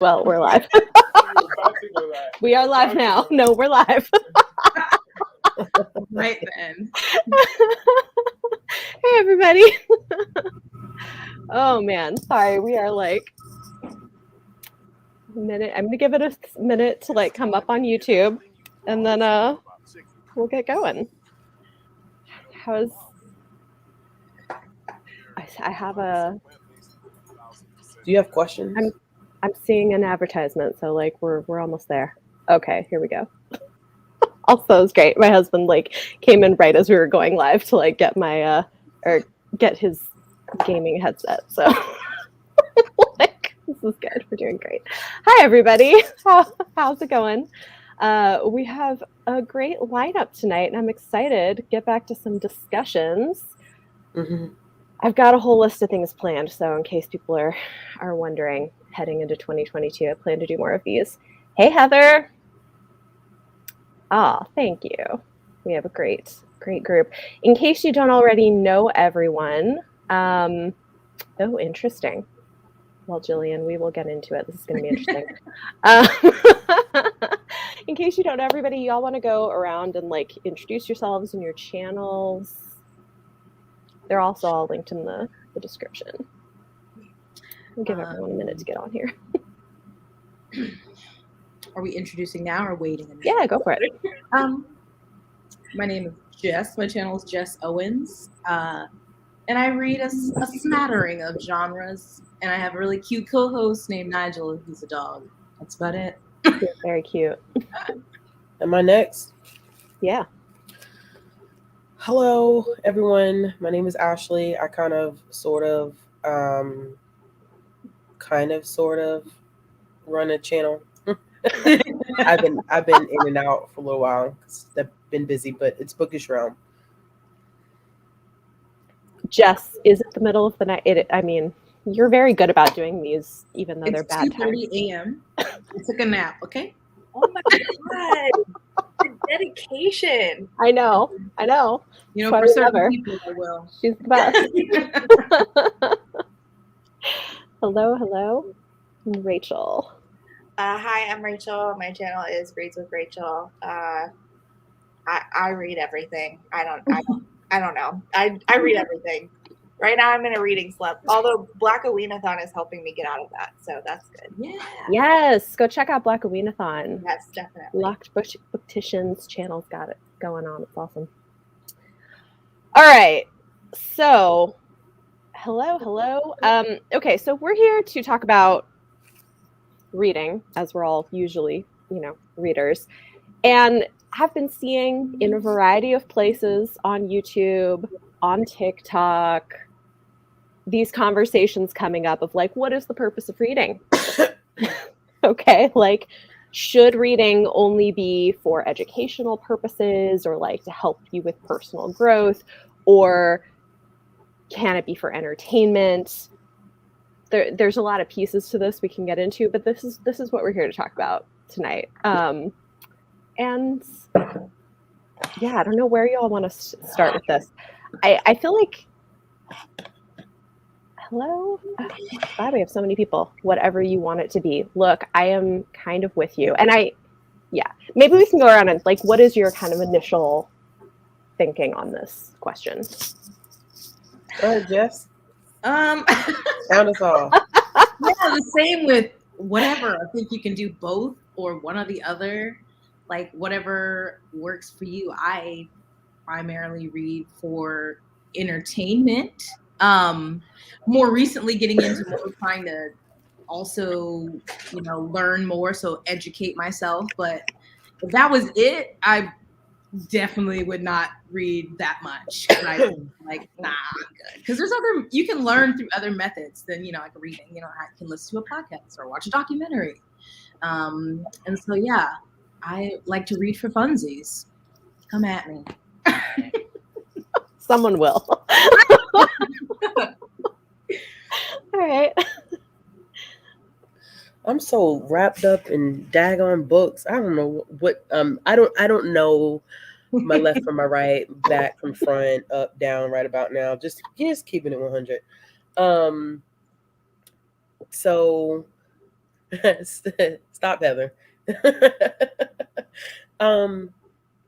Well, we're live. We are live now. No, we're live. Right then. Hey, everybody. Oh, man. Sorry. We are like a minute. I'm going to give it a minute to like come up on YouTube and then we'll get going. How's... I have a... Do you have questions? I'm seeing an advertisement, so like we're almost there. Okay, here we go. Also, it's great. My husband like came in right as we were going live to like get my or get his gaming headset. So like this is good. We're doing great. Hi everybody. How's it going? We have a great lineup tonight, and I'm excited to get back to some discussions. Mm-hmm. I've got a whole list of things planned, so in case people are wondering, heading into 2022, I plan to do more of these. Hey, Heather. Ah, thank you. We have a great group. In case you don't already know everyone, oh, interesting. Well, Jillian, we will get into it. This is going to be interesting. In case you don't know everybody, y'all want to go around and like introduce yourselves and your channels. They're also all linked in the description. We'll give everyone a minute to get on here. Are we introducing now or waiting? Yeah, go for it. My name is Jess. My channel is Jess Owens. And I read a smattering of genres. And I have a really cute co-host named Nigel, who's a dog. That's about it. Very cute. Am I next? Yeah. Hello, everyone. My name is Ashley. I kind of, sort of run a channel. I've been in and out for a little while because I've been busy, but it's Bookish Realm. Jess, is it the middle of the night? I mean, you're very good about doing these, even though they're bad times. It's 2:30 a.m. I took a nap, okay? Oh my God. The dedication. I know. You know, for certain people, I will. She's the best. Hello. I'm Rachel. Hi, I'm Rachel. My channel is Reads with Rachel. I read everything. I don't know. I read everything. Right now I'm in a reading slump. Although Black Aweenathon is helping me get out of that, so that's good. Yeah. Yes, go check out Black Aweenathon. Yes, definitely. Locked Bookticians channel's got it going on. It's awesome. All right. So, hello. Okay, so we're here to talk about reading, as we're all usually, readers, and have been seeing in a variety of places on YouTube, on TikTok, these conversations coming up of like, what is the purpose of reading? Okay, like, should reading only be for educational purposes or like to help you with personal growth, or can it be for entertainment? There's a lot of pieces to this we can get into, but this is what we're here to talk about tonight. And yeah, I don't know where y'all want to start with this. I feel like, hello? God, we have so many people. Whatever you want it to be. Look, I am kind of with you. And maybe we can go around and like, what is your kind of initial thinking on this question? Go ahead, Jess. Sound us all. Yeah, the same with whatever. I think you can do both or one or the other. Like whatever works for you. I primarily read for entertainment. More recently getting into more trying to also, learn more, so educate myself. But if that was it, I definitely would not read that much. I'm like, nah, I'm good. Because there's you can learn through other methods than, like reading. I can listen to a podcast or watch a documentary. And so, yeah, I like to read for funsies. Come at me. Someone will. All right. I'm so wrapped up in daggone books. I don't know what I don't know my left from my right, back from front, up, down, right about now. Just keeping it 100. So Stop, Heather.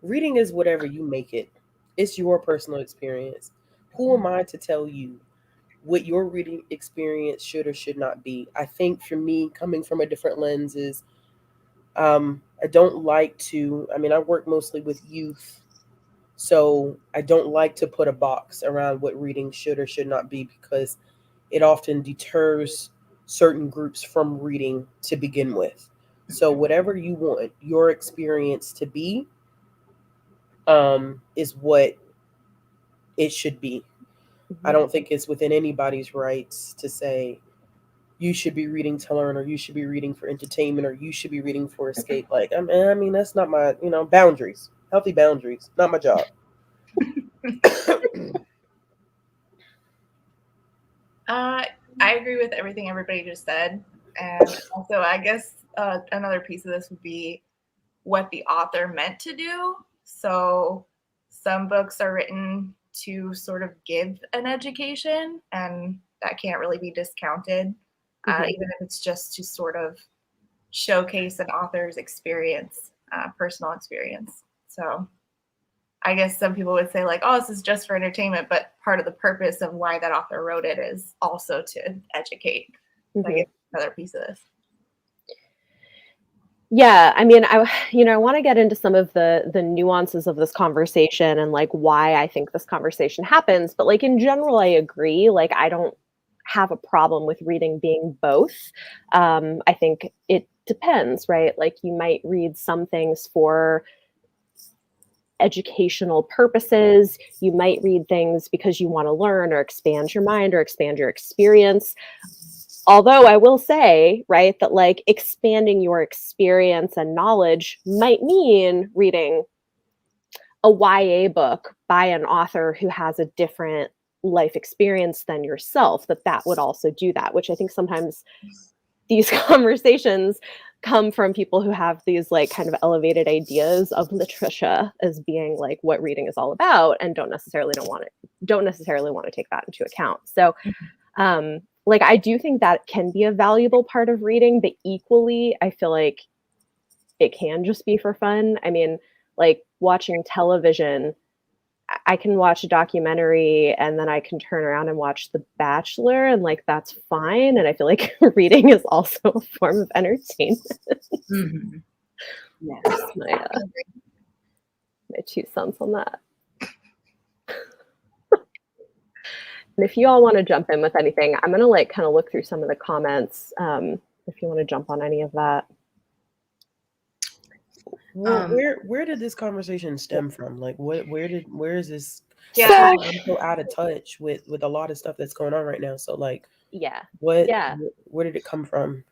Reading is whatever you make it. It's your personal experience. Who am I to tell you what your reading experience should or should not be? I think for me, coming from a different lens is I don't like to, I mean, I work mostly with youth, so I don't like to put a box around what reading should or should not be because it often deters certain groups from reading to begin with. So whatever you want your experience to be, is what it should be. I don't think it's within anybody's rights to say you should be reading to learn, or you should be reading for entertainment, or you should be reading for escape. Like, I mean, that's not my, boundaries, healthy boundaries, not my job. I agree with everything everybody just said. And also, I guess another piece of this would be what the author meant to do. So some books are written to sort of give an education, and that can't really be discounted, even if it's just to sort of showcase an author's experience, personal experience. So I guess some people would say like, oh, this is just for entertainment, but part of the purpose of why that author wrote it is also to educate. So I guess another piece of this. Yeah, I mean, I want to get into some of the nuances of this conversation and like why I think this conversation happens, but like in general, I agree. Like I don't have a problem with reading being both. I think it depends, right? Like you might read some things for educational purposes. You might read things because you want to learn or expand your mind or expand your experience. Although I will say, right, that like expanding your experience and knowledge might mean reading a YA book by an author who has a different life experience than yourself, that would also do that, which I think sometimes these conversations come from people who have these like kind of elevated ideas of literature as being like what reading is all about and don't necessarily want to take that into account. So like I do think that can be a valuable part of reading, but equally I feel like it can just be for fun. I mean, like watching television, I can watch a documentary and then I can turn around and watch The Bachelor, and like that's fine. And I feel like reading is also a form of entertainment. Yes. my 2 cents on that. And if you all want to jump in with anything, I'm going to like kind of look through some of the comments. If you want to jump on any of that. Well, where did this conversation stem from? Like, where is this? Yeah. I'm so out of touch with a lot of stuff that's going on right now. So like, yeah, where did it come from?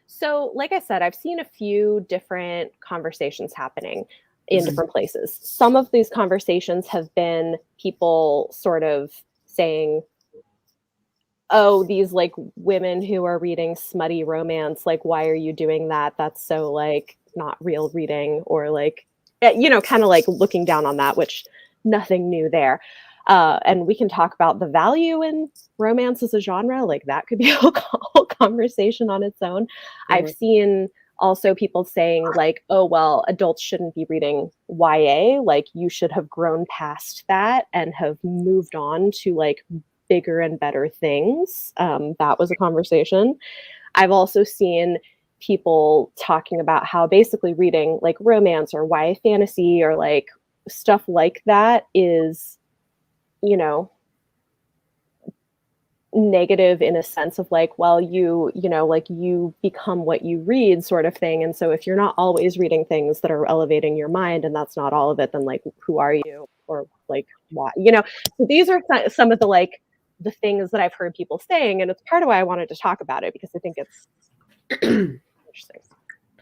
So, like I said, I've seen a few different conversations happening in different places. Some of these conversations have been people sort of saying, oh, these like women who are reading smutty romance, like, why are you doing that? That's so like not real reading, or like, kind of like looking down on that, which nothing new there. And we can talk about the value in romance as a genre. Like that could be a whole conversation on its own. I've seen also people saying like, oh, well, adults shouldn't be reading YA. Like you should have grown past that and have moved on to like bigger and better things. That was a conversation. I've also seen people talking about how basically reading like romance or YA fantasy or like stuff like that is, negative in a sense of like, well, like you become what you read sort of thing. And so if you're not always reading things that are elevating your mind and that's not all of it, then like, who are you? Or like, why? So these are some of the like the things that I've heard people saying. And it's part of why I wanted to talk about it, because I think it's interesting.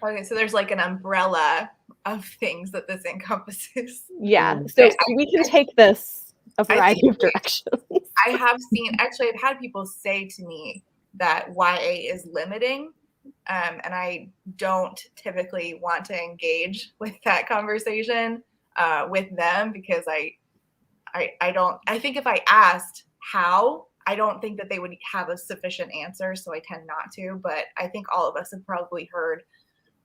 Okay, so there's like an umbrella of things that this encompasses. Yeah, so we can take this a variety of directions. I have seen, actually, I've had people say to me that YA is limiting, and I don't typically want to engage with that conversation with them, because I think if I asked how, I don't think that they would have a sufficient answer, so I tend not to. But I think all of us have probably heard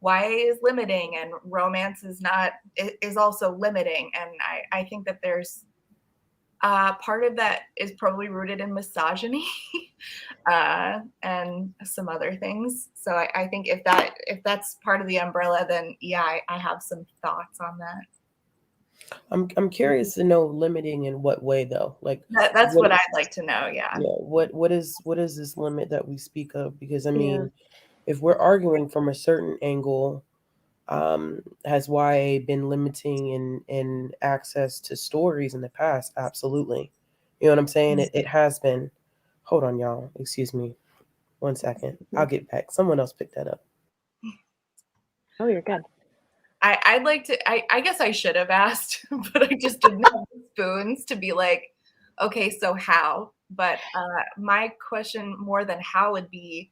YA is limiting and romance is also limiting. And I think that there's part of that is probably rooted in misogyny and some other things. So I think if that's part of the umbrella, then yeah, I have some thoughts on that. I'm curious to know limiting in what way though. Like That's what I'd like to know. Yeah. Yeah. What is this limit that we speak of? Because I mean, if we're arguing from a certain angle, has YA been limiting in access to stories in the past? Absolutely. You know what I'm saying? It has been. Hold on, y'all. Excuse me. 1 second. I'll get back. Someone else picked that up. Oh, you're good. I'd like to, I guess I should have asked, but I just didn't have the spoons to be like, okay, so how? But my question more than how would be,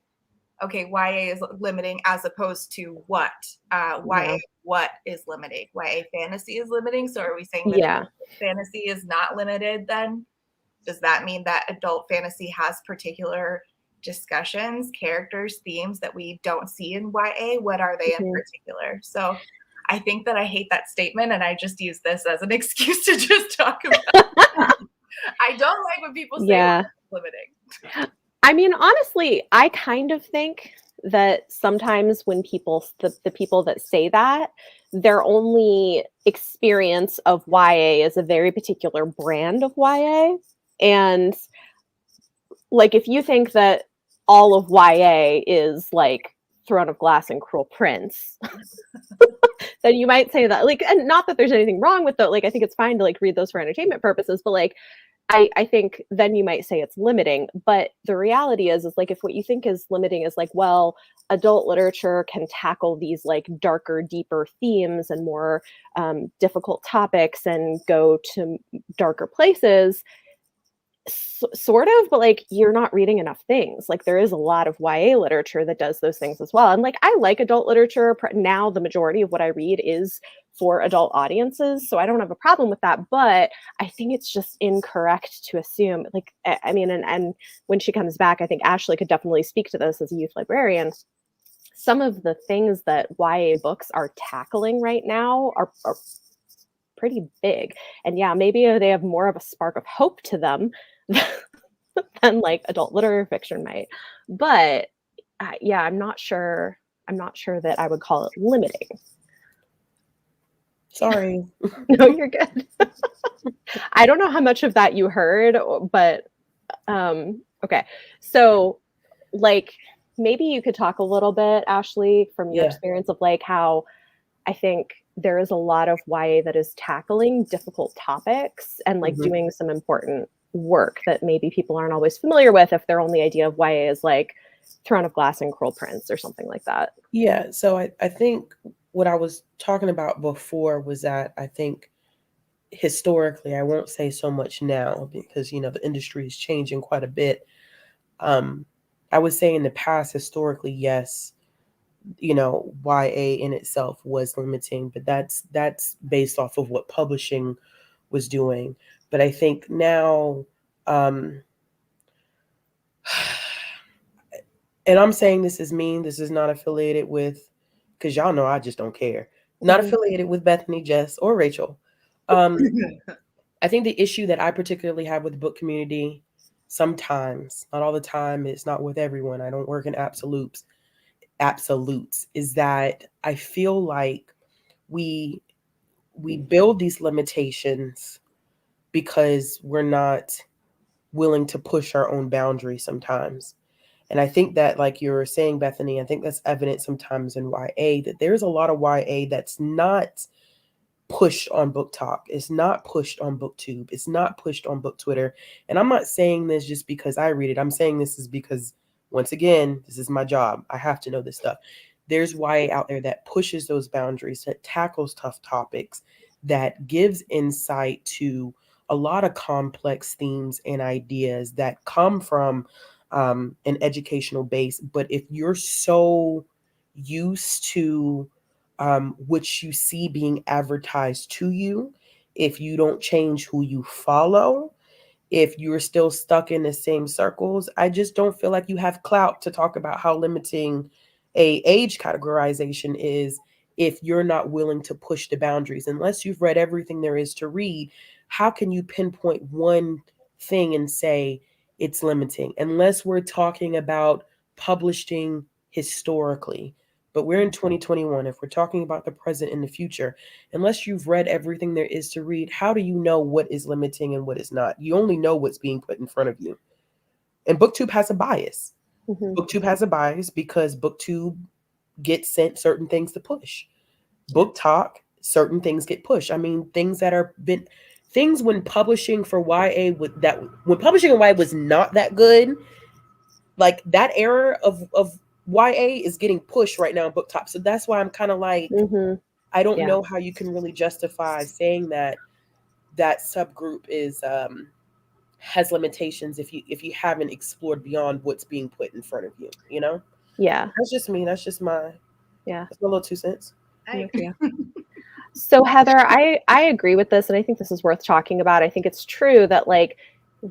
okay, YA is limiting as opposed to what? YA, what is limiting? YA fantasy is limiting. So are we saying that fantasy is not limited then? Does that mean that adult fantasy has particular discussions, characters, themes that we don't see in YA? What are they in particular? So I think that I hate that statement, and I just use this as an excuse to just talk about it. I don't like when people say it's limiting. I mean, honestly, I kind of think that sometimes when the people that say that, their only experience of YA is a very particular brand of YA. And like, if you think that all of YA is like Throne of Glass and Cruel Prince, then you might say that, like, and not that there's anything wrong with that. Like, I think it's fine to like read those for entertainment purposes, but like, I think then you might say it's limiting. But the reality is like, if what you think is limiting is like, well, adult literature can tackle these like darker, deeper themes and more difficult topics and go to darker places, sort of, but like, you're not reading enough things. Like, there is a lot of YA literature that does those things as well. And like, I like adult literature. Now the majority of what I read is for adult audiences, so I don't have a problem with that. But I think it's just incorrect to assume, like, I mean, and when she comes back, I think Ashley could definitely speak to this as a youth librarian. Some of the things that YA books are tackling right now are pretty big. And yeah, maybe they have more of a spark of hope to them than like adult literary fiction might. But yeah, I'm not sure that I would call it limiting. Sorry. No, you're good. I don't know how much of that you heard, but okay. So like, maybe you could talk a little bit, Ashley, from your experience of like how I think there is a lot of YA that is tackling difficult topics and like doing some important work that maybe people aren't always familiar with if their only idea of YA is like Throne of Glass and Cruel Prince or something like that. Yeah, so I think what I was talking about before was that I think historically, I won't say so much now because, you know, the industry is changing quite a bit. I would say in the past, historically, yes, you know, YA in itself was limiting, but that's based off of what publishing was doing. But I think now, and I'm saying this is mean, this is not affiliated with, because y'all know I just don't care. Not affiliated with Bethany, Jess, or Rachel. I think the issue that I particularly have with the book community, sometimes, not all the time, it's not with everyone, I don't work in absolutes, is that I feel like we build these limitations because we're not willing to push our own boundaries sometimes. And I think that, like you were saying, Bethany, I think that's evident sometimes in YA, that there's a lot of YA that's not pushed on Book Talk. It's not pushed on BookTube. It's not pushed on Book Twitter. And I'm not saying this just because I read it. I'm saying this is because, once again, this is my job. I have to know this stuff. There's YA out there that pushes those boundaries, that tackles tough topics, that gives insight to a lot of complex themes and ideas that come from an educational base. But if you're so used to which you see being advertised to you, if you don't change who you follow, if you're still stuck in the same circles, I just don't feel like you have clout to talk about how limiting a age categorization is if you're not willing to push the boundaries. Unless you've read everything there is to read, how can you pinpoint one thing and say it's limiting? Unless we're talking about publishing historically. But we're in 2021. If we're talking about the present and the future, unless you've read everything there is to read, how do you know what is limiting and what is not? You only know what's being put in front of you. And BookTube has a bias. Mhm. BookTube has a bias because BookTube gets sent certain things to push. Book Talk, certain things get pushed. I mean, things when publishing for YA when publishing in YA was not that good, like that era of YA is getting pushed right now in Book Top. So that's why I'm kind of like, Mhm. I don't Yeah. know how you can really justify saying that that subgroup is has limitations if you haven't explored beyond what's being put in front of you, you know? Yeah. That's just me. That's just my Yeah. that's my little 2 cents. I, Yeah. So Heather, I agree with this, and I think this is worth talking about. I think it's true that like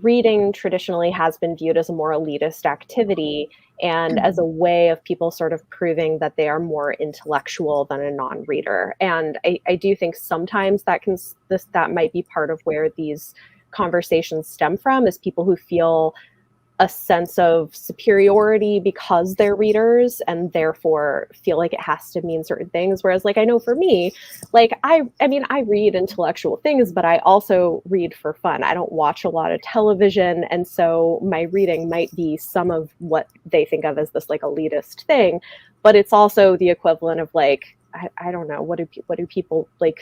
reading traditionally has been viewed as a more elitist activity and as a way of people sort of proving that they are more intellectual than a non-reader. And I do think sometimes that might be part of where these conversations stem from, is people who feel a sense of superiority because they're readers and therefore feel like it has to mean certain things. Whereas like I know for me, like I mean I read intellectual things, but I also read for fun. I don't watch a lot of television, and so my reading might be some of what they think of as this like elitist thing, but it's also the equivalent of like I don't know, what do people like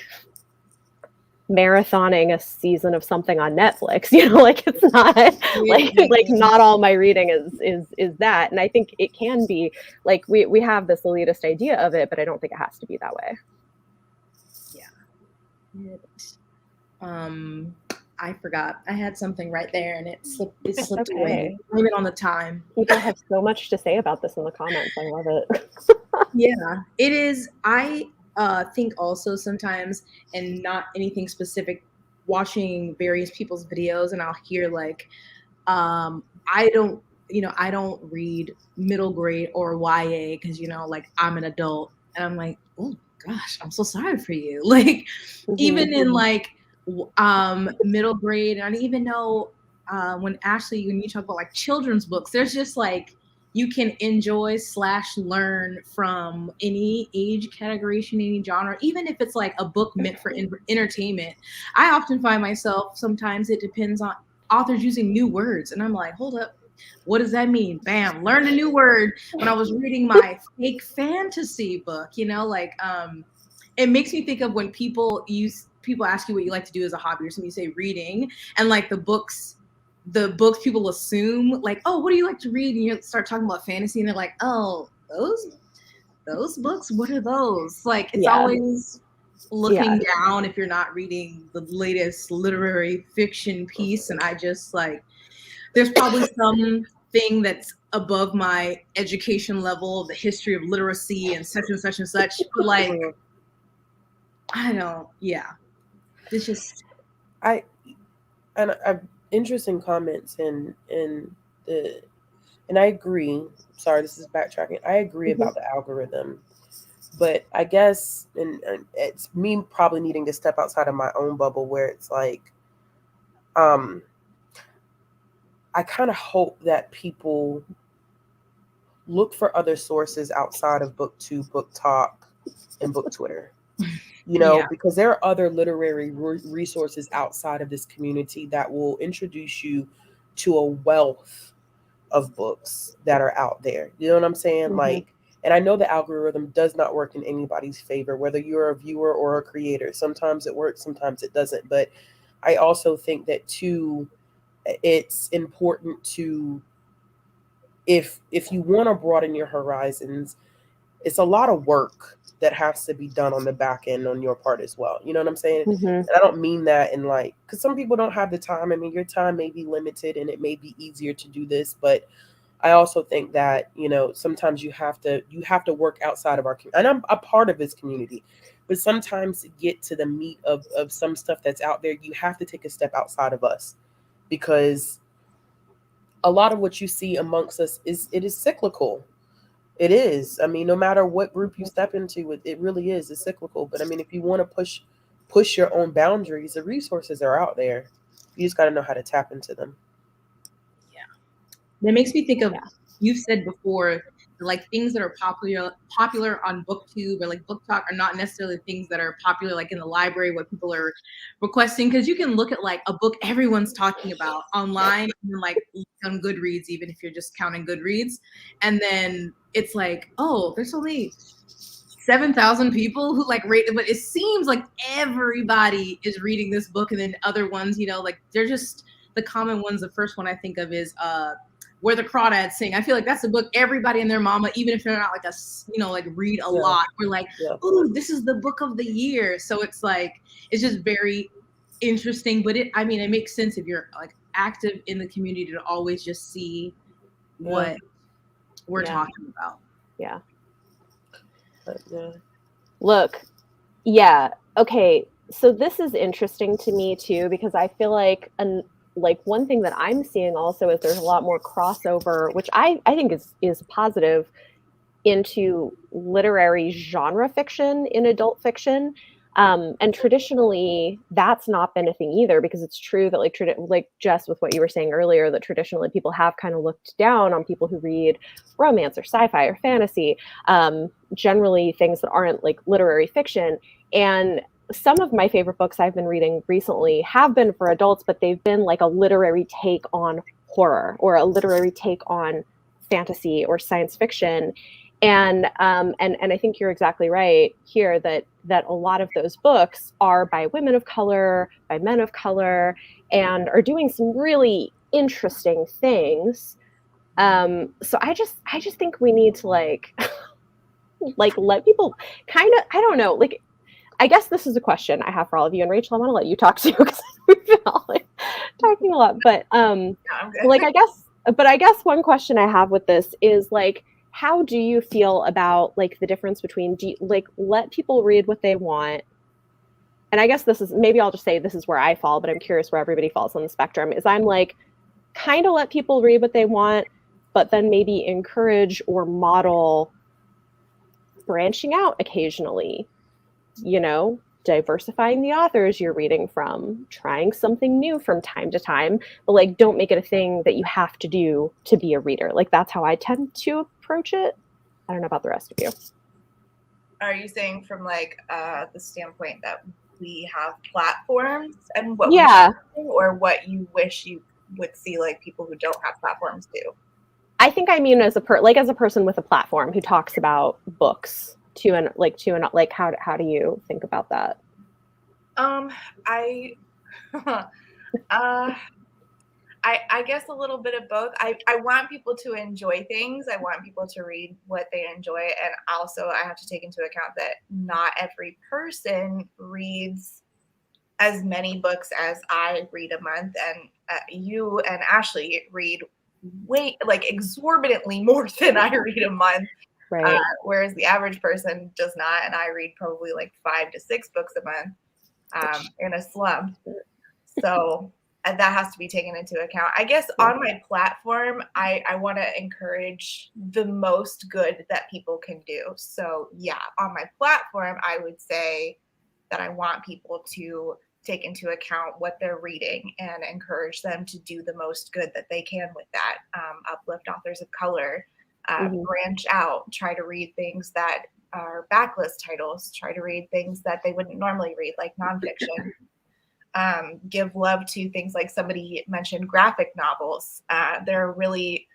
marathoning a season of something on Netflix, you know, like it's not like not all my reading is that. And I think it can be like we have this elitist idea of it, but I don't think it has to be that way. I forgot. I had something right there and it slipped Okay. away. Blame it on the time. People have so much to say about this in the comments. I love it. Yeah, it is. I think also sometimes, and not anything specific, watching various people's videos, and I'll hear like, I don't read middle grade or YA because like I'm an adult, and I'm like, oh gosh, I'm so sorry for you. Like, even in like middle grade, and I didn't even know when you talk about like children's books, there's just like, you can enjoy / learn from any age categorization, any genre, even if it's like a book meant for entertainment. I often find myself, sometimes it depends on authors using new words, and I'm like, hold up, what does that mean? Bam, learn a new word. When I was reading my fake fantasy book, like it makes me think of when people ask you what you like to do as a hobby or something, you say reading, and like the books people assume like, oh, what do you like to read? And you start talking about fantasy and they're like, oh, those books, what are those? Like, it's always looking down if you're not reading the latest literary fiction piece. And I just like, there's probably something that's above my education level, the history of literacy and such and such and such. But like, I don't, it's just. I've interesting comments and I agree. Sorry, this is backtracking. I agree about the algorithm, but I guess and it's me probably needing to step outside of my own bubble where it's like, I kind of hope that people look for other sources outside of BookTube, Book Talk, and Book Twitter. Because there are other literary resources outside of this community that will introduce you to a wealth of books that are out there. You know what I'm saying? Like, and I know the algorithm does not work in anybody's favor, whether you're a viewer or a creator. Sometimes it works, sometimes it doesn't. But I also think that too, it's important to, if you want to broaden your horizons, it's a lot of work that has to be done on the back end on your part as well. You know what I'm saying? And I don't mean that in like, because some people don't have the time. I mean, your time may be limited and it may be easier to do this, but I also think that, sometimes you have to work outside of our community. And I'm a part of this community, but sometimes to get to the meat of some stuff that's out there, you have to take a step outside of us. because a lot of what you see amongst us is cyclical. It is. I mean, no matter what group you step into, it really is. It's cyclical. But I mean, if you want to push your own boundaries, the resources are out there. You just got to know how to tap into them. That makes me think of, you've said before, like things that are popular on BookTube or like Book Talk are not necessarily things that are popular like in the library, what people are requesting, because you can look at like a book everyone's talking about online and then like on Goodreads, even if you're just counting Goodreads, and then it's like, oh, there's only 7,000 people who like rate it, but it seems like everybody is reading this book, and then other ones, you know, like they're just the common ones. The first one I think of is Where the Crawdads Sing. I feel like that's a book everybody and their mama, even if they're not like like read a lot, we're like, ooh, this is the book of the year. So it's like, it's just very interesting. But it makes sense if you're like active in the community to always just see what we're talking about. Yeah. Yeah. Look, okay. So this is interesting to me too, because I feel like one thing that I'm seeing also is there's a lot more crossover, which I think is positive, into literary genre fiction in adult fiction. And traditionally, that's not been a thing either, because it's true that like Jess, with what you were saying earlier, that traditionally people have kind of looked down on people who read romance or sci-fi or fantasy, generally things that aren't like literary fiction. And some of my favorite books I've been reading recently have been for adults, but they've been like a literary take on horror or a literary take on fantasy or science fiction. And I think you're exactly right here that a lot of those books are by women of color, by men of color, and are doing some really interesting things. So I just think we need to like let people kind of, I don't know, like, I guess this is a question I have for all of you, and Rachel, I want to let you talk too, because we've been all like talking a lot. But like I guess one question I have with this is like, how do you feel about like the difference between let people read what they want? And I guess this is, maybe I'll just say this is where I fall, but I'm curious where everybody falls on the spectrum. Is I'm like, kind of let people read what they want, but then maybe encourage or model branching out occasionally. You know, diversifying the authors you're reading from, trying something new from time to time, but like don't make it a thing that you have to do to be a reader. Like that's how I tend to approach it. I don't know about the rest of you. Are you saying from like the standpoint that we have platforms and what or what you wish you would see like people who don't have platforms do? I think I mean as a person with a platform who talks about books how do you think about that? I guess a little bit of both. I want people to enjoy things. I want people to read what they enjoy. And also I have to take into account that not every person reads as many books as I read a month. And you and Ashley read exorbitantly more than I read a month. Right. Whereas the average person does not, and I read probably like 5 to 6 books a month in a slump. So that has to be taken into account. I guess on my platform, I want to encourage the most good that people can do. So on my platform, I would say that I want people to take into account what they're reading and encourage them to do the most good that they can with that. Uplift authors of color. Branch out, try to read things that are backlist titles, try to read things that they wouldn't normally read, like nonfiction. Give love to things like somebody mentioned graphic novels. There are really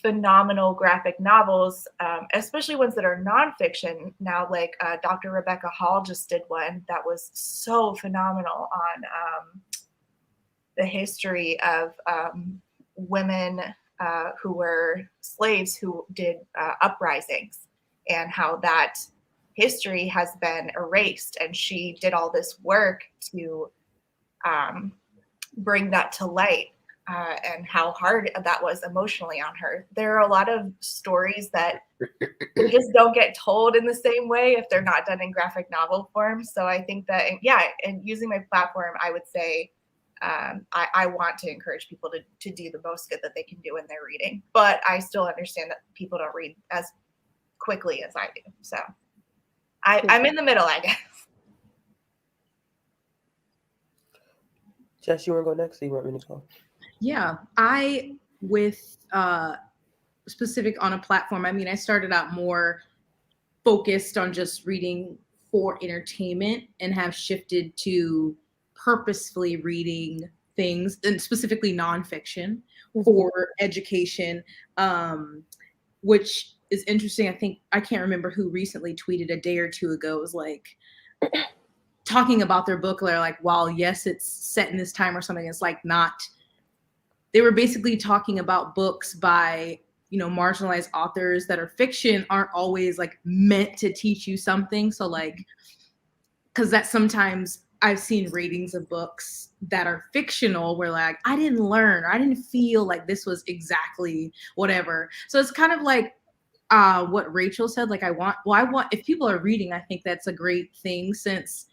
phenomenal graphic novels, especially ones that are nonfiction now, like Dr. Rebecca Hall just did one that was so phenomenal on the history of women who were slaves who did uprisings and how that history has been erased. And she did all this work to bring that to light and how hard that was emotionally on her. There are a lot of stories that they just don't get told in the same way if they're not done in graphic novel form. So I think that, and using my platform, I would say I want to encourage people to do the most good that they can do in their reading, but I still understand that people don't read as quickly as I do. So I'm in the middle, I guess. Jess, you want to go next, or you want me to go? Yeah, with specific on a platform, I mean, I started out more focused on just reading for entertainment and have shifted to purposefully reading things, and specifically nonfiction for education, which is interesting. I think, I can't remember who recently tweeted a day or two ago, it was like talking about their book. They're like, while yes, it's set in this time or something, it's like not. They were basically talking about books by, marginalized authors that are fiction aren't always like meant to teach you something. So like, because that sometimes I've seen ratings of books that are fictional where like, I didn't learn, or I didn't feel like this was exactly whatever. So it's kind of like what Rachel said, like I want, if people are reading, I think that's a great thing, since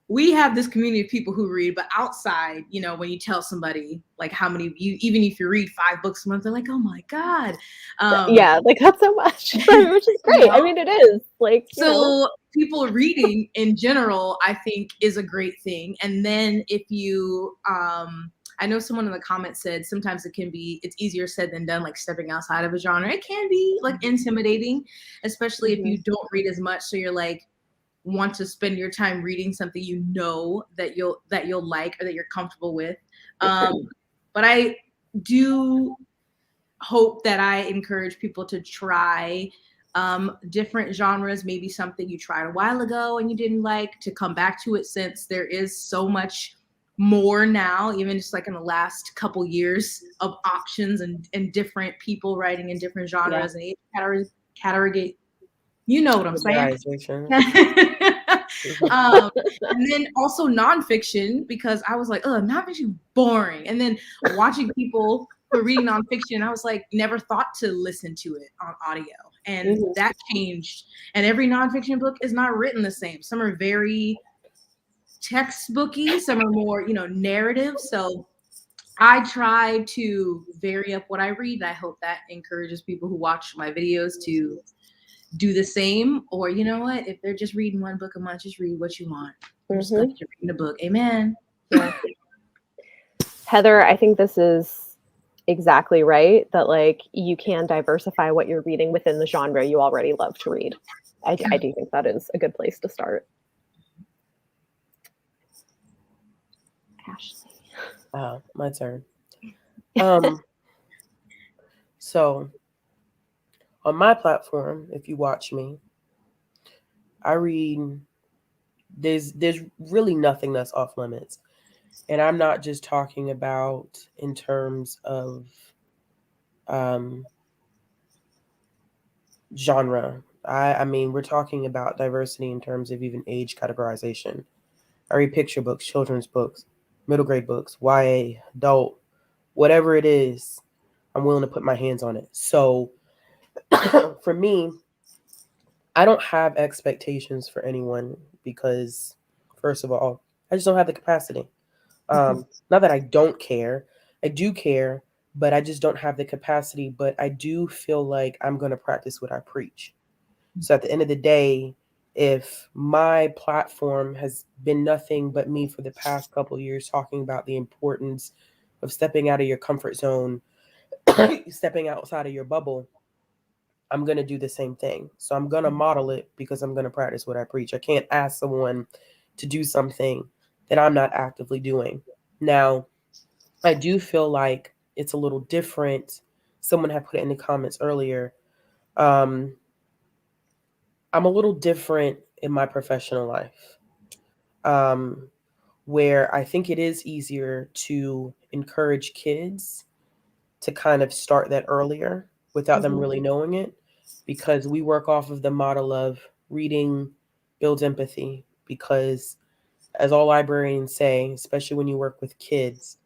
we have this community of people who read, but outside, when you tell somebody like how many even if you read 5 books a month, they're like, oh my God. Yeah, like that's so much, which is great. I mean, it is like, so people reading in general, I think is a great thing. And then if you, I know someone in the comments said sometimes it's easier said than done, like stepping outside of a genre. It can be like intimidating, especially if you don't read as much. So you're like, want to spend your time reading something that you'll like, or that you're comfortable with. But I do hope that I encourage people to try different genres, maybe something you tried a while ago and you didn't like, to come back to it, since there is so much more now, even just like in the last couple years, of options and different people writing in different genres and age category. You know what I'm saying? And then also nonfiction, because I was like, oh, nonfiction boring. And then watching people who are reading nonfiction, I was like, never thought to listen to it on audio. And that changed. And every nonfiction book is not written the same. Some are very textbooky, some are more, narrative. So I try to vary up what I read. I hope that encourages people who watch my videos to do the same. Or you know what, if they're just reading 1 book a month, just read what you want. Just like you're reading a book. Amen. Yeah. Heather, I think this is exactly right, that like you can diversify what you're reading within the genre you already love to read. I do think that is a good place to start. Ashley. My turn. So on my platform, if you watch me, I read, there's really nothing that's off limits. And I'm not just talking about in terms of genre. I mean, we're talking about diversity in terms of even age categorization. I read picture books, children's books, middle grade books, YA, adult, whatever it is, I'm willing to put my hands on it. So for me, I don't have expectations for anyone because, first of all, I just don't have the capacity. Not that I don't care. I do care, but I just don't have the capacity. But I do feel like I'm going to practice what I preach. So at the end of the day, if my platform has been nothing but me for the past couple of years talking about the importance of stepping out of your comfort zone, stepping outside of your bubble, I'm going to do the same thing. So I'm going to model it because I'm going to practice what I preach. I can't ask someone to do something that I'm not actively doing. Now, I do feel like it's a little different. Someone had put it in the comments earlier. I'm a little different in my professional life, where I think it is easier to encourage kids to kind of start that earlier without them really knowing it, because we work off of the model of reading builds empathy. Because as all librarians say, especially when you work with kids,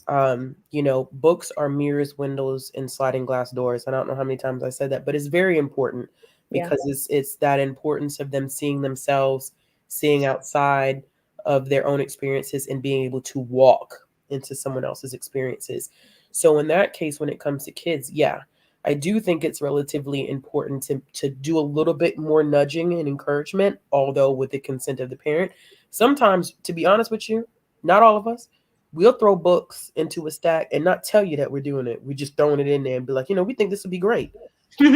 books are mirrors, windows, and sliding glass doors. I don't know how many times I said that, but it's very important because it's that importance of them seeing themselves, seeing outside, of their own experiences and being able to walk into someone else's experiences. So in that case, when it comes to kids, yeah, I do think it's relatively important to do a little bit more nudging and encouragement, although with the consent of the parent. Sometimes, to be honest with you, not all of us, we'll throw books into a stack and not tell you that we're doing it. We're just throwing it in there and be like, we think this would be great. But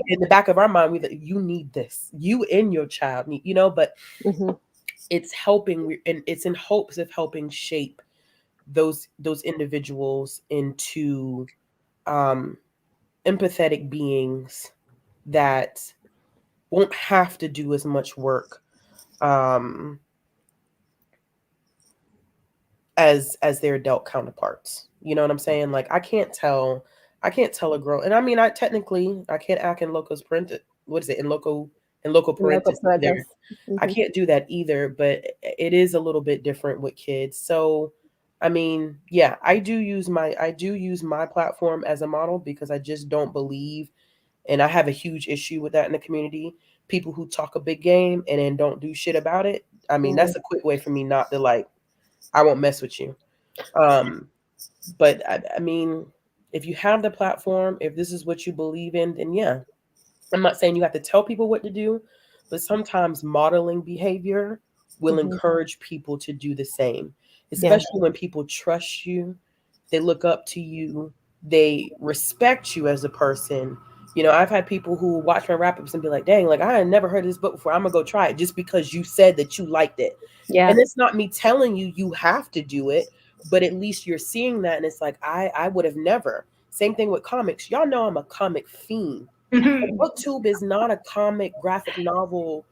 in the back of our mind, you need this. You and your child need, but it's helping, and it's in hopes of helping shape those individuals into empathetic beings that won't have to do as much work as their adult counterparts. You know what I'm saying? Like I can't tell a girl, and I mean I can't act in locus parentis. What is it? In loco parentis either. I can't do that either, but it is a little bit different with kids. So I mean, yeah, I do use my platform as a model because I just don't believe, and I have a huge issue with that in the community. People who talk a big game and then don't do shit about it. I mean, that's a quick way for me not to like, I won't mess with you. But I mean, if you have the platform, if this is what you believe in, then yeah. I'm not saying you have to tell people what to do, but sometimes modeling behavior will encourage people to do the same, especially when people trust you, they look up to you, they respect you as a person. I've had people who watch my wrap-ups and be like, dang, like I had never heard of this book before. I'm gonna go try it just because you said that you liked it. Yeah. And it's not me telling you have to do it, but at least you're seeing that. And it's like, I would have never. Same thing with comics. Y'all know I'm a comic fiend. BookTube is not a comic graphic novel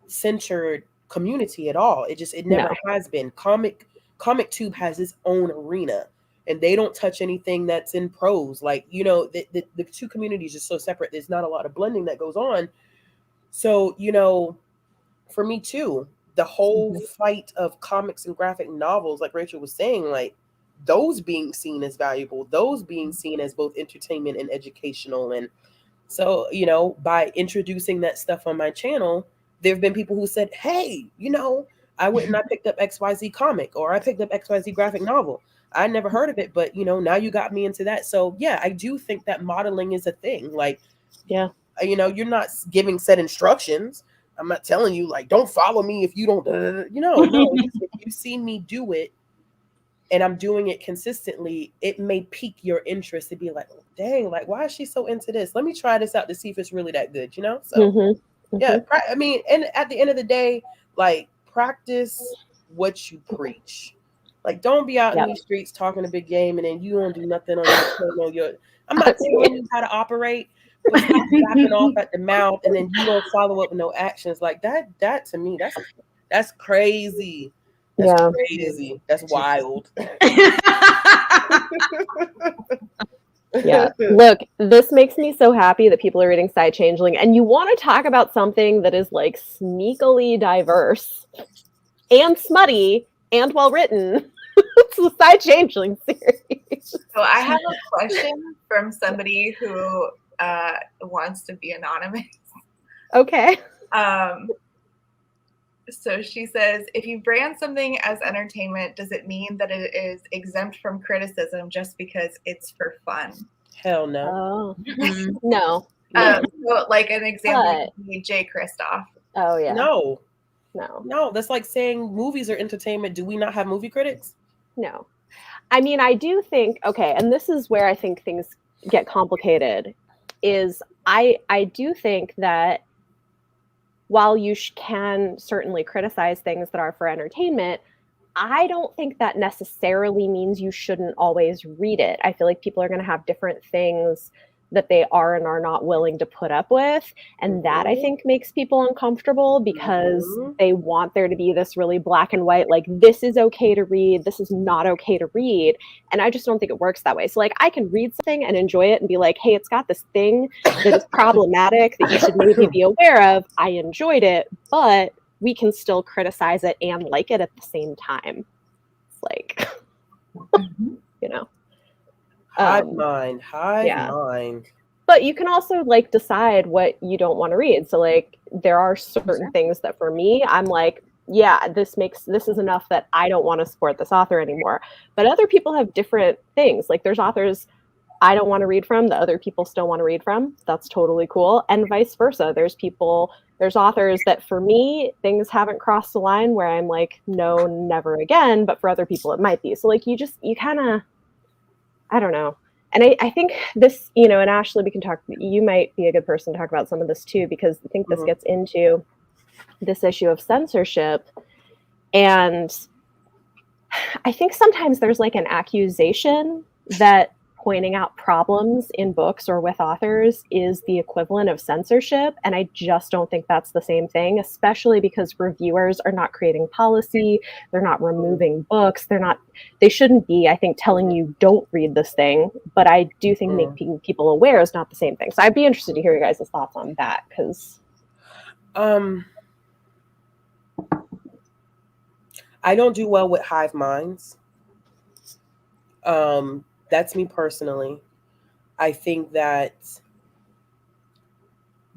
centered community at all. It never has been. Comic Tube has its own arena. And they don't touch anything that's in prose. Like, the two communities are so separate. There's not a lot of blending that goes on. So, for me too, the whole fight of comics and graphic novels, like Rachel was saying, like those being seen as valuable, those being seen as both entertainment and educational. And so, by introducing that stuff on my channel, there have been people who said, hey, I went and I picked up XYZ comic, or I picked up XYZ graphic novel. I never heard of it, but now you got me into that. So yeah, I do think that modeling is a thing. Like, yeah, you're not giving set instructions. I'm not telling you like, don't follow me if you don't, no, if you see me do it and I'm doing it consistently, it may pique your interest to be like, dang, like, why is she so into this? Let me try this out to see if it's really that good, So yeah, I mean, and at the end of the day, like practice what you preach. Like, don't be out in these streets talking a big game and then you don't do nothing on your. I'm not telling you how to operate, but stop slapping off at the mouth and then you don't follow up with no actions. Like that to me, that's crazy. That's crazy. That's wild. Yeah. Look, this makes me so happy that people are reading Side Changeling, and you want to talk about something that is like sneakily diverse and smutty and well written. It's the Side Changeling series. So I have a question from somebody who wants to be anonymous. Okay. So she says, if you brand something as entertainment, does it mean that it is exempt from criticism just because it's for fun? Hell no. Oh. No. So like an example would be Jay Kristoff. Oh yeah. No. That's like saying movies are entertainment. Do we not have movie critics? No. I mean, I do think, okay, and this is where I think things get complicated, is I do think that while you can certainly criticize things that are for entertainment, I don't think that necessarily means you shouldn't always read it. I feel like people are going to have different things that they are and are not willing to put up with. And that I think makes people uncomfortable because they want there to be this really black and white, like this is okay to read, this is not okay to read. And I just don't think it works that way. So like I can read something and enjoy it and be like, hey, it's got this thing that is problematic that you should maybe be aware of. I enjoyed it, but we can still criticize it and like it at the same time. It's like, Hive mind. But you can also like decide what you don't want to read. So like there are certain things that for me, I'm like, yeah, this is enough that I don't want to support this author anymore. But other people have different things. Like there's authors I don't want to read from, the other people still want to read from. That's totally cool. And vice versa. There's authors that for me, things haven't crossed the line where I'm like, no, never again. But for other people, it might be. So like you kind of, I don't know. And I think this, and Ashley, you might be a good person to talk about some of this too, because I think this gets into this issue of censorship. And I think sometimes there's like an accusation that pointing out problems in books or with authors is the equivalent of censorship. And I just don't think that's the same thing, especially because reviewers are not creating policy. They're not removing books. They shouldn't be, I think, telling you don't read this thing. But I do think making people aware is not the same thing. So I'd be interested to hear your guys' thoughts on that, because I don't do well with hive minds. That's me personally. I think that,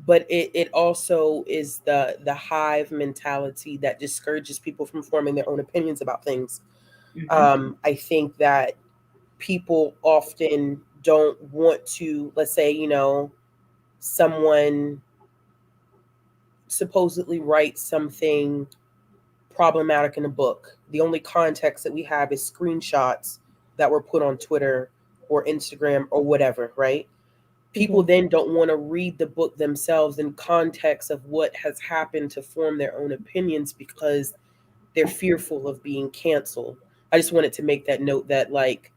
but it also is the hive mentality that discourages people from forming their own opinions about things. I think that people often don't want to, let's say, someone supposedly writes something problematic in a book. The only context that we have is screenshots that were put on Twitter or Instagram or whatever, right? People then don't want to read the book themselves in context of what has happened to form their own opinions because they're fearful of being canceled. I just wanted to make that note that like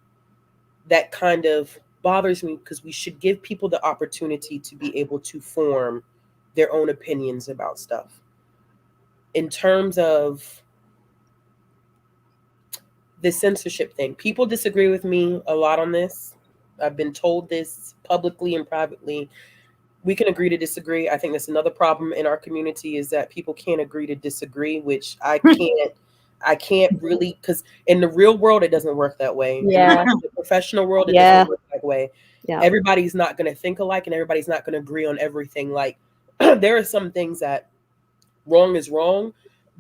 that kind of bothers me, because we should give people the opportunity to be able to form their own opinions about stuff. In terms of the censorship thing, people disagree with me a lot on this. I've been told this publicly and privately. We can agree to disagree. I think that's another problem in our community, is that people can't agree to disagree, which I can't really, because in the real world, it doesn't work that way. Yeah. In the professional world, it doesn't work that way. Yeah. Everybody's not going to think alike and everybody's not going to agree on everything. Like there are some things that wrong is wrong,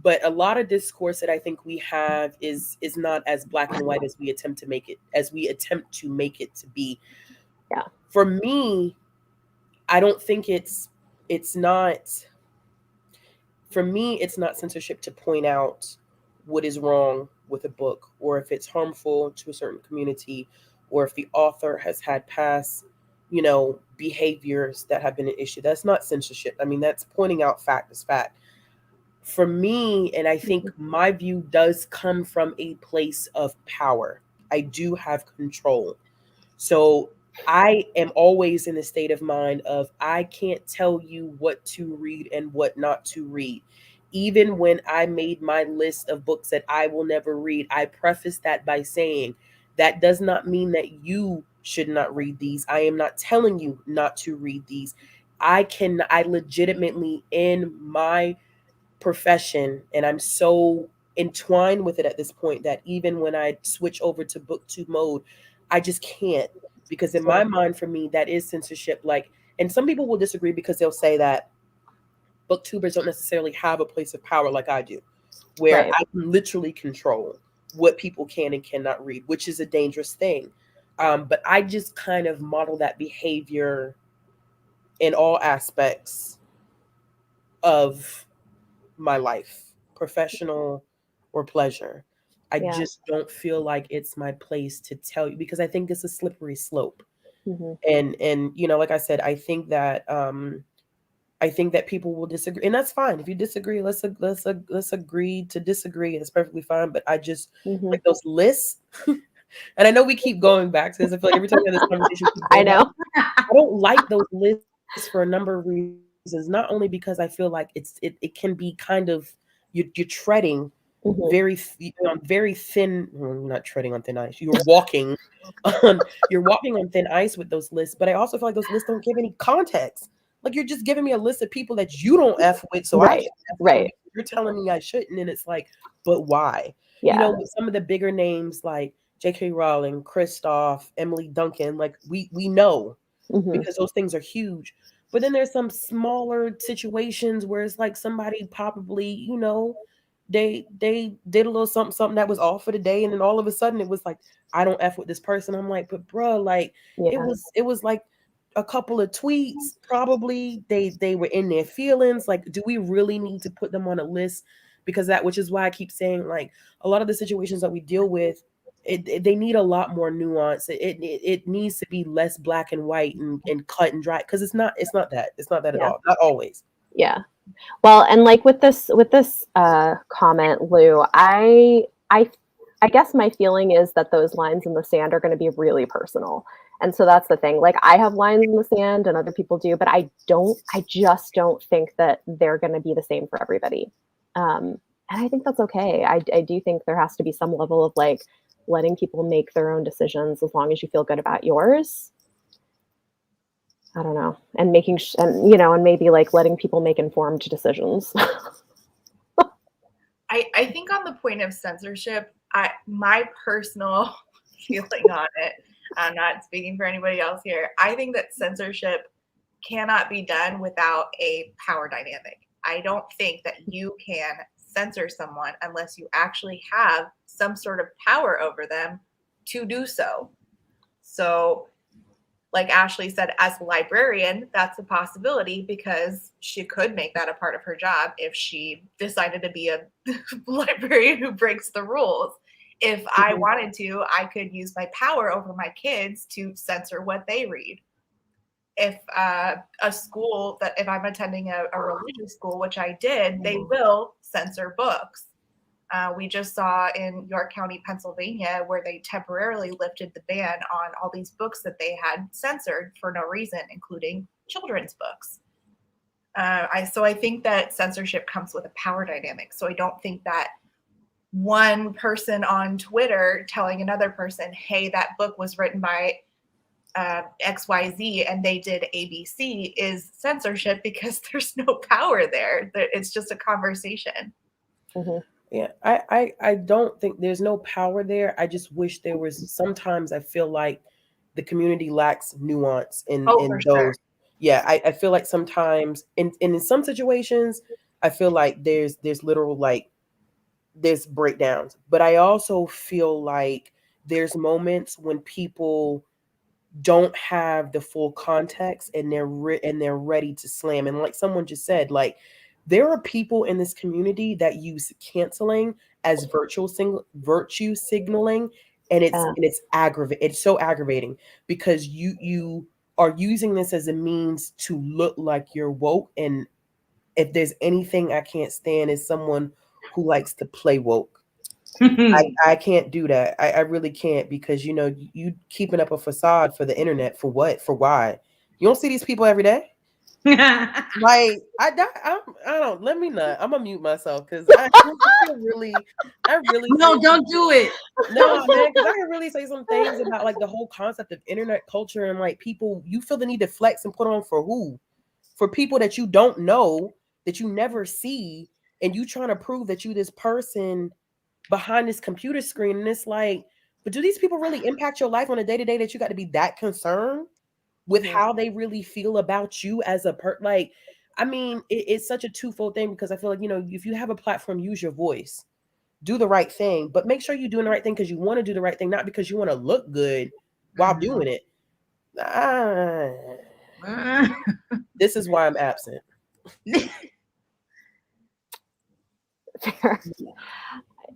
but a lot of discourse that I think we have is not as black and white as we attempt to make it to be. Yeah. For me, I don't think it's not censorship to point out what is wrong with a book, or if it's harmful to a certain community, or if the author has had past, behaviors that have been an issue. That's not censorship. I mean, that's pointing out fact as fact. For me, and I think my view does come from a place of power. I do have control. So I am always in a state of mind of I can't tell you what to read and what not to read. Even when I made my list of books that I will never read, I preface that by saying that does not mean that you should not read these. I am not telling you not to read these. I legitimately, in my profession, and I'm so entwined with it at this point that even when I switch over to booktube mode, I just can't, because in my mind, for me, that is censorship. Like, and some people will disagree because they'll say that booktubers don't necessarily have a place of power like I do, where I can literally control what people can and cannot read, which is a dangerous thing. But I just kind of model that behavior in all aspects of my life, professional or pleasure. I just don't feel like it's my place to tell you, because I think it's a slippery slope. And like I said, I think that people will disagree, and that's fine. If you disagree, let's agree to disagree, and it's perfectly fine. But I just like those lists. And I know we keep going back to this. I feel like every time we have this conversation, I know. I don't like those lists for a number of reasons. Not only because I feel like it can be kind of you're treading very thin. Well, you're not treading on thin ice. You're walking on thin ice with those lists. But I also feel like those lists don't give any context. Like, you're just giving me a list of people that you don't F with, so I can't F with. You're telling me I shouldn't, and it's like, but why? Yeah. With some of the bigger names like J.K. Rowling, Kristoff, Emily Duncan, like we know because those things are huge. But then there's some smaller situations where it's like somebody probably, they did a little something that was off for the day, and then all of a sudden it was like, I don't F with this person. I'm like, but bro, like Yeah. it was like a couple of tweets. Probably they were in their feelings. Like, do we really need to put them on a list? Because which is why I keep saying, like, a lot of the situations that we deal with, they need a lot more nuance. It needs to be less black and white and cut and dry, because it's not that at all, not always. Yeah. Well, and like with this comment, Lou, I guess my feeling is that those lines in the sand are going to be really personal. And so that's the thing. Like, I have lines in the sand and other people do, but I just don't think that they're going to be the same for everybody. And I think that's okay. I do think there has to be some level of like letting people make their own decisions as long as you feel good about yours. I don't know. And and maybe like letting people make informed decisions. I think on the point of censorship, my personal feeling on it, I'm not speaking for anybody else here, I think that censorship cannot be done without a power dynamic. I don't think that you can censor someone unless you actually have some sort of power over them to do so. So, like Ashley said, as a librarian, that's a possibility, because she could make that a part of her job if she decided to be a librarian who breaks the rules. If I wanted to, I could use my power over my kids to censor what they read. If a school, that if I'm attending a religious school, which I did, they will censor books. We just saw in York County, Pennsylvania, where they temporarily lifted the ban on all these books that they had censored for no reason, including children's books. So I think that censorship comes with a power dynamic. So I don't think that one person on Twitter telling another person, hey, that book was written by XYZ and they did ABC is censorship, because there's no power there. It's just a conversation. Mm-hmm. Yeah, I don't think there's no power there. I just wish there was. Sometimes I feel like the community lacks nuance in those. Sure. Yeah, I feel like sometimes in some situations, I feel like there's literal, like, there's breakdowns. But I also feel like there's moments when people don't have the full context and they're ready to slam. And like someone just said, like, there are people in this community that use canceling as virtue signaling, and it's aggravating. It's so aggravating, because you are using this as a means to look like you're woke. And if there's anything I can't stand, is someone who likes to play woke. I can't do that. I really can't, because you keeping up a facade for the internet for what? For why? You don't see these people every day. Like, I don't. Let me not. I'm gonna mute myself, because I really no, don't do it. No, man, because I can really say some things about like the whole concept of internet culture, and like people, you feel the need to flex and put on for who? For people that you don't know, that you never see, and you trying to prove that you this person behind this computer screen. And it's like, but do these people really impact your life on a day-to-day that you got to be that concerned with how they really feel about you as a like, I mean, it's such a twofold thing, because I feel like, if you have a platform, use your voice, do the right thing, but make sure you're doing the right thing because you want to do the right thing, not because you want to look good while doing it. This is why I'm absent. Fair.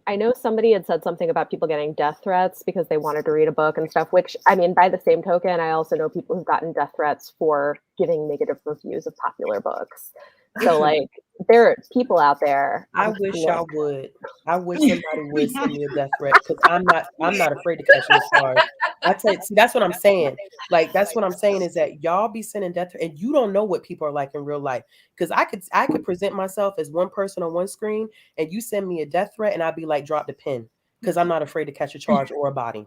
I know somebody had said something about people getting death threats because they wanted to read a book and stuff, which, I mean, by the same token, I also know people who've gotten death threats for giving negative reviews of popular books. So, like, there are people out there. I wish I would. I wish somebody would send me a death threat, because I'm not afraid to catch a charge. I tell you, see, that's what I'm saying. Like, that's what I'm saying, is that y'all be sending death threats, and you don't know what people are like in real life. Because I could present myself as one person on one screen, and you send me a death threat, and I'd be like, drop the pen, because I'm not afraid to catch a charge or a body.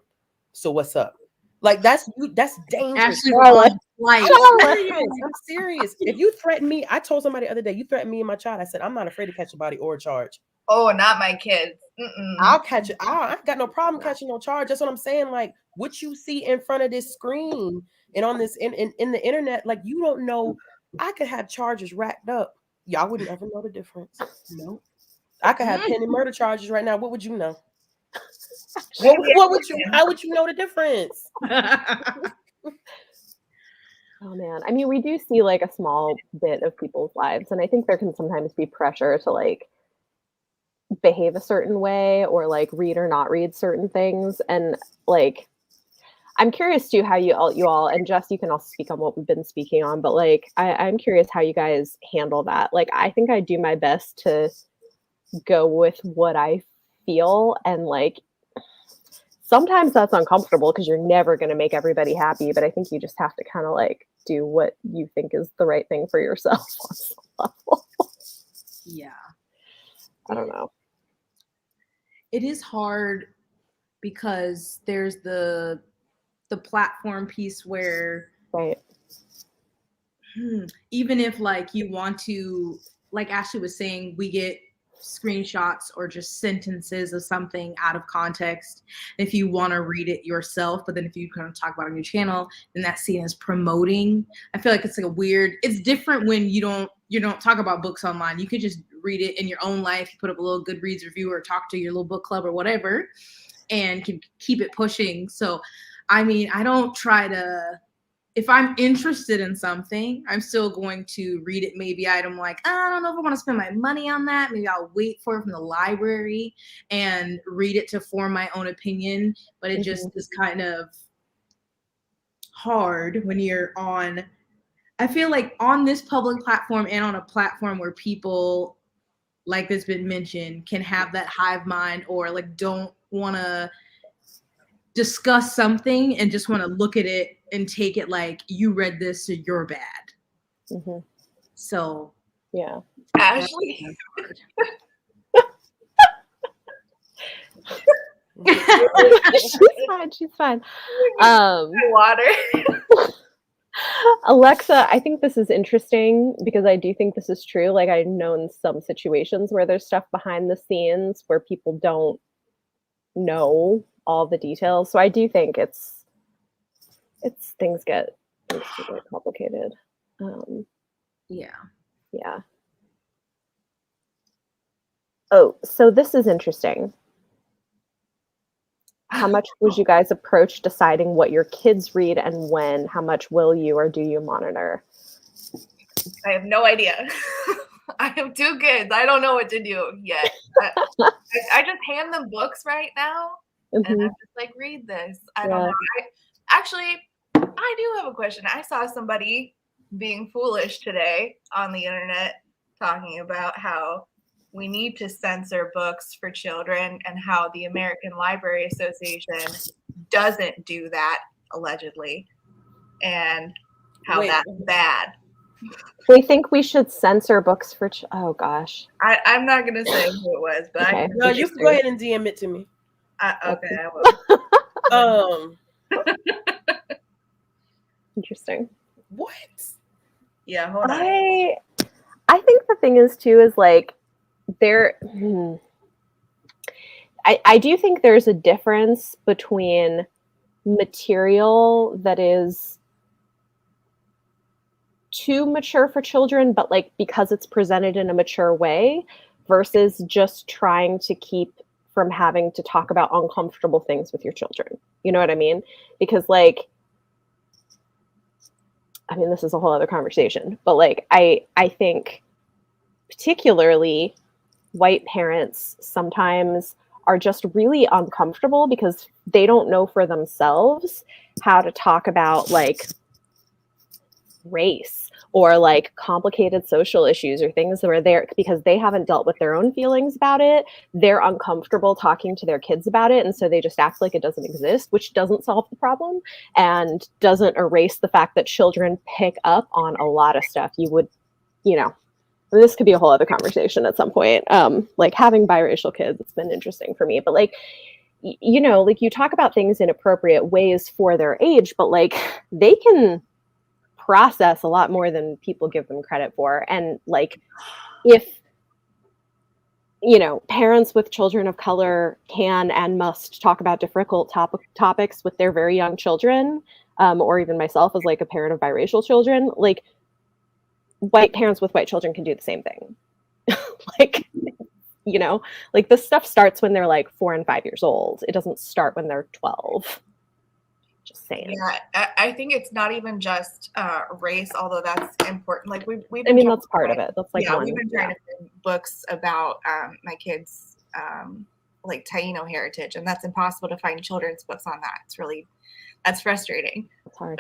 So what's up? Like, that's dangerous. I'm serious. If you threaten me, I told somebody the other day, you threatened me and my child. I said, I'm not afraid to catch a body or a charge. Oh, not my kids. I'll catch it. I've got no problem catching no charge. That's what I'm saying. Like, what you see in front of this screen and on this in the internet, like, you don't know. I could have charges racked up. Y'all wouldn't ever know the difference. No. I could have pending murder charges right now. What would you know? Maybe What would you? How would you know the difference? Oh man, I mean, we do see like a small bit of people's lives, and I think there can sometimes be pressure to like behave a certain way or like read or not read certain things. And like, I'm curious too how you all, and Jess, you can also speak on what we've been speaking on, but like, I'm curious how you guys handle that. Like, I think I do my best to go with what I feel, and like, sometimes that's uncomfortable because you're never going to make everybody happy, but I think you just have to kind of like do what you think is the right thing for yourself on some level. Yeah. I don't know. It is hard because there's the platform piece where Right. even if like you want to, like Ashley was saying, we get screenshots or just sentences of something out of context if you want to read it yourself, but then if you kind of talk about it on your channel, then that's seen as promoting. I feel like it's like a weird, it's different when you don't talk about books online. You could just read it in your own life. You put up a little Goodreads review or talk to your little book club or whatever and can keep it pushing. So I mean, I don't try to, if I'm interested in something, I'm still going to read it. Maybe I'm like, I don't know if I want to spend my money on that. Maybe I'll wait for it from the library and read it to form my own opinion. But it just is kind of hard when you're on, I feel like on this public platform and on a platform where people, like that's been mentioned, can have that hive mind or like don't want to discuss something and just want to look at it and take it like you read this, so you're bad. So yeah, Ashley. she's fine. Water. Alexa, I think this is interesting because I do think this is true. Like, I've known some situations where there's stuff behind the scenes where people don't know all the details. So I do think it's things get complicated. Yeah. Oh, so this is interesting. How much would you guys approach deciding what your kids read and when? How much will you or do you monitor? I have no idea. I have 2 kids. I don't know what to do yet. I just hand them books right now, and I'm just like, read this. I don't know. Actually, I do have a question. I saw somebody being foolish today on the internet talking about how we need to censor books for children and how the American Library Association doesn't do that, allegedly, and how that's bad. They think we should censor books for oh gosh. I'm not going to say who it was, but okay. No, you can go ahead and DM it to me. Okay, I will. Interesting. What? Yeah, hold on. I think the thing is too is like I do think there's a difference between material that is too mature for children, but like because it's presented in a mature way versus just trying to keep from having to talk about uncomfortable things with your children. You know what I mean? Because like, I mean, this is a whole other conversation, but like, I think particularly white parents sometimes are just really uncomfortable because they don't know for themselves how to talk about like race or like complicated social issues or things where they're, because they haven't dealt with their own feelings about it, they're uncomfortable talking to their kids about it. And so they just act like it doesn't exist, which doesn't solve the problem and doesn't erase the fact that children pick up on a lot of stuff. You would, you know, this could be a whole other conversation at some point. Like having biracial kids, it's been interesting for me, but like, you know, like you talk about things in appropriate ways for their age, but like they can process a lot more than people give them credit for. And like, if, you know, parents with children of color can and must talk about difficult topics with their very young children, or even myself as like a parent of biracial children, like white parents with white children can do the same thing. Like, you know, like this stuff starts when they're like 4 and 5 years old. It doesn't start when they're 12. Just saying. Yeah, I think it's not even just race, although that's important. Like we've I been mean, trying that's part of to it. That's like yeah, one. we've been trying to find books about my kids' like Taino heritage, and that's impossible to find children's books on that. That's frustrating. It's hard.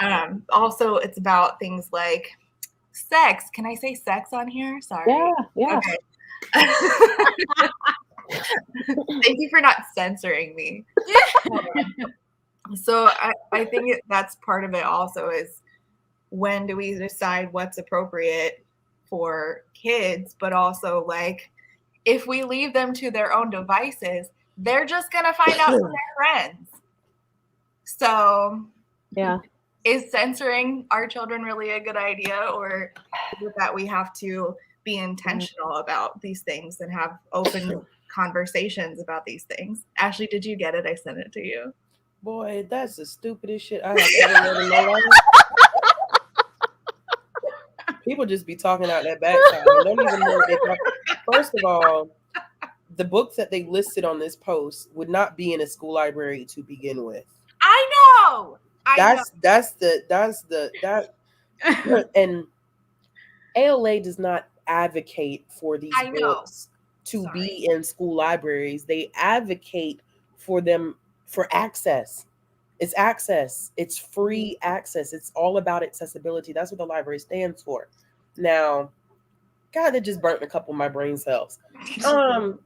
Also, it's about things like sex. Can I say sex on here? Sorry. Yeah. Okay. Thank you for not censoring me. So I think that's part of it also is when do we decide what's appropriate for kids, but also like if we leave them to their own devices, they're just going to find out from their friends. So Yeah. is censoring our children really a good idea, or is it that we have to be intentional about these things and have open conversations about these things? Ashley, did you get it? I sent it to you. Boy, that's the stupidest shit I have ever read in my life. People just be talking out their backside and don't even know what they're talking. First of all, the books that they listed on this post would not be in a school library to begin with. I know. And ALA does not advocate for these books to be in school libraries. They advocate for them for access. It's access. It's free access. It's all about accessibility. That's what the library stands for. Now, God, that just burnt a couple of my brain cells.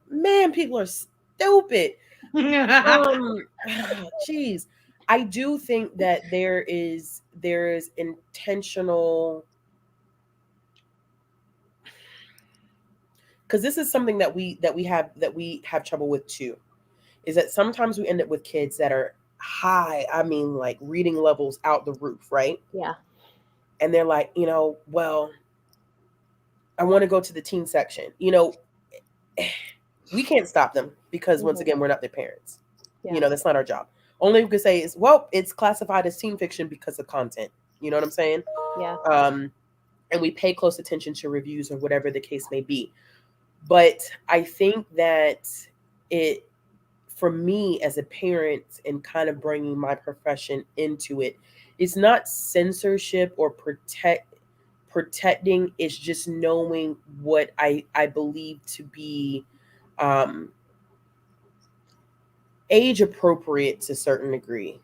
Man, people are stupid. Jeez. I do think that there is intentional, because this is something that we have trouble with too, is that sometimes we end up with kids that are high, I mean like reading levels out the roof, right? Yeah. And they're like, well, I want to go to the teen section. We can't stop them because once again, we're not their parents. Yeah. That's not our job. Only we could say is, well, it's classified as teen fiction because of content. You know what I'm saying? Yeah. And we pay close attention to reviews or whatever the case may be. But I think that for me as a parent and kind of bringing my profession into it, it's not censorship or protecting. It's just knowing what I believe to be age appropriate to a certain degree.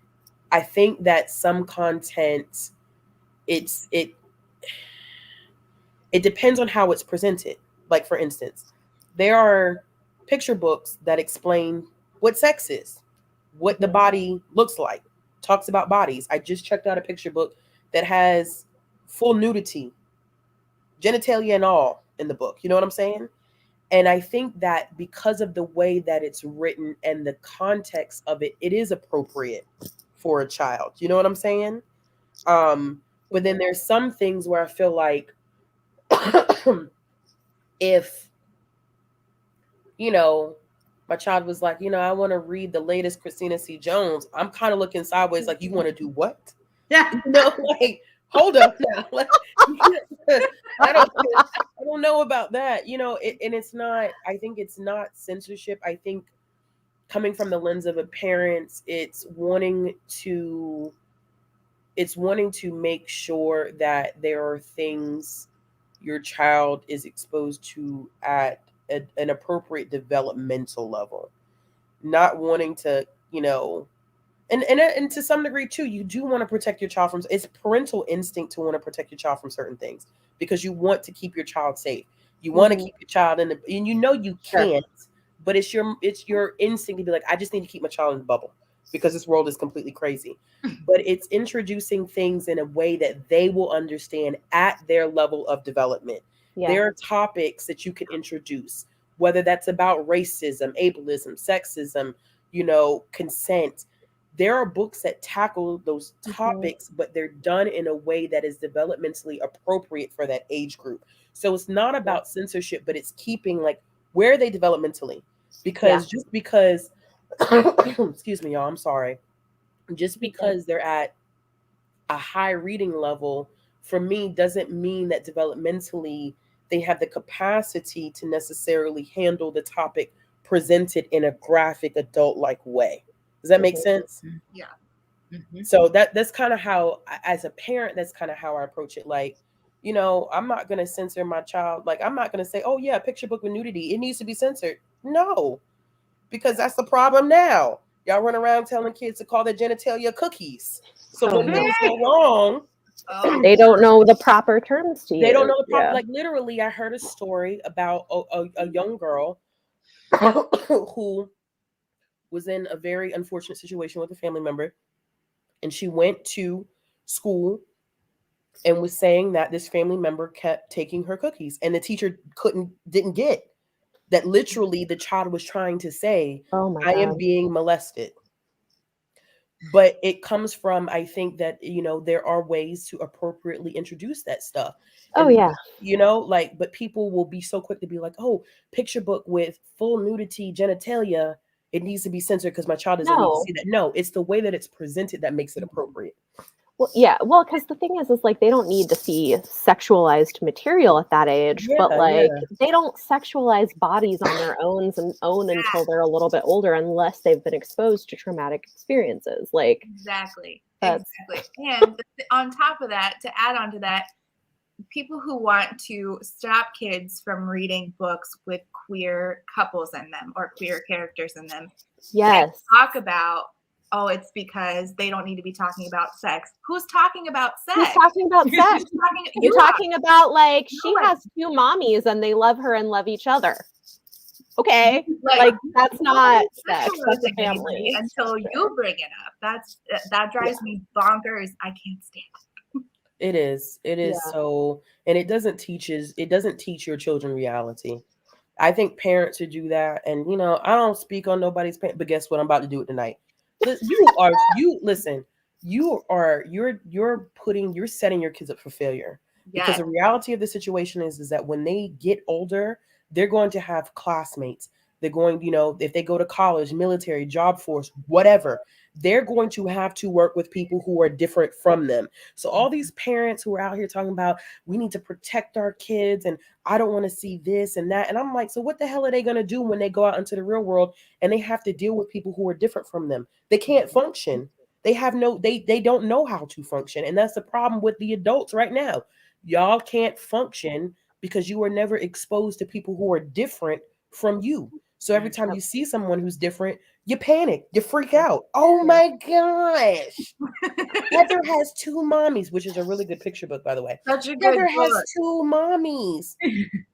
I think that some content, it depends on how it's presented. Like, for instance, there are picture books that explain what sex is, what the body looks like, talks about bodies. I just checked out a picture book that has full nudity, genitalia and all in the book. You know what I'm saying? And I think that because of the way that it's written and the context of it, it is appropriate for a child. You know what I'm saying? But then there's some things where I feel like if, my child was like, I want to read the latest Christina C. Jones, I'm kind of looking sideways like, you want to do what? Yeah. Like, hold up now. Like, I don't know about that, and it's not, I think it's not censorship. I think coming from the lens of a parent, it's wanting to make sure that there are things your child is exposed to at an appropriate developmental level, not wanting to, and to some degree too, you do want to protect your child from, it's parental instinct to want to protect your child from certain things because you want to keep your child safe. You want to keep your child and you can't, but it's your instinct to be like, I just need to keep my child in the bubble because this world is completely crazy. But it's introducing things in a way that they will understand at their level of development. Yeah. There are topics that you can introduce, whether that's about racism, ableism, sexism, consent. There are books that tackle those topics, but they're done in a way that is developmentally appropriate for that age group. So it's not about censorship, but it's keeping like, where are they developmentally? Because just because, excuse me, y'all, I'm sorry. Just because they're at a high reading level, for me, doesn't mean that developmentally they have the capacity to necessarily handle the topic presented in a graphic adult-like way. Does that make sense? Yeah. Mm-hmm. So that's kind of how, as a parent, that's kind of how I approach it. Like, you know, I'm not going to censor my child. Like, I'm not going to say, oh yeah, picture book with nudity, it needs to be censored. No, because that's the problem now. Y'all run around telling kids to call their genitalia cookies. So Oh, when no. things go wrong, Oh, They don't know the proper terms to use. they don't know the problem. Yeah. Like, literally, I heard a story about a young girl who was in a very unfortunate situation with a family member. And she went to school and was saying that this family member kept taking her cookies. And the teacher didn't get that literally the child was trying to say, Oh my I am God. being molested. But it comes from, I think that, you know, there are ways to appropriately introduce that stuff. Oh And, yeah. you know, like, but people will be so quick to be like, oh, picture book with full nudity genitalia, it needs to be censored because my child doesn't need to No. see that. No, it's the way that it's presented that makes it appropriate. Well, yeah. Well, because the thing is like they don't need to see sexualized material at that age, but Yeah, like yeah. they don't sexualize bodies on their own until they're a little bit older, unless they've been exposed to traumatic experiences. Like exactly. That's- Exactly. And on top of that, to add on to that, people who want to stop kids from reading books with queer couples in them or queer characters in them, yes. talk about, oh, it's because they don't need to be talking about sex. Who's talking about sex? Who's talking about sex? You're You are. talking about like she You are. has two mommies and they love her and love each other. Okay, Like, like that's not sex. sexualizing That's a anybody family. until you bring it up. That drives me bonkers. I can't stand It is. It is Yeah. so, and it doesn't teach your children reality. I think parents should do that. And you know, I don't speak on nobody's parent, but guess what? I'm about to do it tonight. Listen, you're setting your kids up for failure. Because Yes. the reality of the situation is that when they get older, they're going to have classmates. They're going, you know, if they go to college, military, job force, whatever, they're going to have to work with people who are different from them. So all these parents who are out here talking about we need to protect our kids and I don't want to see this and that. And I'm like, so what the hell are they going to do when they go out into the real world and they have to deal with people who are different from them? They can't function. They don't know how to function. And that's the problem with the adults right now. Y'all can't function because you were never exposed to people who are different from you. So every time you see someone who's different, you panic, you freak out. Oh my gosh. Heather has two mommies, which is a really good picture book, by the way. Such a good Heather has book. two mommies.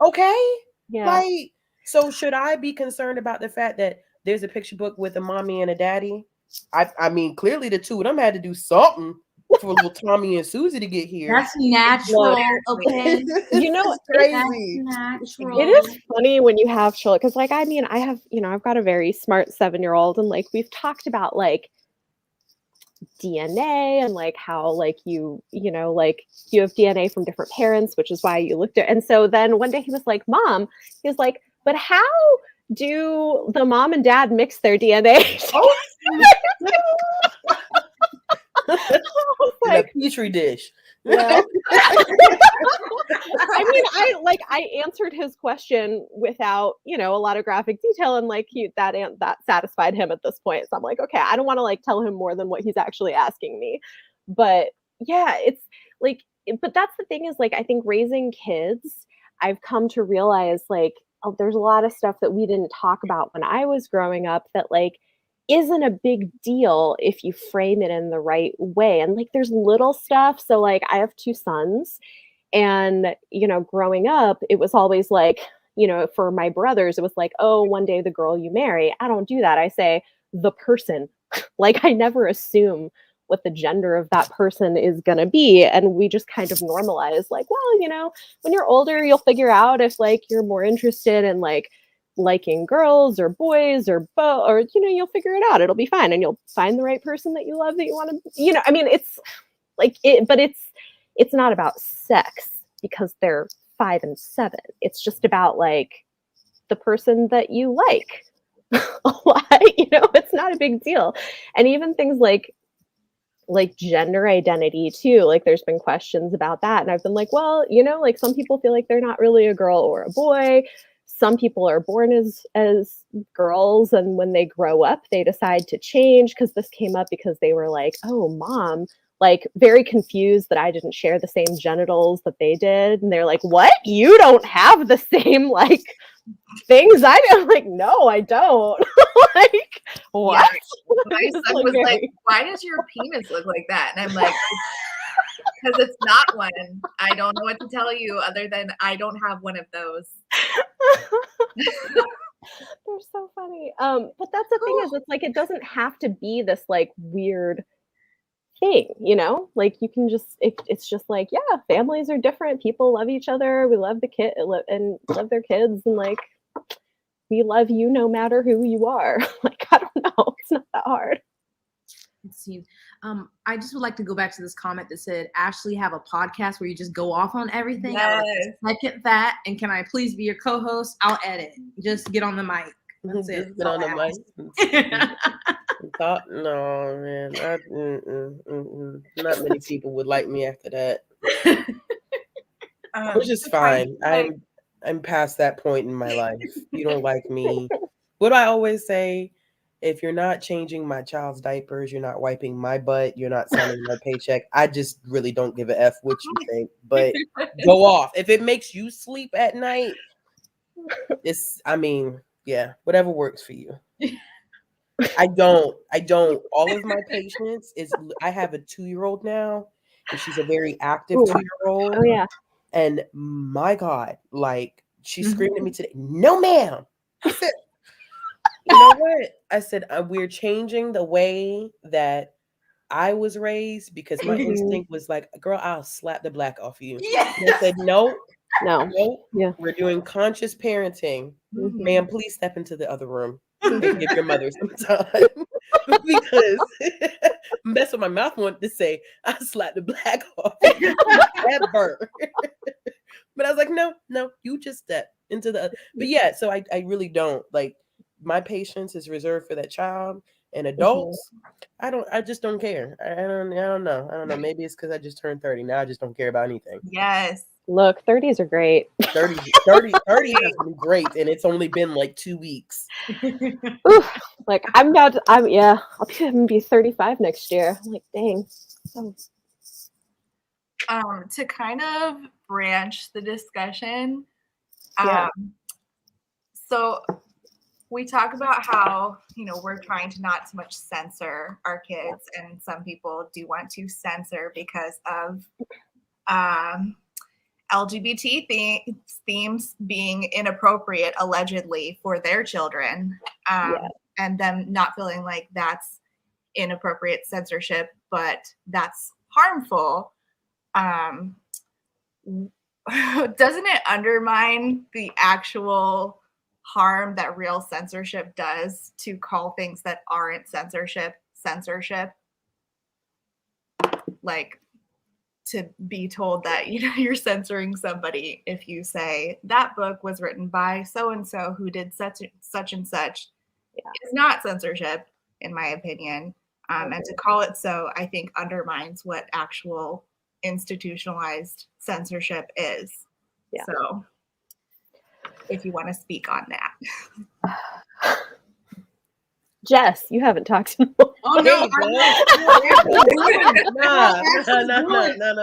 Okay? Yeah. Like, so should I be concerned about the fact that there's a picture book with a mommy and a daddy? I mean, clearly the two of them had to do something for little Tommy and Susie to get here. That's natural, okay? You know, It's crazy. That's natural. It is funny when you have children because, like, I mean, I have, you know, I've got a very smart 7-year-old, and like we've talked about like DNA and like how like you know like you have DNA from different parents, which is why you looked at. And so then one day he was like, "Mom," he was like, "But how do the mom and dad mix their DNA?" Oh. Like, a petri dish. well, I mean, I answered his question without, you know, a lot of graphic detail, and like that satisfied him at this point. So I'm like, okay, I don't want to like tell him more than what he's actually asking me. But yeah, it's like, but that's the thing is like, I think raising kids, I've come to realize like, oh, there's a lot of stuff that we didn't talk about when I was growing up that like isn't a big deal if you frame it in the right way. And like there's little stuff. So like I have 2 sons, and you know, growing up, it was always like, you know, for my brothers, it was like, oh, one day the girl you marry. I don't do that. I say the person. Like I never assume what the gender of that person is going to be. And we just kind of normalize like, well, you know, when you're older, you'll figure out if like you're more interested in like liking girls or boys or both, or, you know, you'll figure it out. It'll be fine. And you'll find the right person that you love that you want to, you know, I mean, it's like it, but it's not about sex because they're 5 and 7. It's just about like the person that you like a lot, you know, it's not a big deal. And even things like like gender identity too. Like there's been questions about that. And I've been like, well, you know, like some people feel like they're not really a girl or a boy. Some people are born as girls, and when they grow up, they decide to change. Because this came up because they were like, oh, mom, like very confused that I didn't share the same genitals that they did. And they're like, what? You don't have the same like things I do? I'm like, no, I don't. Like, what? My son was like, why does your penis look like that? And I'm like, because it's not one. I don't know what to tell you other than I don't have one of those. They're so funny. But that's the thing is, it's like it doesn't have to be this like weird thing, you know? Like you can just it's just like, yeah, families are different. People love each other. We love the kid and love their kids, and like we love you no matter who you are. Like I don't know, it's not that hard. Let's see. I just would like to go back to this comment that said, Ashley have a podcast where you just go off on everything. I would like to second that. And can I please be your co-host? I'll edit. Just get on the mic. That's it. Get on the mic. No, man. Not many people would like me after that. Which is fine. I'm past that point in my life. You don't like me. What do I always say? If you're not changing my child's diapers, you're not wiping my butt, you're not signing my paycheck, I just really don't give a F what you think. But go off. If it makes you sleep at night, whatever works for you. I don't. All of my patients I have a 2-year-old now, and she's a very active 2-year-old. Oh yeah. And my God, like she screamed at me today, no ma'am. I said, you know what? I said, we're changing the way that I was raised because my instinct was like, girl, I'll slap the black off you. Yeah. And I said, no. Yeah. We're doing conscious parenting. Ma'am, please step into the other room and give your mother some time. Because that's what my mouth wanted to say. I slapped the black off you. Ever. But I was like, no, you just step into the. But yeah, so I really don't like. My patience is reserved for that child and adults. I just don't care. I don't know. Maybe it's because I just turned 30. Now I just don't care about anything. Yes. Look, 30s are great. 30 has been great, and it's only been like 2 weeks. Oof, like I'm gonna be 35 next year. I'm like, dang. To kind of branch the discussion. So we talk about how, we're trying to not so much censor our kids, and some people do want to censor because of LGBT themes being inappropriate, allegedly, for their children, and them not feeling like that's inappropriate censorship, but that's harmful. Doesn't it undermine the actual harm that real censorship does to call things that aren't censorship? Like to be told that you're censoring somebody if you say that book was written by so and so who did such and such. It's not censorship, in my opinion, and to call it so, I think, undermines what actual institutionalized censorship is. So if you want to speak on that. Jess, you haven't talked to me. Oh no!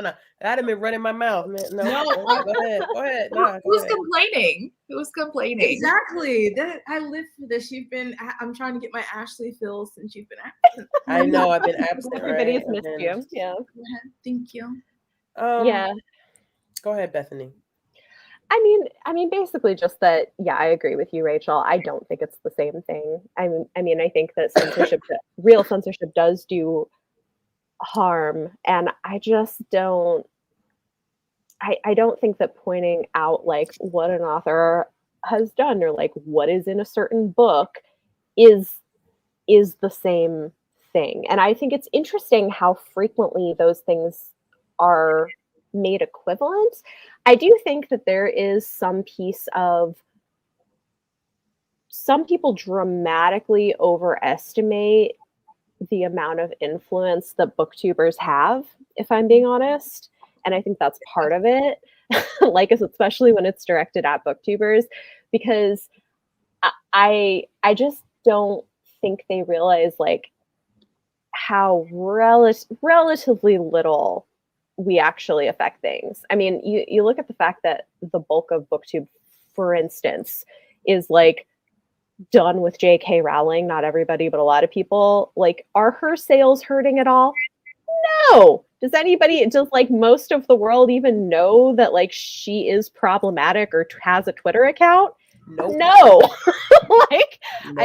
No. I'd have been running my mouth, man. No. Go ahead. Who's complaining? Who's complaining? Exactly. I live for this. I'm trying to get my Ashley fills since you've been absent. I know I've been absent. Everybody's missed you. Yeah. Go ahead. Thank you. Go ahead, Bethany. I mean, basically just that. Yeah, I agree with you, Rachel. I don't think it's the same thing. I mean, I think that real censorship does do harm, and I just don't. I don't think that pointing out like what an author has done or like what is in a certain book is the same thing. And I think it's interesting how frequently those things are made equivalent. I do think that there is some piece of some people dramatically overestimate the amount of influence that booktubers have, if I'm being honest. And I think that's part of it, like, especially when it's directed at booktubers, because I just don't think they realize like how relatively little we actually affect things. I mean, you look at the fact that the bulk of booktube, for instance, is like done with J.K. Rowling, not everybody, but a lot of people. Like, are her sales hurting at all? No. Does like most of the world even know that like she is problematic or has a Twitter account? Nope. No. Like, Nope.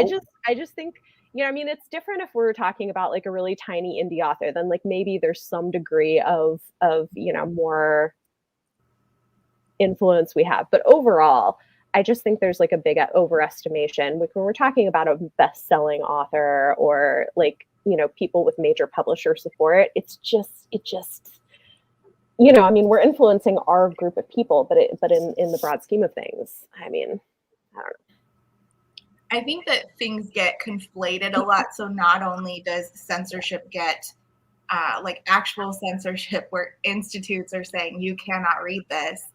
I just think, I mean, it's different if we're talking about like a really tiny indie author, then like maybe there's some degree of more influence we have. But overall, I just think there's like a big overestimation when we're talking about a best-selling author or like, people with major publisher support. It just, I mean, we're influencing our group of people, but in the broad scheme of things, I mean, I don't know. I think that things get conflated a lot. So not only does censorship get like actual censorship where institutes are saying you cannot read this,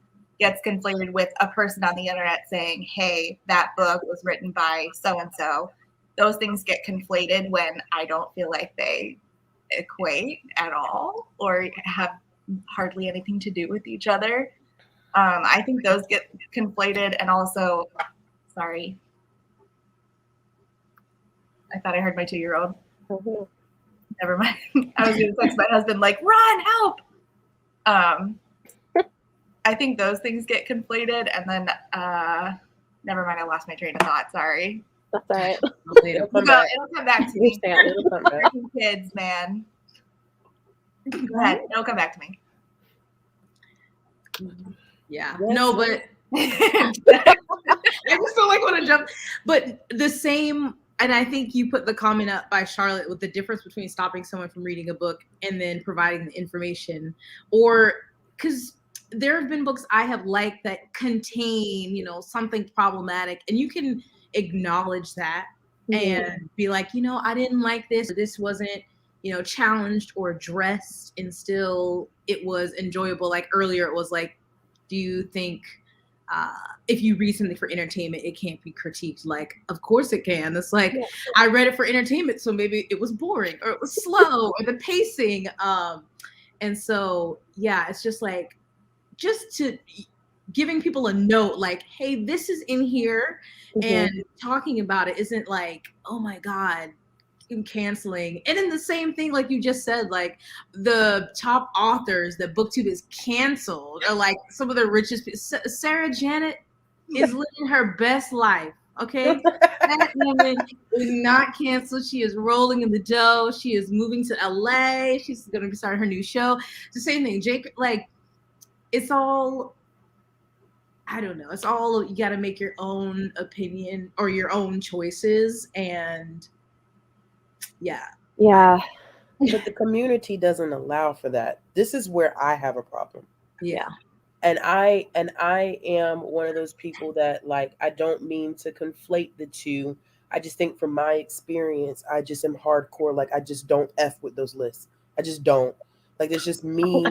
gets conflated with a person on the internet saying, hey, that book was written by so-and-so. Those things get conflated when I don't feel like they equate at all or have hardly anything to do with each other. I think those get conflated. And also, sorry, I thought I heard my 2-year-old. Mm-hmm. Never mind. I was going to text my husband like, run, help. I think those things get conflated. And then, never mind, I lost my train of thought. Sorry. That's all right. It'll It'll come back to me. It'll come back. Kids, man. Go ahead. It'll come back to me. Yeah. Yes. No, but I just don't like want to jump. But the same, and I think you put the comment up by Charlotte with the difference between stopping someone from reading a book and then providing the information, or because there have been books I have liked that contain, something problematic, and you can acknowledge that and be like, I didn't like this, or this wasn't, challenged or addressed, and still it was enjoyable. Like earlier, it was like, do you think if you read something for entertainment, it can't be critiqued? Like, of course it can. It's like, I read it for entertainment, so maybe it was boring or it was slow or the pacing. And so, yeah, it's just like, just to giving people a note like, hey, this is in here, and talking about it isn't like, oh my God, I'm canceling. And then the same thing, like you just said, like the top authors that BookTube is canceled are like some of the richest people. Sarah Janet is living her best life. Okay, that woman is not canceled. She is rolling in the dough. She is moving to LA. She's going to be starting her new show. It's the same thing. Jake, like, it's all, I don't know. It's all, you got to make your own opinion or your own choices. And yeah. But the community doesn't allow for that. This is where I have a problem. Yeah. And I am one of those people that, like, I don't mean to conflate the two. I just think from my experience, I just am hardcore. Like, I just don't F with those lists. I just don't. Like, it's just me.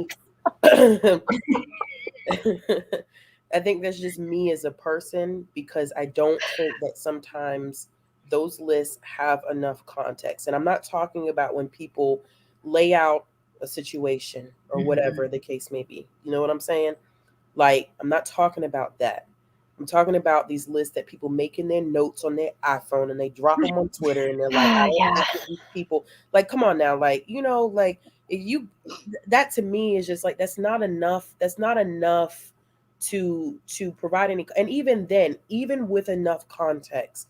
I think that's just me as a person, because I don't think that sometimes those lists have enough context. And I'm not talking about when people lay out a situation or whatever the case may be. You know what I'm saying? Like, I'm not talking about that. I'm talking about these lists that people make in their notes on their iPhone and they drop them on Twitter, and they're like, I don't F with these people. Like, come on now. Like, like, if you, that to me is just like, that's not enough. That's not enough to provide any. And even then, even with enough context,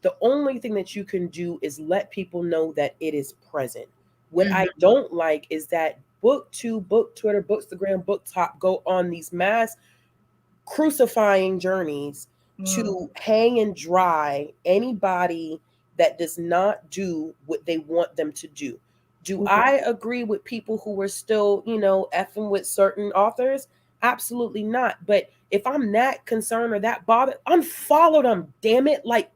the only thing that you can do is let people know that it is present. What I don't like is that BookTube, Book Twitter, Bookstagram, BookTok go on these mass crucifying journeys to hang and dry anybody that does not do what they want them to do. Do I agree with people who are still, effing with certain authors? Absolutely not. But if I'm that concerned or that bothered, unfollow them, damn it. Like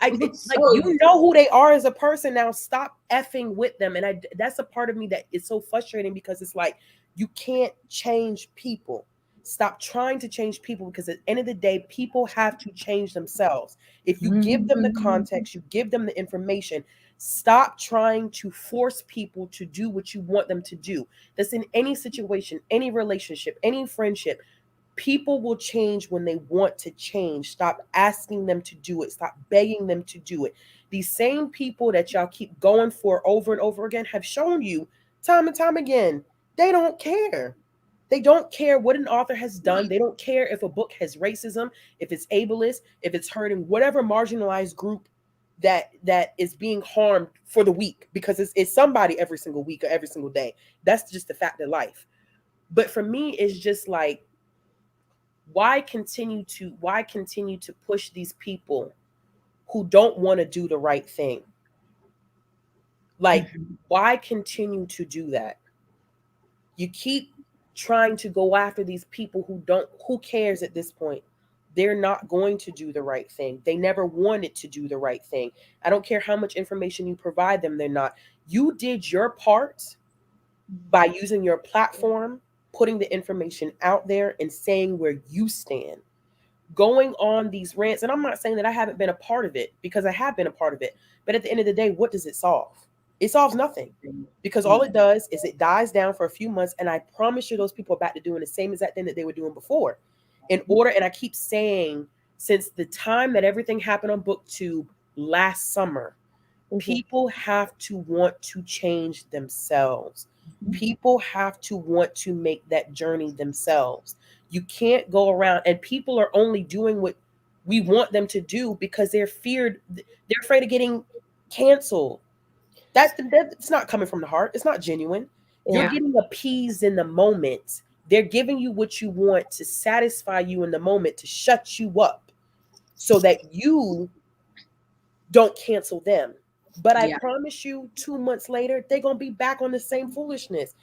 You know who they are as a person now. Stop effing with them. And that's a part of me that is so frustrating, because it's like, you can't change people. Stop trying to change people, because at the end of the day, people have to change themselves. If you give them the context, you give them the information, stop trying to force people to do what you want them to do. That's in any situation, any relationship, any friendship. People will change when they want to change. Stop asking them to do it. Stop begging them to do it. These same people that y'all keep going for over and over again have shown you time and time again, they don't care. They don't care what an author has done. They don't care if a book has racism, if it's ableist, if it's hurting whatever marginalized group that is being harmed for the week, because it's somebody every single week or every single day. That's just the fact of life. But for me, it's just like, why continue to push these people who don't want to do the right thing? Like, why continue to do that? You keep trying to go after these people who cares at this point? They're not going to do the right thing. They never wanted to do the right thing. I don't care how much information you provide them, they're not. You did your part by using your platform, putting the information out there and saying where you stand. Going on these rants, and I'm not saying that I haven't been a part of it, because I have been a part of it. But at the end of the day, what does it solve? It solves nothing, because all it does is it dies down for a few months. And I promise you, those people are back to doing the same exact thing that they were doing before. And I keep saying, since the time that everything happened on BookTube last summer, people have to want to change themselves. People have to want to make that journey themselves. You can't go around, and people are only doing what we want them to do because they're afraid of getting canceled. That's not coming from the heart. It's not genuine. Yeah. You're getting appeased in the moment. They're giving you what you want to satisfy you in the moment, to shut you up so that you don't cancel them. But I promise you, 2 months later, they're going to be back on the same foolishness.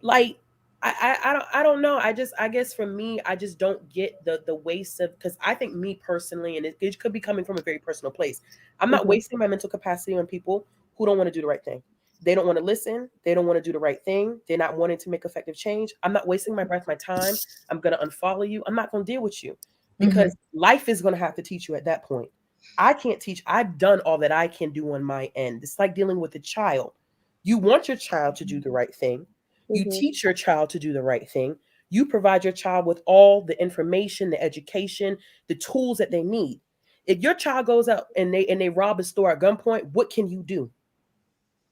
Like, I don't know. I guess for me, I just don't get the waste of, because I think me personally, and it could be coming from a very personal place, I'm not wasting my mental capacity on people who don't want to do the right thing. They don't want to listen. They don't want to do the right thing. They're not wanting to make effective change. I'm not wasting my breath, my time. I'm going to unfollow you. I'm not going to deal with you, because life is going to have to teach you at that point. I can't teach. I've done all that I can do on my end. It's like dealing with a child. You want your child to do the right thing. You teach your child to do the right thing. You provide your child with all the information, the education, the tools that they need. If your child goes out and they rob a store at gunpoint, what can you do?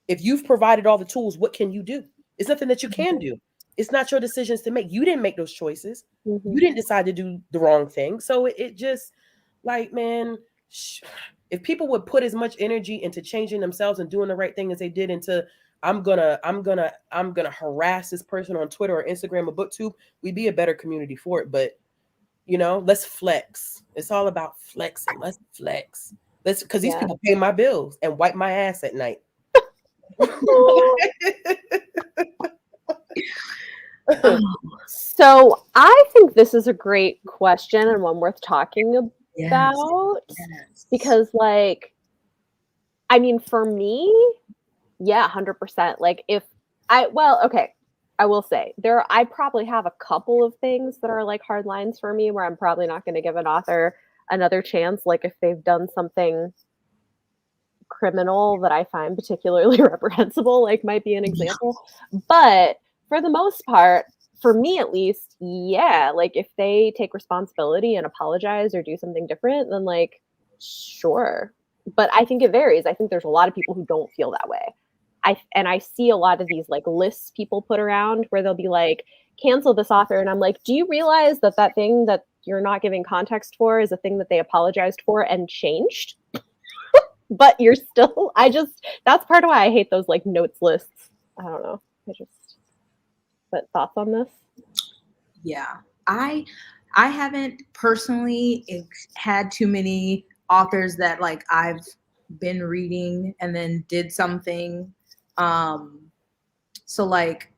If you've provided all the tools, what can you do? It's nothing that you can do. It's not your decisions to make. You didn't make those choices. You didn't decide to do the wrong thing. So it just, like, man, if people would put as much energy into changing themselves and doing the right thing as they did into, I'm gonna harass this person on Twitter or Instagram or BookTube, we'd be a better community for it. But let's flex. It's all about flexing. Let's flex. Because these people pay my bills and wipe my ass at night. So I think this is a great question and one worth talking about. Because, like, I mean, for me, 100%. Like, I will say I probably have a couple of things that are like hard lines for me where I'm probably not going to give an author another chance. Like, if they've done something criminal that I find particularly reprehensible, like, might be an example. But for the most part, for me at least, like, if they take responsibility and apologize or do something different, then, like, sure. But I think it varies. I think there's a lot of people who don't feel that way. I see a lot of these, like, lists people put around where they'll be like, cancel this author. And I'm like, do you realize that thing that you're not giving context for is a thing that they apologized for and changed? But you're still, that's part of why I hate those, like, notes lists. I don't know. But thoughts on this? Yeah. I haven't personally had too many authors that, like, I've been reading and then did something. So, like,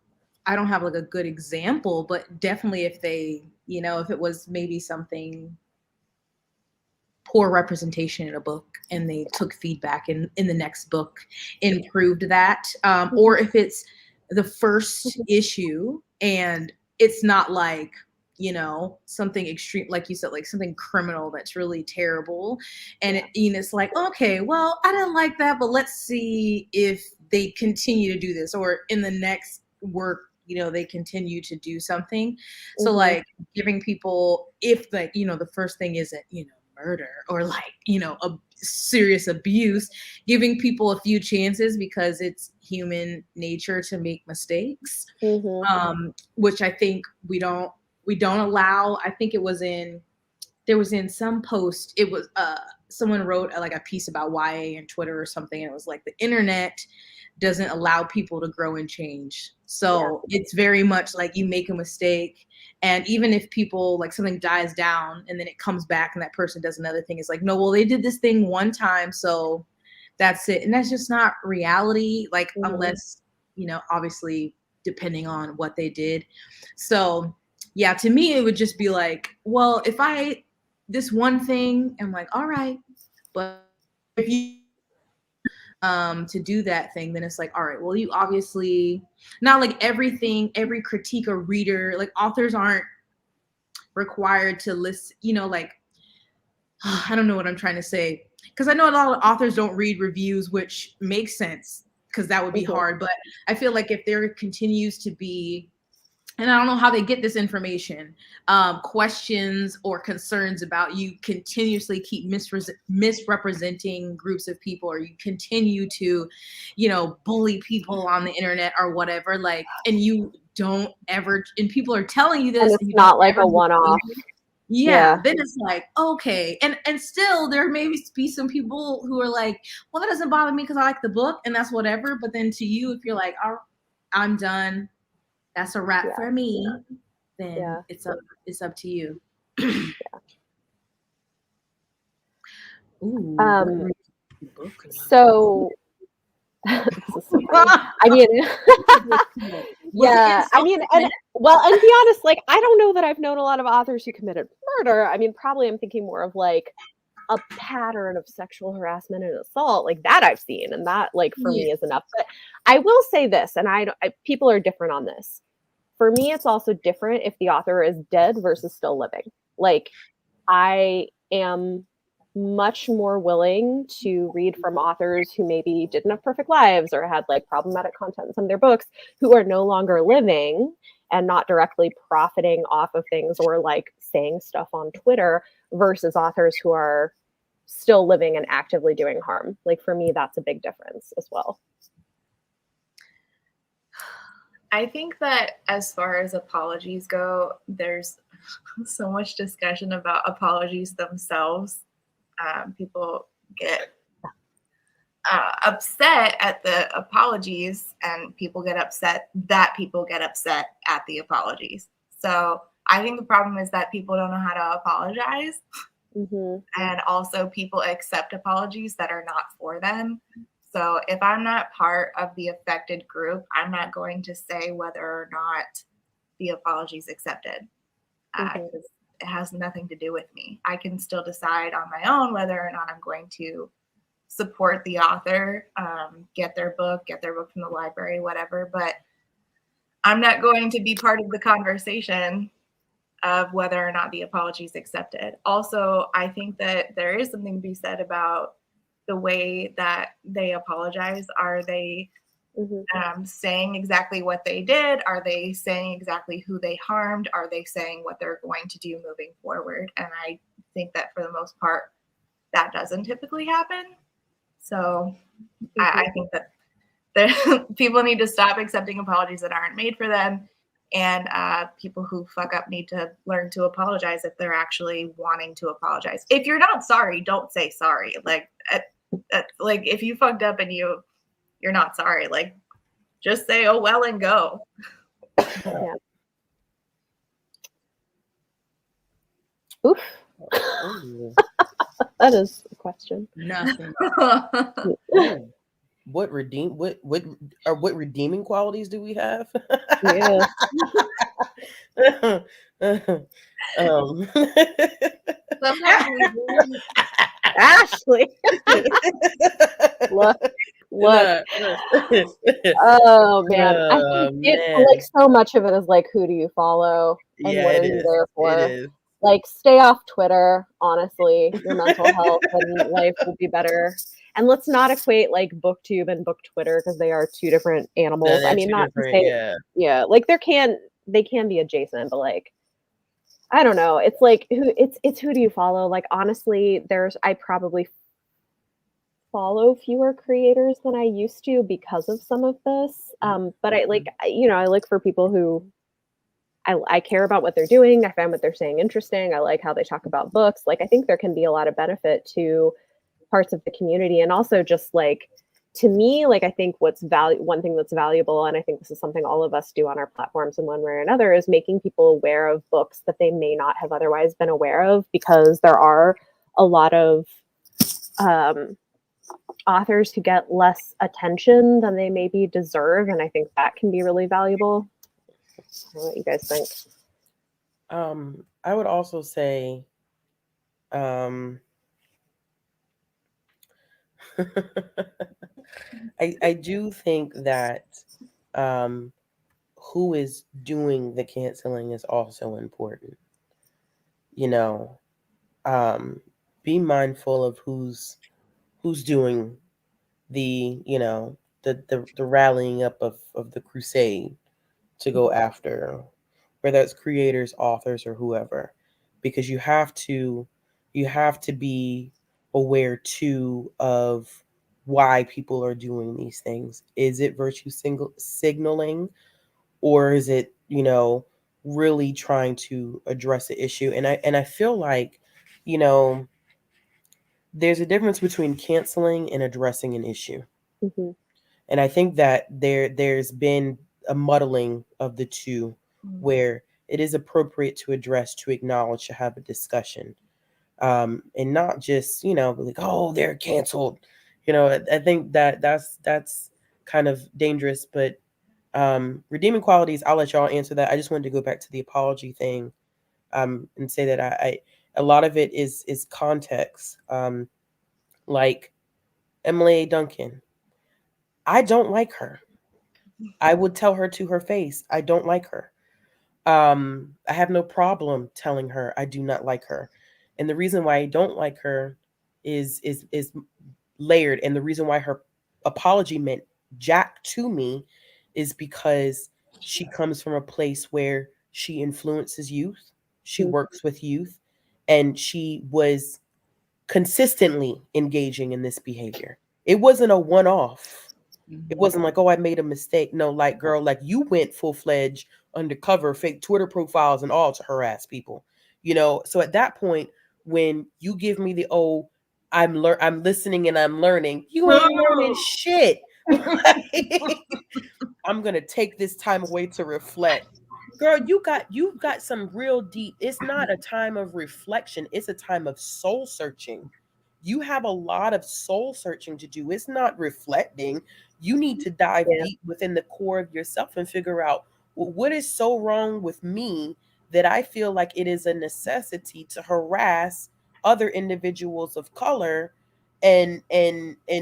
I don't have, like, a good example, but definitely if they, if it was maybe something poor representation in a book and they took feedback and in the next book improved that. Or if it's the first issue and it's not like, you know, something extreme, like you said, like something criminal that's really terrible. And it's like, okay, well, I didn't like that, but let's see if they continue to do this, or in the next work, you know, they continue to do something. So like giving people, if the, you know, the first thing isn't, you know, murder or like, you know, a serious abuse, giving people a few chances because it's human nature to make mistakes, which I think we don't allow. I think there was in some post, it was someone wrote like a piece about YA and Twitter or something, and it was like the internet doesn't allow people to grow and change. So it's very much like you make a mistake, and even if people, like something dies down and then it comes back and that person does another thing, it's like, no, well, they did this thing one time, so that's it. And that's just not reality, like unless, you know, obviously depending on what they did. So yeah, to me, it would just be like, well, if this one thing, I'm like, all right, but if you to do that thing, then it's like, all right, well, you obviously, not like everything, every critique or reader, like authors aren't required to list, you know, like, I don't know what I'm trying to say, because I know a lot of authors don't read reviews, which makes sense because that would be hard. But I feel like if there continues to be, and I don't know how they get this information, questions or concerns about you continuously keep misrepresenting groups of people, or you continue to, you know, bully people on the internet or whatever, like, and you don't ever, and people are telling you this, and it's not like a one-off. Then it's like, okay. And still there may be some people who are like, well, that doesn't bother me because I like the book and that's whatever. But then to you, if you're like, oh, I'm done, that's a wrap for me, then it's up to you. Ooh, so I mean, I mean, and be honest, like, I don't know that I've known a lot of authors who committed murder. I mean, probably I'm thinking more of like a pattern of sexual harassment and assault, like that I've seen, and that, like, for me is enough. But I will say this, and people are different on this. For me, it's also different if the author is dead versus still living. Like, I am much more willing to read from authors who maybe didn't have perfect lives or had like problematic content in some of their books, who are no longer living and not directly profiting off of things or like saying stuff on Twitter, versus authors who are still living and actively doing harm. Like, for me, that's a big difference as well. I think that as far as apologies go, there's so much discussion about apologies themselves. People get upset at the apologies, and people get upset that people get upset at the apologies. So I think the problem is that people don't know how to apologize. And also people accept apologies that are not for them. So if I'm not part of the affected group, I'm not going to say whether or not the apology is accepted. It has nothing to do with me. I can still decide on my own whether or not I'm going to support the author, get their book from the library, whatever. But I'm not going to be part of the conversation of whether or not the apology is accepted. Also, I think that there is something to be said about the way that they apologize. Are they saying exactly what they did? Are they saying exactly who they harmed? Are they saying what they're going to do moving forward? And I think that for the most part, that doesn't typically happen. So I think that people need to stop accepting apologies that aren't made for them. And people who fuck up need to learn to apologize if they're actually wanting to apologize. If you're not sorry, don't say sorry. Like if you fucked up and you're not sorry, like, just say, oh, well, and go. Yeah. Oof. That is a question. Nothing. What redeeming qualities do we have? Sometimes we really Ashley. look. Look. Oh man. I Oh, think it man. like so much of it is like who do you follow and Yeah, what it are you is. there It for? is. Like stay off Twitter, honestly. Your mental health and life will be better. And let's not equate like booktube and book Twitter because they are two different No, animals. I they're mean, two not to different. say yeah, like they can be adjacent, but like I don't know. It's like it's who do you follow? Like honestly, I probably follow fewer creators than I used to because of some of this. But I like I look for people who I care about what they're doing. I find what they're saying interesting. I like how they talk about books. Like I think there can be a lot of benefit to parts of the community, and also just like to me, like I think one thing that's valuable, and I think this is something all of us do on our platforms in one way or another, is making people aware of books that they may not have otherwise been aware of, because there are a lot of authors who get less attention than they maybe deserve, and I think that can be really valuable. I don't know what you guys think. I would also say, I do think that who is doing the canceling is also important. Be mindful of who's doing the the rallying up of the crusade to go after, whether it's creators, authors, or whoever, because you have to be aware too of why people are doing these things. Is it virtue signaling, or is it really trying to address the issue? And I feel like there's a difference between canceling and addressing an issue. Mm-hmm. And I think that there's been a muddling of the two, where it is appropriate to address, to acknowledge, to have a discussion, and not just like, oh, they're canceled. I think that that's kind of dangerous. But redeeming qualities, I'll let y'all answer that. I just wanted to go back to the apology thing, and say that I a lot of it is context. Like Emily Duncan, I don't like her. I would tell her to her face, I don't like her. I have no problem telling her I do not like her. And the reason why I don't like her is layered. And the reason why her apology meant jack to me is because she comes from a place where she influences youth, she works with youth, and she was consistently engaging in this behavior. It wasn't a one-off. It wasn't like, oh, I made a mistake. No, like, girl, like you went full-fledged undercover, fake Twitter profiles and all to harass people. So at that point, when you give me the I'm listening and I'm learning, you ain't learning shit. I'm gonna take this time away to reflect. Girl, you've got some real deep. It's not a time of reflection, it's a time of soul searching. You have a lot of soul searching to do. It's not reflecting. You need to dive deep within the core of yourself and figure out, well, what is so wrong with me that I feel like it is a necessity to harass other individuals of color and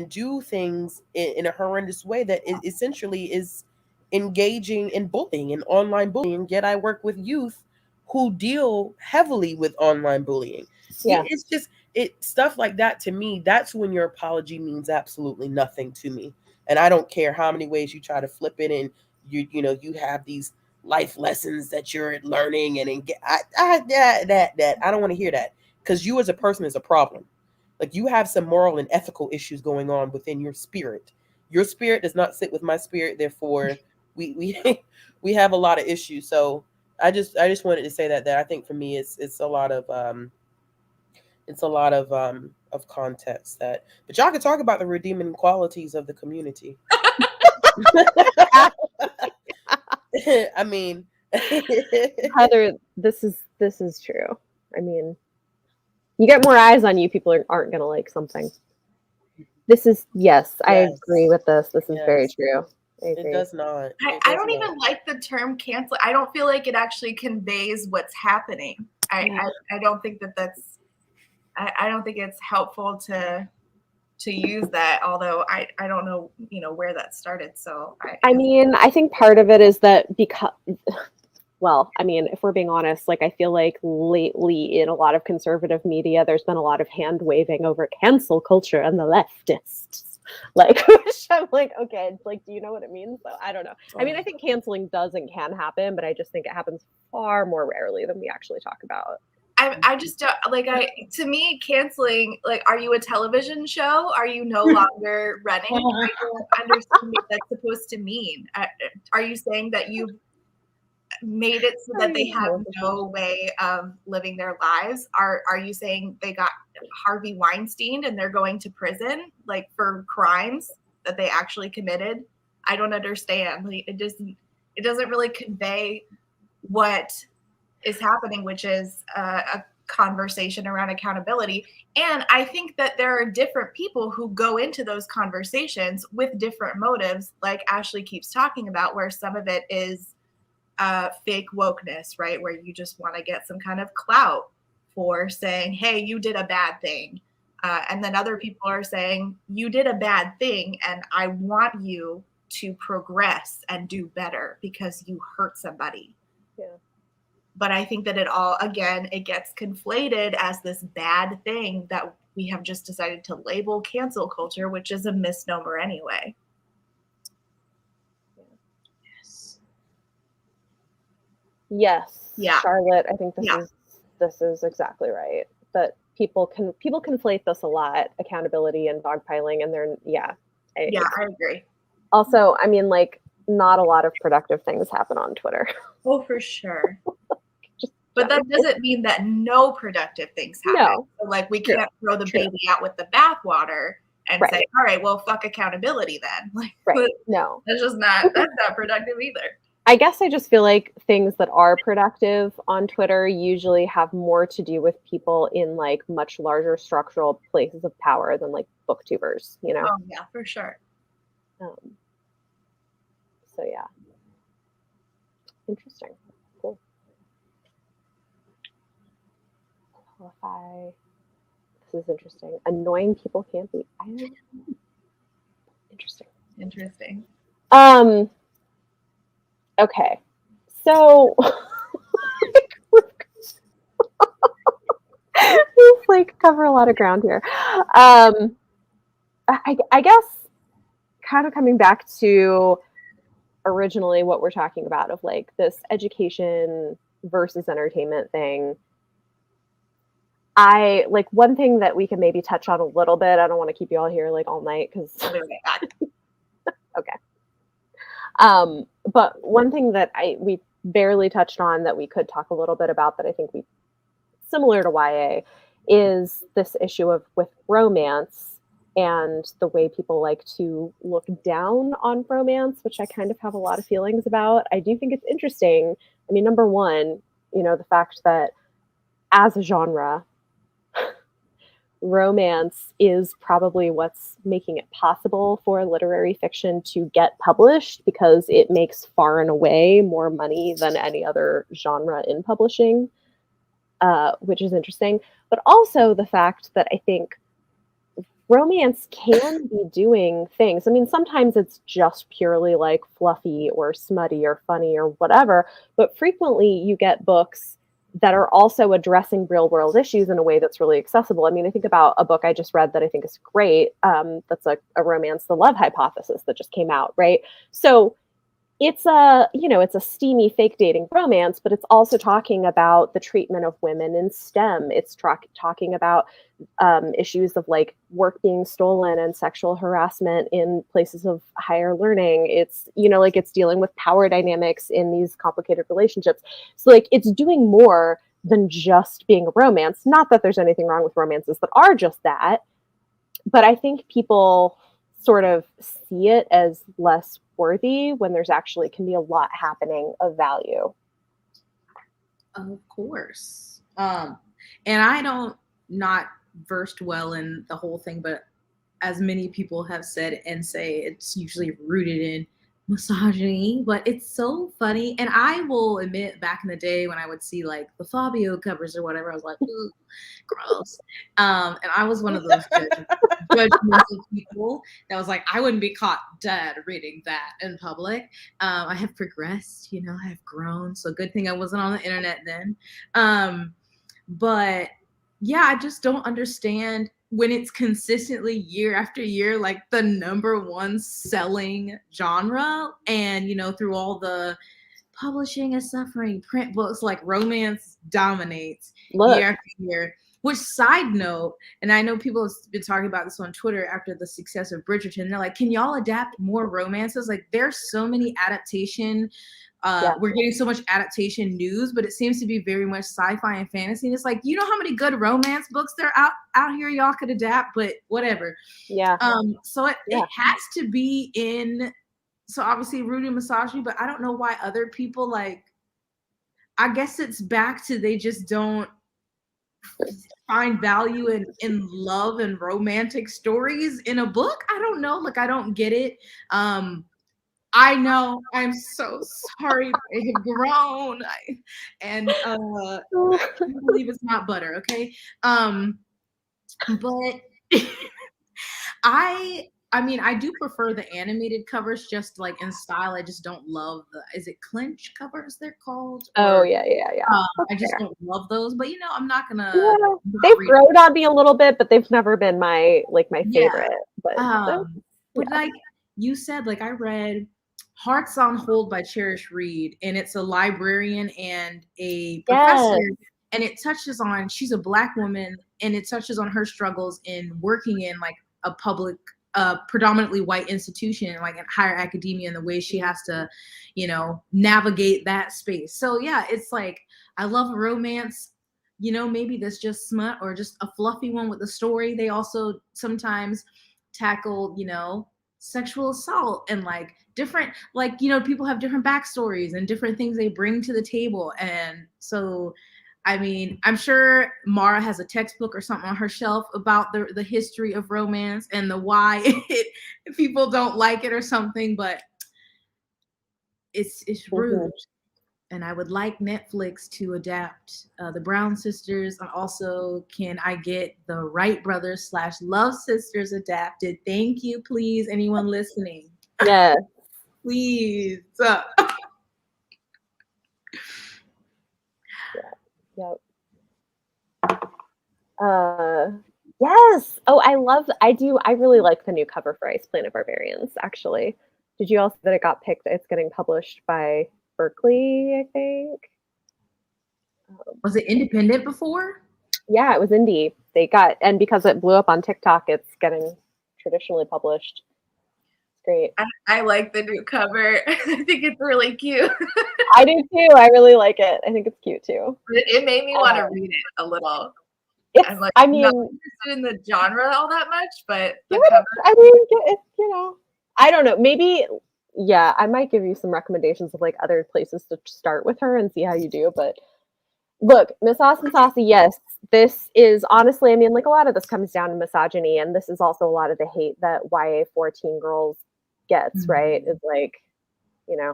do things in a horrendous way that essentially is engaging in bullying and online bullying. Yet I work with youth who deal heavily with online bullying. It's just stuff like that. To me, that's when your apology means absolutely nothing to me. And I don't care how many ways you try to flip it, and you have these life lessons that you're learning, and I don't want to hear that, because you as a person is a problem. Like, you have some moral and ethical issues going on within your spirit. Your spirit does not sit with my spirit, therefore we we have a lot of issues. So I just wanted to say that I think for me it's a lot of context that, but y'all can talk about the redeeming qualities of the community. I mean, Heather, this is true. I mean, you get more eyes on you, people aren't gonna like something. This is I agree with this. This is very true. It does not. I don't even like the term cancel. I don't feel like it actually conveys what's happening. I don't think that that's I don't think it's helpful to use that, although I don't know, where that started. So I mean, I think part of it is that because, well, I mean, if we're being honest, like I feel like lately in a lot of conservative media, there's been a lot of hand waving over cancel culture and the leftists. Like, which I'm like, okay, it's like, do you know what it means? So I don't know. I mean, I think canceling does and can happen, but I just think it happens far more rarely than we actually talk about. I just don't to me, canceling, like, are you a television show? Are you no longer running? I don't understand what that's supposed to mean. Are you saying that you've made it so that they have no way of living their lives? Are you saying they got Harvey Weinstein and they're going to prison, like, for crimes that they actually committed? I don't understand. Like, it doesn't really convey what is happening, which is a conversation around accountability. And I think that there are different people who go into those conversations with different motives, like Ashley keeps talking about, where some of it is fake wokeness, right? Where you just want to get some kind of clout for saying, hey, you did a bad thing. And then other people are saying, you did a bad thing, and I want you to progress and do better because you hurt somebody. Yeah. But I think that it gets conflated as this bad thing that we have just decided to label cancel culture, which is a misnomer anyway. Yes. Yeah. Charlotte, I think this is exactly right. That people conflate this a lot, accountability and dogpiling, and I agree. Also, I mean, like, not a lot of productive things happen on Twitter. Oh, for sure. But that doesn't mean that no productive things happen. No. So, like, we can't throw the baby out with the bathwater and say, all right, well, fuck accountability then. Like, no. That's not productive either. I guess I just feel like things that are productive on Twitter usually have more to do with people in, like, much larger structural places of power than, like, booktubers, you know? Oh, yeah, for sure. So, yeah. Interesting. Cool. Qualify. This is interesting. Annoying people can't be. I don't know. Interesting. Okay. So we've like cover a lot of ground here. I guess kind of coming back to originally what we're talking about of like this education versus entertainment thing. I like one thing that we can maybe touch on a little bit. I don't want to keep you all here like all night because okay. But one thing that we barely touched on that we could talk a little bit about that I think we similar to YA is this issue of with romance and the way people like to look down on romance, which I kind of have a lot of feelings about. I do think it's interesting. I mean, number one, you know, the fact that as a genre, romance is probably what's making it possible for literary fiction to get published because it makes far and away more money than any other genre in publishing, which is interesting. But also the fact that I think romance can be doing things. I mean, sometimes it's just purely like fluffy or smutty or funny or whatever, but frequently you get books that are also addressing real world issues in a way that's really accessible. I mean, I think about a book I just read that I think is great. That's a romance, The Love Hypothesis, that just came out, right? So it's it's a steamy fake dating romance, but it's also talking about the treatment of women in STEM. It's talking about issues of like work being stolen and sexual harassment in places of higher learning. It's, like it's dealing with power dynamics in these complicated relationships. So like it's doing more than just being a romance. Not that there's anything wrong with romances that are just that, but I think people sort of see it as less worthy when there's actually can be a lot happening of value. Of course. And I don't not versed well in the whole thing, but as many people have said and say, it's usually rooted in misogyny, but it's so funny. And I will admit, back in the day when I would see like the Fabio covers or whatever, I was like, ooh, gross. And I was one of those judgmental people that was like, I wouldn't be caught dead reading that in public. I have progressed, I have grown. So good thing I wasn't on the internet then. But yeah, I just don't understand when it's consistently year after year, like the #1 selling genre. And, through all the publishing is suffering print books, like romance dominates year after year. Which, side note, and I know people have been talking about this on Twitter after the success of Bridgerton, they're like, can y'all adapt more romances? Like, there's so many adaptation. We're getting so much adaptation news, but it seems to be very much sci-fi and fantasy. And it's like, how how many good romance books there are out here y'all could adapt, but whatever. Yeah. So it has to be in. So obviously rooting misogyny, but I don't know why other people I guess it's back to they just don't find value in love and romantic stories in a book. I don't know. I don't get it. I know. I'm so sorry. I have grown. I can't believe it's not butter. Okay. But I do prefer the animated covers, just in style. I just don't love is it clinch covers they're called? Yeah. I just don't love those, but I'm not gonna. Yeah, they've grown on me a little bit, but they've never been my favorite. But like you said, I read Hearts on Hold by Cherish Reed, and it's a librarian and a professor, and it touches on, she's a Black woman, and it touches on her struggles in working in a public, predominantly white institution, in higher academia, and the way she has to, navigate that space. So yeah, it's I love a romance, maybe that's just smut or just a fluffy one with a story. They also sometimes tackle, sexual assault and different, people have different backstories and different things they bring to the table. And so, I'm sure Mara has a textbook or something on her shelf about the history of romance and the why people don't like it or something, but it's rude. And I would like Netflix to adapt the Brown Sisters. And also, can I get the Wright Brothers / Love Sisters adapted? Thank you, please. Anyone listening? Yes. Please. Yep. Yes. Oh, I really like the new cover for Ice Planet Barbarians, actually. Did you all see that it got picked? It's getting published by Berkeley, I think. Was it independent before? Yeah, it was indie. And because it blew up on TikTok, it's getting traditionally published. It's great. I like the new cover. I think it's really cute. I do too. I really like it. I think it's cute too. It made me want to read it a little. I'm not interested in the genre all that much, but the cover. I don't know. Maybe, yeah, I might give you some recommendations of other places to start with her and see how you do. But look, Miss Austin Saucy, yes, this is honestly, a lot of this comes down to misogyny, and this is also a lot of the hate that YA 14 girls gets, right? Is yeah.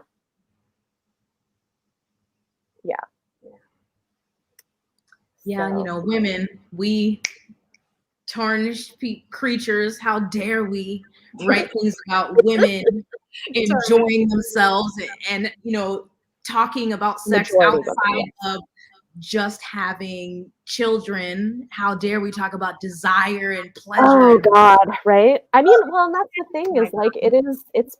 Yeah, so. Women, we tarnished creatures. How dare we write things about women enjoying themselves and talking about sex outside of just having children. How dare we talk about desire and pleasure? Oh God, right? And that's the thing is it's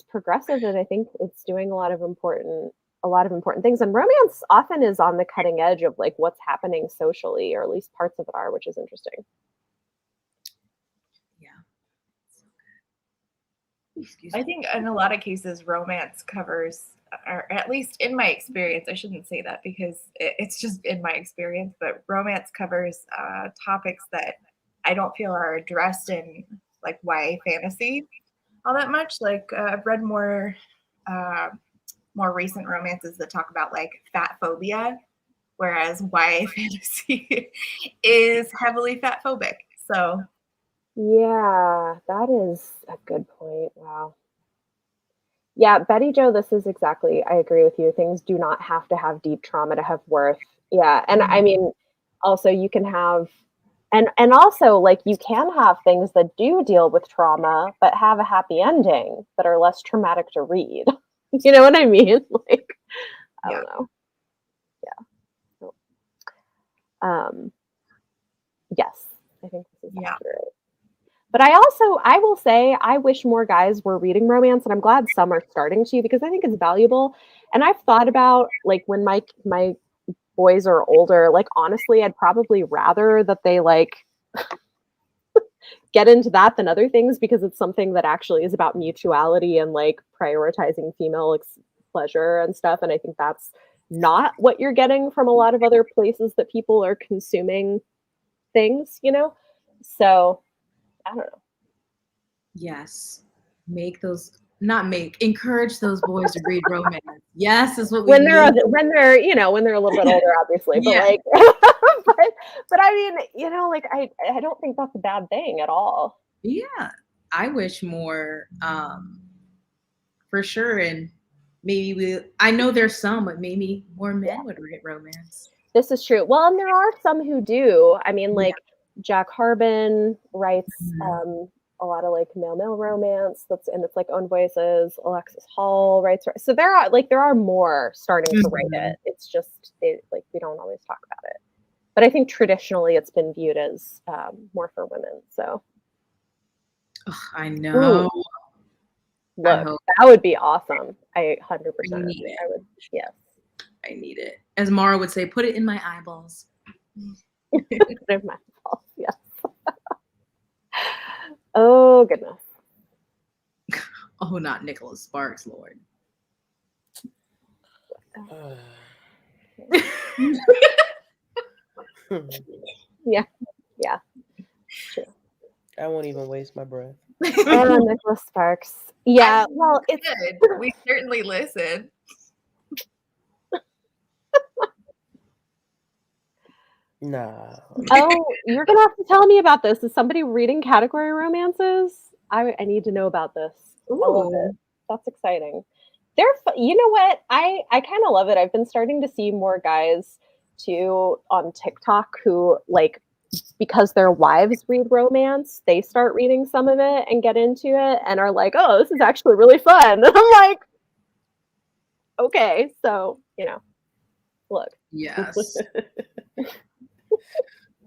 progressive, and I think it's doing a lot of important things. And romance often is on the cutting edge of what's happening socially, or at least parts of it are, which is interesting. I think in a lot of cases, romance covers, or at least in my experience, I shouldn't say that because it's just in my experience, but romance covers topics that I don't feel are addressed in YA fantasy all that much. I've read more recent romances that talk about fat phobia, whereas YA fantasy is heavily fat phobic. So yeah, that is a good point. Wow. Yeah, Betty Jo, this is exactly, I agree with you. Things do not have to have deep trauma to have worth. Yeah. And I mean, also you can have, and also like you can have things that do deal with trauma, but have a happy ending that are less traumatic to read. You know what I mean? Like, I don't know. Yeah. Yes, I think this is accurate. But I will say, I wish more guys were reading romance, and I'm glad some are starting to because I think it's valuable. And I've thought about like when my boys are older, like honestly, I'd probably rather that they like get into that than other things because it's something that actually is about mutuality and like prioritizing female pleasure and stuff. And I think that's not what you're getting from a lot of other places that people are consuming things, you know? So I don't know. Yes. Encourage those boys to read romance. Yes, is what we when they're need. when they're a little bit older, obviously, but like but I mean, you know, like I don't think that's a bad thing at all. Yeah, I wish more for sure. And maybe I know there's some, but maybe more men would read romance. This is true. Well, and there are some who do. I mean, like Jack Harbin writes a lot of like male romance it's like Own Voices. Alexis Hall writes, so there are more starting to write it. It's just we don't always talk about it, but I think traditionally it's been viewed as more for women. So I know. Ooh. Look, that would be awesome. I 100% agree. I would. Yes, I need it. As Mara would say, put it in my eyeballs. Put it in my eyeballs. Yes. Oh goodness. Oh, not Nicholas Sparks, Lord. Yeah. True. I won't even waste my breath. Oh, Nicholas Sparks. Yeah. Well, it's good. We certainly listen. Nah. Oh, you're gonna have to tell me about this. Is somebody reading category romances? I need to know about this. Ooh. I love it. That's exciting. You know what? I kind of love it. I've been starting to see more guys too on TikTok who like because their wives read romance, they start reading some of it and get into it and are like, "Oh, this is actually really fun." And I'm like, "Okay, so, you know, look." Yes.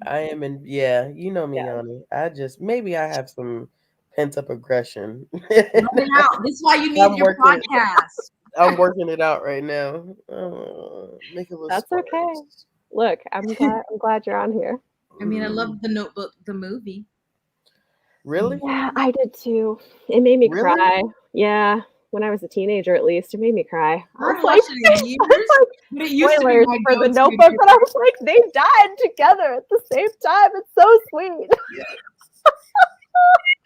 I am you know me, Yanni. Maybe I have some pent up aggression. Let it out. This is why you need your podcast. I'm working it out right now. That's okay. Look, I'm glad you're on here. I mean, I love The Notebook, the movie. Really? Yeah, I did too. It made me cry. Yeah, when I was a teenager, at least, it made me cry. I was like, spoilers for The Notebook, but I was like, they died together at the same time. It's so sweet.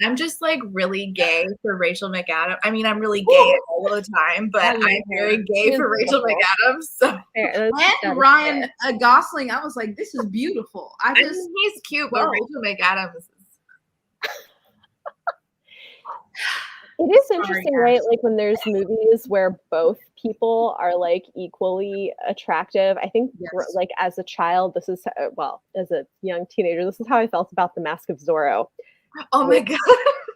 I'm just like really gay for Rachel McAdams. I mean, I'm really gay all the time, but I'm very gay for Rachel McAdams. So. And Ryan Gosling, I was like, this is beautiful. He's cute, but Rachel McAdams is. It is interesting, right? Like when there's movies where both people are like equally attractive. I think like as a child, as a young teenager, this is how I felt about The Mask of Zorro. Oh my God.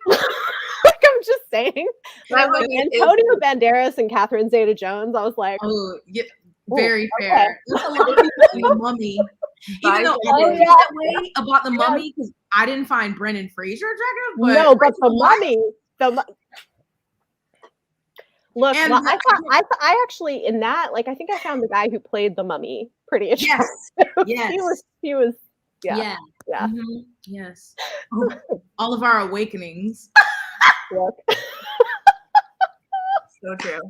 Like I'm just saying. Like Antonio Banderas and Catherine Zeta-Jones, I was like, oh, yeah, very fair. There's a lot of people in The Mummy. Even though I didn't feel that way about The Mummy, because I didn't find Brendan Fraser attractive. No, but The Mummy. Look, I actually in that, like, I think I found the guy who played the Mummy pretty attractive. Yes. he was, yeah. Mm-hmm. Yes. All of our awakenings. Look. So true.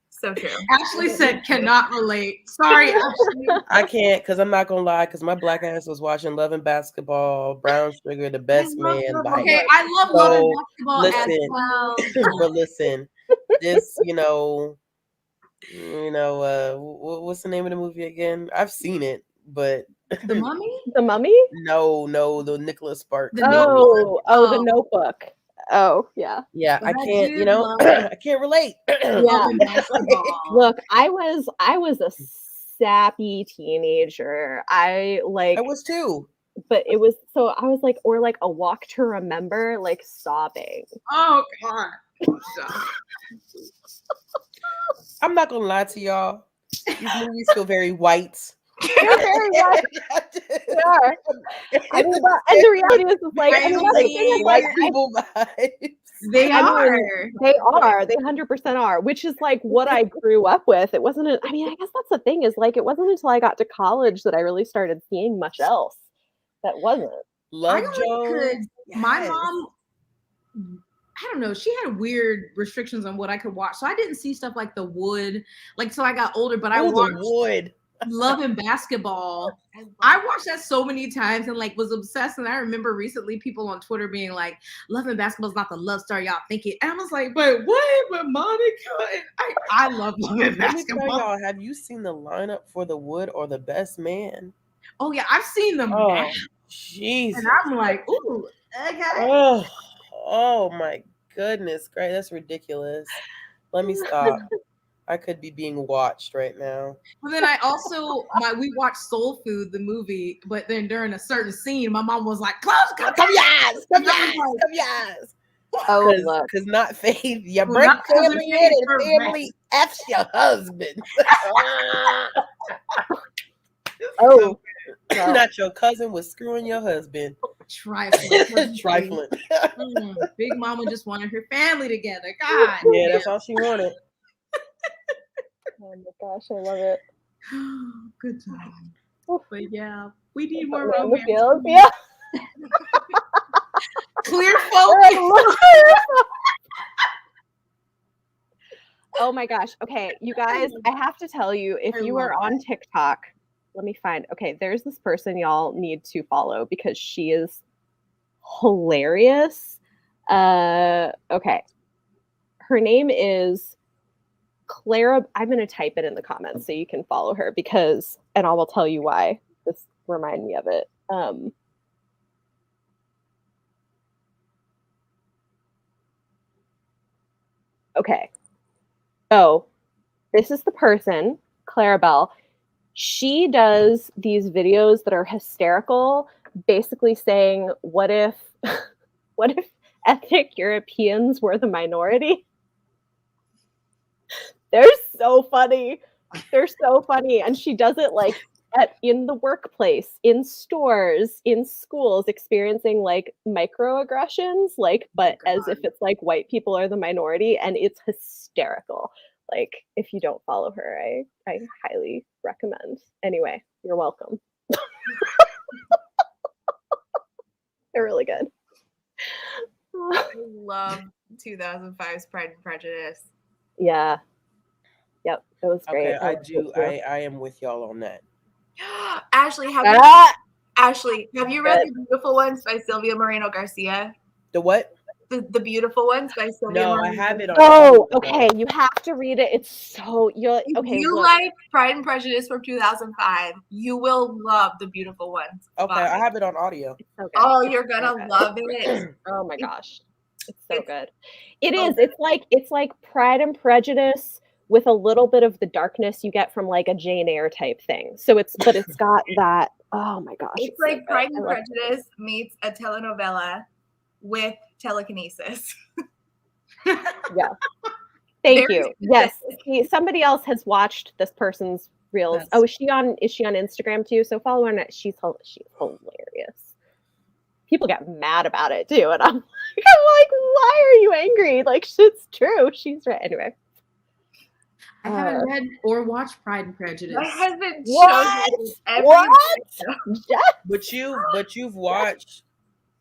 So true. Ashley said cannot relate. Sorry, Ashley. I can't, because I'm not gonna lie, because my black ass was watching Love and Basketball, Brown Sugar, The Best Man. Okay, I love Love and Basketball as well. But listen, this, what's the name of the movie again? I've seen it, but The Mummy? The Mummy? No, the Nicholas Sparks. The Notebook. Oh, yeah. Yeah, But I can't, did love, I can't relate. loving basketball. Look, I was a sappy teenager. I was too. but it was so I was like, or like A Walk to Remember, like sobbing. Oh God. I'm not gonna lie to y'all. These movies feel very white. They're very white. They are. I mean, and the reality is, like, I mean, that's the thing is, like, white people vibes. They I are. mean, they 100% are, which is like what I grew up with. It wasn't, I mean, I guess that's the thing is like, it wasn't until I got to college that I really started seeing much else that wasn't. Love I only Jones. could. My Yes. mom, I don't know. She had weird restrictions on what I could watch, so I didn't see stuff like The Wood. Like, so I got older, but I Oh, watched The Wood. Love and Basketball. I watched that so many times and like was obsessed. And I remember recently people on Twitter being like, "Love and Basketball is not the love story y'all think it." And I was like, "But what? But Monica." I love Love and Let me tell Basketball. y'all, have you seen the lineup for The Wood or The Best Man? Oh yeah, I've seen them. Oh, now. Jesus. And I'm like, ooh, okay. Oh my goodness, great. That's ridiculous. Let me stop. I could be being watched right now. But then I also we watched Soul Food, the movie, but then during a certain scene, my mom was like, "Close, come yes, And I was like, yes. Oh, look. Because not faith, you Well, break not family cousin in Faith, and family F's your husband. Oh, Not your cousin was screwing your husband. trifling. Trifling. Big Mama just wanted her family together. God. Yeah, that's all she wanted. oh my gosh, I love it. Good time. But yeah, we need more Around the romance. fields, yeah. Clear focus. Oh my gosh. Okay, you guys, I have to tell you, if I you are love on TikTok, let me find. Okay, there's this person y'all need to follow because she is hilarious. Okay. Her name is Clara. I'm going to type it in the comments so you can follow her because, and I will tell you why. This remind me of it. Okay. Oh, this is the person, Clarabelle. She does these videos that are hysterical, basically saying, what if ethnic Europeans were the minority? They're so funny. They're so funny. And she does it like in the workplace, in stores, in schools, experiencing like microaggressions, like, but as if it's like white people are the minority, and it's hysterical. Like, if you don't follow her, I highly recommend. Anyway, you're welcome. They're really good. I love 2005's Pride and Prejudice. Yeah. Yep, it was great. Okay, I am with y'all on that. Ashley, have you read The Beautiful Ones by Sylvia Moreno Garcia? The what? The Beautiful Ones by Sylvia No, Moreno. I have it on. Oh, okay. You have to read it. It's so If you look. like Pride and Prejudice from 2005, you will love The Beautiful Ones. Okay, I have it on audio. It's so good. Oh, you're It's so gonna good. love it. Oh my gosh. It's so good. It so is. good. It's like Pride and Prejudice with a little bit of the darkness you get from like a Jane Eyre type thing. So it's got that. Oh my gosh. It's so like good. Pride and I love Prejudice meets a telenovela with telekinesis. Yeah. Thank you. Yes. Somebody else has watched this person's reels. Yes. Oh, is she on Instagram too? So follow her. She's hilarious. People get mad about it too, and I'm like, why are you angry? Like, it's true. She's right. Anyway. I haven't read or watched Pride and Prejudice. My husband What? shows me every What? video.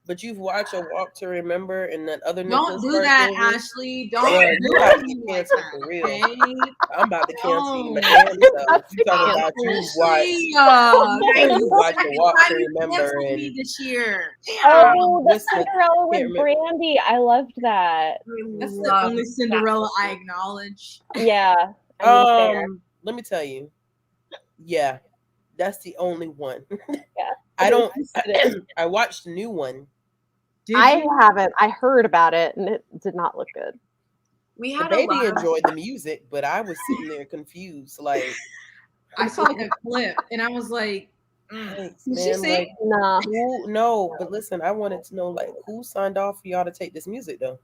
But you've watched A Walk to Remember and that other Don't Nicholas do Sparks that, movie? Ashley. Don't Yeah, do you gotta it get like canceled that, for real. okay? I'm about to cancel you, Oh. man. So you talking about you watched Ashley, you watched A second Walk time to you Remember canceled me and this year. Oh, the What's the- Cinderella with can't remember. Brandy. I loved that. That's the only Cinderella I acknowledge. Yeah. I mean, fair. let me tell you. Yeah, that's the only one. Yeah. I don't. It is. I watched the new one, I haven't. I heard about it, and it did not look good. We The had a baby lot of enjoyed the music, but I was sitting there confused. Like, I saw like a clip, and I was like, thanks, did she man. sing? Like, Nah. no, but listen, I wanted to know, like, who signed off for y'all to take this music, though?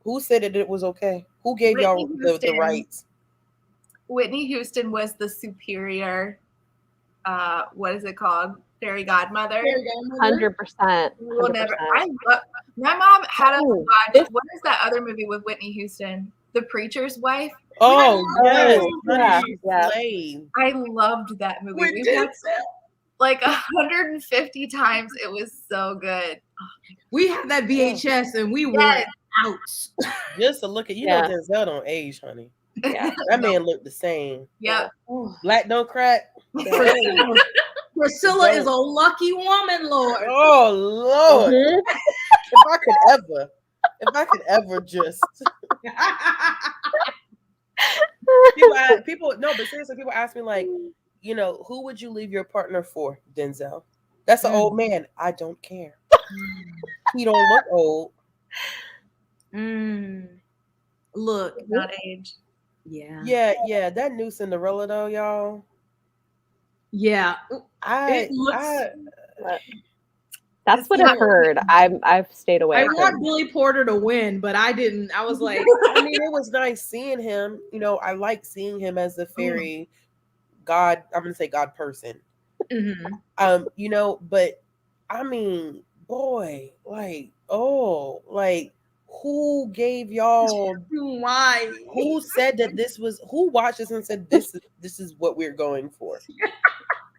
Who said that it was okay? Who gave y'all Whitney the Houston. rights? Whitney Houston was the superior, what is it called? Fairy godmother. 100%. We will never. My mom had us Oh, watch. What is that other movie with Whitney Houston? The Preacher's Wife. Oh, yes. yeah, Honey, yeah. slave. I loved that movie. With We Denzel. watched it like 150 times. It was so good. We had that VHS, and we were Yes. out. Just to look at, you know, Denzel don't age, honey. Yeah. That man looked the same. Yep. Black don't crack. Priscilla is a lucky woman, Lord. Oh, Lord. Mhm. If I could ever just people no, but seriously, people ask me, like, you know, who would you leave your partner for? Denzel. That's an old man. I don't care. He don't look old. Look, Not age. Yeah. That new Cinderella, though, y'all. Yeah. That's what I've heard. I've stayed away. I from want Billy Porter to win, but I didn't. I was like, I mean, it was nice seeing him. You know, I like seeing him as a fairy god. I'm gonna say god person. You know, but I mean, boy, like, who gave y'all? why? Who said that this was? Who watched this and said this is what we're going for?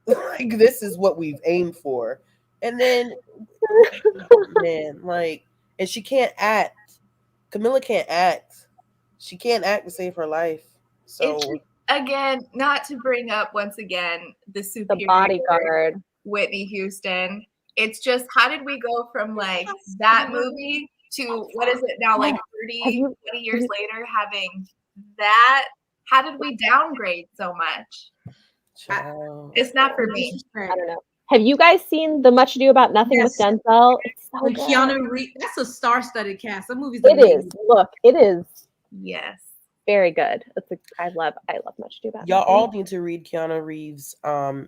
Like, this is what we've aimed for. And then, man, like, and she can't act. Camilla can't act. She can't act to save her life. So It's, again, not to bring up once again the superior the bodyguard. Whitney Houston. It's just, how did we go from like that movie to what is it now, like 20 years later, having that? How did we downgrade so much? It's not for me. I don't know. Have you guys seen The Much Ado About Nothing with Denzel? It's so good. Keanu Reeves. That's a star-studded cast. That movie's amazing. It is. Look, it is. Yes. Very good. I love Much Ado About Y'all Nothing. all need to read Keanu Reeves.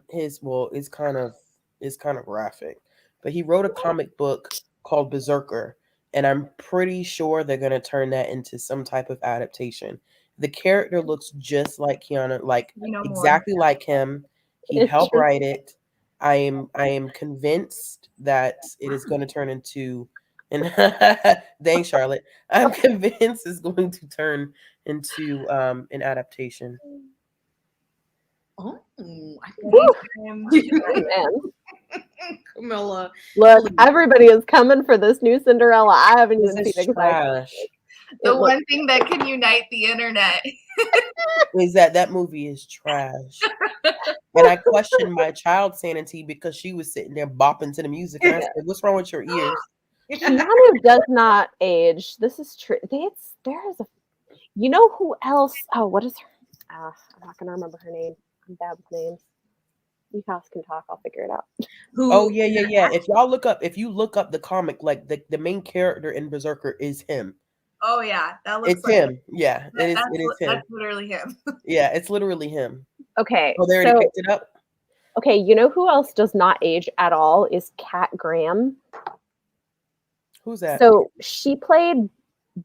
It's kind of graphic, but he wrote a comic book called Berserker, and I'm pretty sure they're gonna turn that into some type of adaptation. The character looks just like Keanu, like exactly like him. He helped write it. I am convinced that it is going to turn into, and dang Charlotte, I'm convinced it's going to turn into an adaptation. Oh, Camilla. Look, everybody is coming for this new Cinderella. I haven't even seen it. The one thing that can unite the internet is that movie is trash. And I questioned my child's sanity because she was sitting there bopping to the music. And I said, "What's wrong with your ears?" Keanu does not age. This is true. There is a. You know who else? Oh, what is her? I'm not gonna remember her name. I'm bad with names. You guys can talk. I'll figure it out. Oh yeah. If you look up the comic, like the main character in Berserker is him. Oh yeah, that looks. It's him. Yeah, it is him. That's literally him. Yeah, it's literally him. Okay. Oh, they already picked it up. Okay, you know who else does not age at all is Kat Graham. Who's that? So she played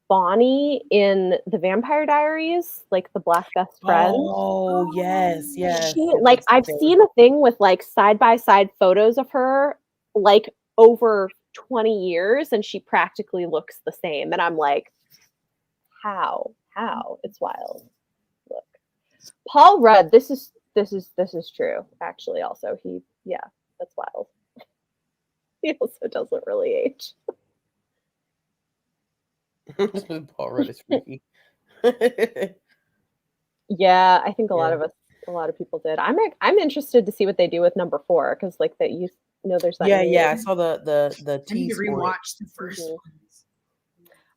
Bonnie in The Vampire Diaries, like the black best friend. Oh yes. I've seen a thing with like side-by-side photos of her like over 20 years, and she practically looks the same. And I'm like, how? It's wild. Look, Paul Rudd. This is true. Actually, also that's wild. He also doesn't really age. Paul Rudd is freaky. Yeah, I think a lot of people did. I'm interested to see what they do with number 4 because like that there's that. Yeah. I saw the I need to rewatch the first ones.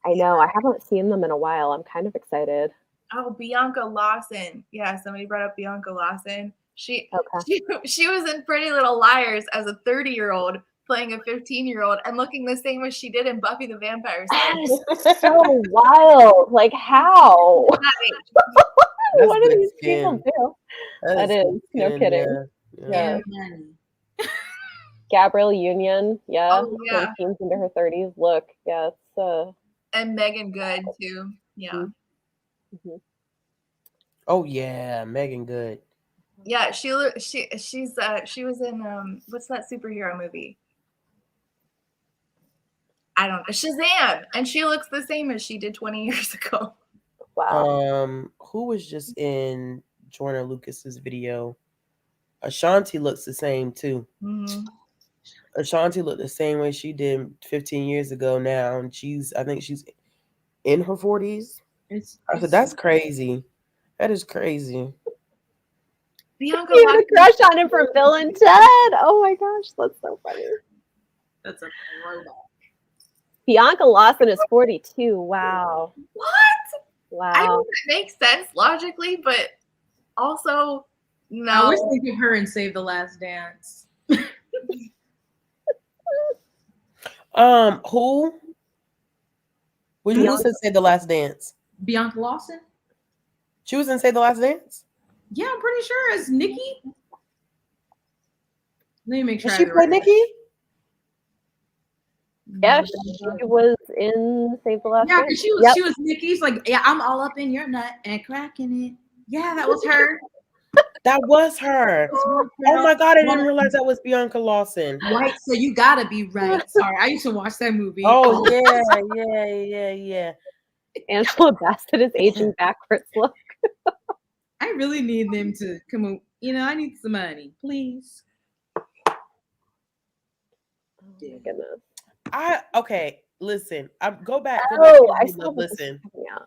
I know. I haven't seen them in a while. I'm kind of excited. Oh, Bianca Lawson. Yeah, somebody brought up Bianca Lawson. She was in Pretty Little Liars as a 30-year-old, playing a 15-year-old and looking the same as she did in Buffy the Vampire That Slayer. is so wild. Like, how? That's What do good these people skin. do? That good is, no skin, kidding. Yeah. Yeah. And money. Gabrielle Union, yeah. Oh, yeah. 19 into her 30s. Look, yeah, it's And Megan Good too. Yeah. mhm. Oh yeah, Megan Good. Yeah, she was in what's that superhero movie? I don't know. Shazam, and she looks the same as she did 20 years ago. Wow. Who was just in Joyner Lucas's video? Ashanti looks the same too. Mm-hmm. Ashanti looked the same way she did 15 years ago now, and I think she's in her 40s. I said, that's crazy. That is crazy. Bianca You had a Lawson. crush on him from Bill and Ted. Oh my gosh, that's so funny. That's a throwback. Bianca Lawson is 42. Wow. What? Wow. I know that makes sense logically, but also no. I always think of her in Save the Last Dance. Who? Who said Say the Last Dance? Bianca Lawson? She was in Say the Last Dance? Yeah, I'm pretty sure as Nikki. Let me make sure. Did she play Nikki? Yeah, she was in Save the Last Yeah, Dance. because she was Nikki's like, yeah, I'm all up in your nut and cracking it. Yeah, that was her. That was her. Oh my God, I didn't realize that was Bianca Lawson. Right, so you gotta be right. Sorry, I used to watch that movie. Oh yeah. Angela Bassett is aging backwards. Look. I really need them to come up. I need some money, please. Oh my goodness. Okay, listen. Go back. I saw listen. Yeah.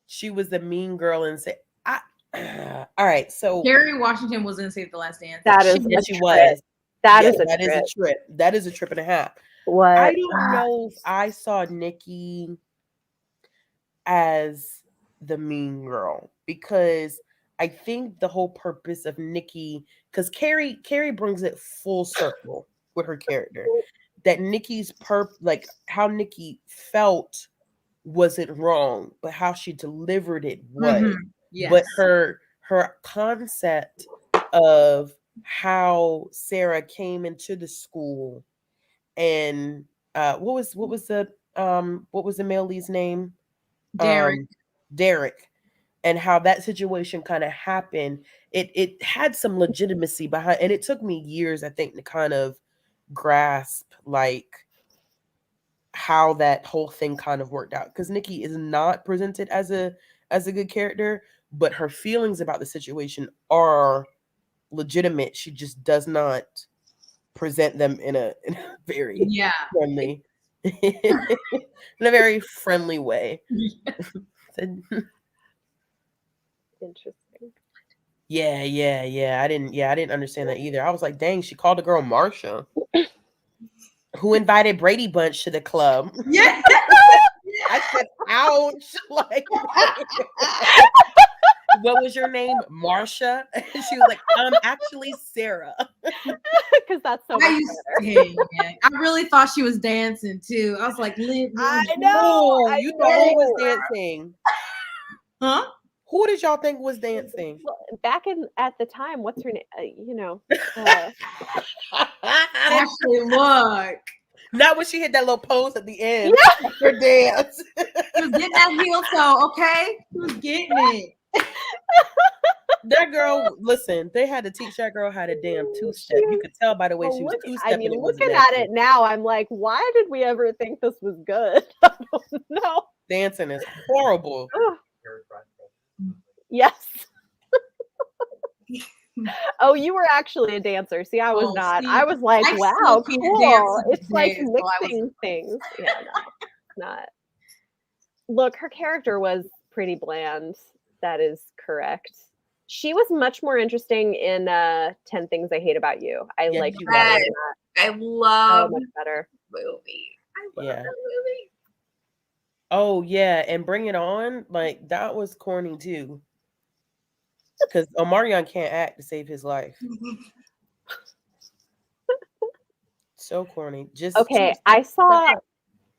She was the mean girl and say, all right, so Kerry Washington was in Save the Last Dance. That is she was. That is a trip. That is a trip and a half. What? I don't know if I saw Nikki as the mean girl, because I think the whole purpose of Nikki, because Carrie brings it full circle with her character, that Nikki's like how Nikki felt wasn't wrong, but how she delivered it was. Mm-hmm. Yes. But her concept of how Sarah came into the school and what was the male lead's name? Derek, and how that situation kind of happened. It had some legitimacy behind, and it took me years, I think, to kind of grasp like how that whole thing kind of worked out, because Nikki is not presented as a good character, but her feelings about the situation are legitimate. She just does not present them in a very friendly in a very friendly way. Interesting. Yeah. I didn't understand that either. I was like, dang, she called the girl Marsha, who invited Brady Bunch to the club. Yeah. I said, ouch. Like, what was your name? Marsha? And she was like, actually Sarah. Because that's so much better. I really thought she was dancing too. I was like, I know. You thought who was dancing? Huh? Who did y'all think was dancing? Well, back at the time, what's her name? Actually, look. Not when she hit that little pose at the end. Yeah. Her dance. She was getting that heel toe, okay? She was getting it. That girl, listen, they had to teach that girl how to damn two-step. You could tell by the way she was two-stepping. Looking at it now, I'm like, why did we ever think this was good? I don't know. Dancing is horrible. Yes. Oh, you were actually a dancer. See, I was not. I was like, wow, cool. It's like mixing things. Yeah, no, not. Look, her character was pretty bland. That is correct. She was much more interesting in 10 Things I Hate About You. I like that. I love so much better movie. I love that movie. Oh yeah, and Bring It On, like that was corny too. Because Omarion can't act to save his life. So corny. Just Okay, I saw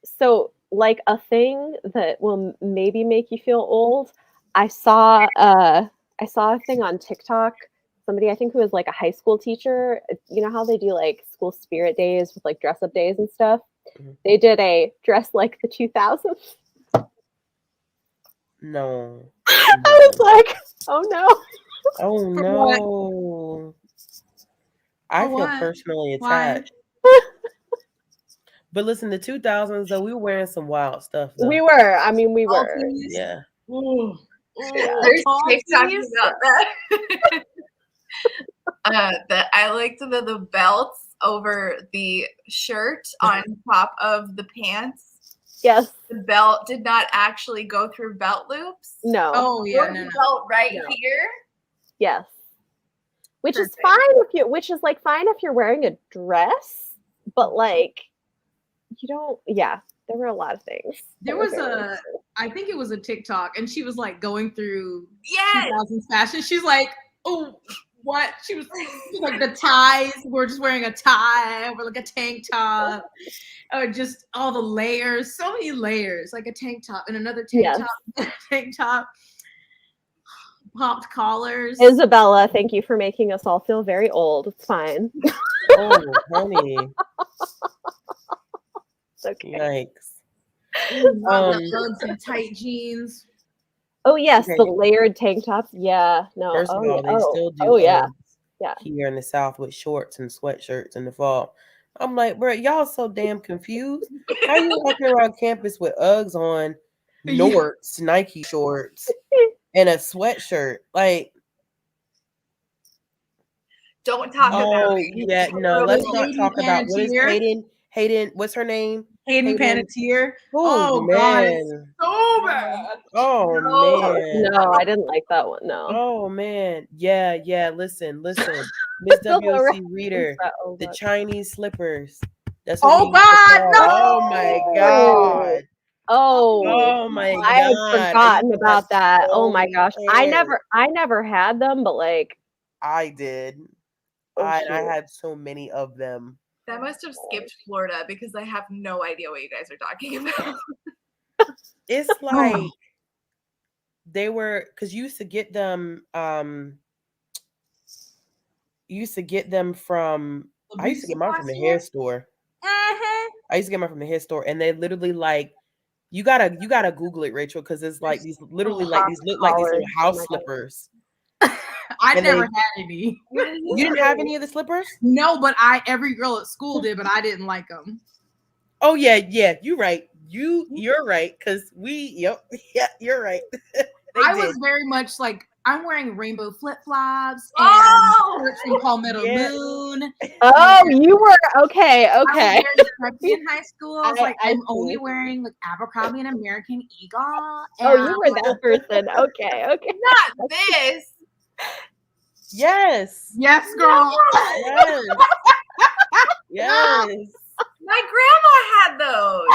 so like a thing that will maybe make you feel old. I saw a thing on TikTok. Somebody I think who was like a high school teacher. You know how they do like school spirit days with like dress up days and stuff. Mhm. They did a dress like the 2000s. No. I was like, oh no. Oh For no. I For feel what? personally Why? attacked. But listen, the 2000s though, we were wearing some wild stuff though. We were. I mean, we All were. tees? Yeah. Ooh. Yeah. There's Tall TikToks tees? about that. That I liked the belts over the shirt on top of the pants. Yes. The belt did not actually go through belt loops. No. Oh yeah, Or no, the no. belt right No. here. Yes. Which is Perfect. fine if you're wearing a dress, but like you don't. Yeah, there were a lot of things. There was I think it was a TikTok, and she was like going through Yes. 2000s fashion. She's like, oh, what? She was like the ties. We're just wearing a tie over like a tank top, or just all the layers. So many layers, like a tank top and another tank Yes. top, tank top, popped collars. Isabella, thank you for making us all feel very old. It's fine. Oh, honey. It's okay. Yikes. Lugs and tight jeans. Oh yes, Okay. the layered tank tops. Yeah. No. First of all, they still do Oh yeah. Uggs Yeah. here in the South with shorts and sweatshirts in the fall. I'm like, bro, y'all so damn confused. How you walking around campus with Uggs on, Yeah. Norts, Nike shorts, and a sweatshirt? Like, Don't talk about oh it. yeah, no, let's not Hayden talk about what is Panettiere. Hayden, what's her name? Hayden Panettiere. Oh God, it's man. so bad. Oh No. man. No, I didn't like that one. No. Oh man. Yeah. Listen. Miss The WOC Reader, Oh, the God. Chinese slippers. That's what Oh we used to God, call. no! Oh my god. Oh, Oh my I had god. forgotten And you had about that. Oh my flowy gosh. hair. I never had them, but like I did. oh, I shoot. had so many of them. That must have skipped Florida because I have no idea what you guys are talking about. It's like they were because you used to get them from I used to get mine from the hair store. I used to get mine from the hair store, and they literally like you gotta Google it, Rachel, because it's like these literally like these look like these little house slippers. I And never they- had any. You didn't have any of the slippers? No, but every girl at school did, but I didn't like them. Oh yeah, you're right. You're right, because yeah, you're right. I was very much like I'm wearing rainbow flip flops and shirts from Palmetto Moon. Oh, you were okay. I was Okay. very preppy in high school. I was like, I I'm only see. wearing like Abercrombie and American Eagle. Oh, you were that person. Okay. Not this. Yes. Yes, girl. Yes. Yes. My grandma had those.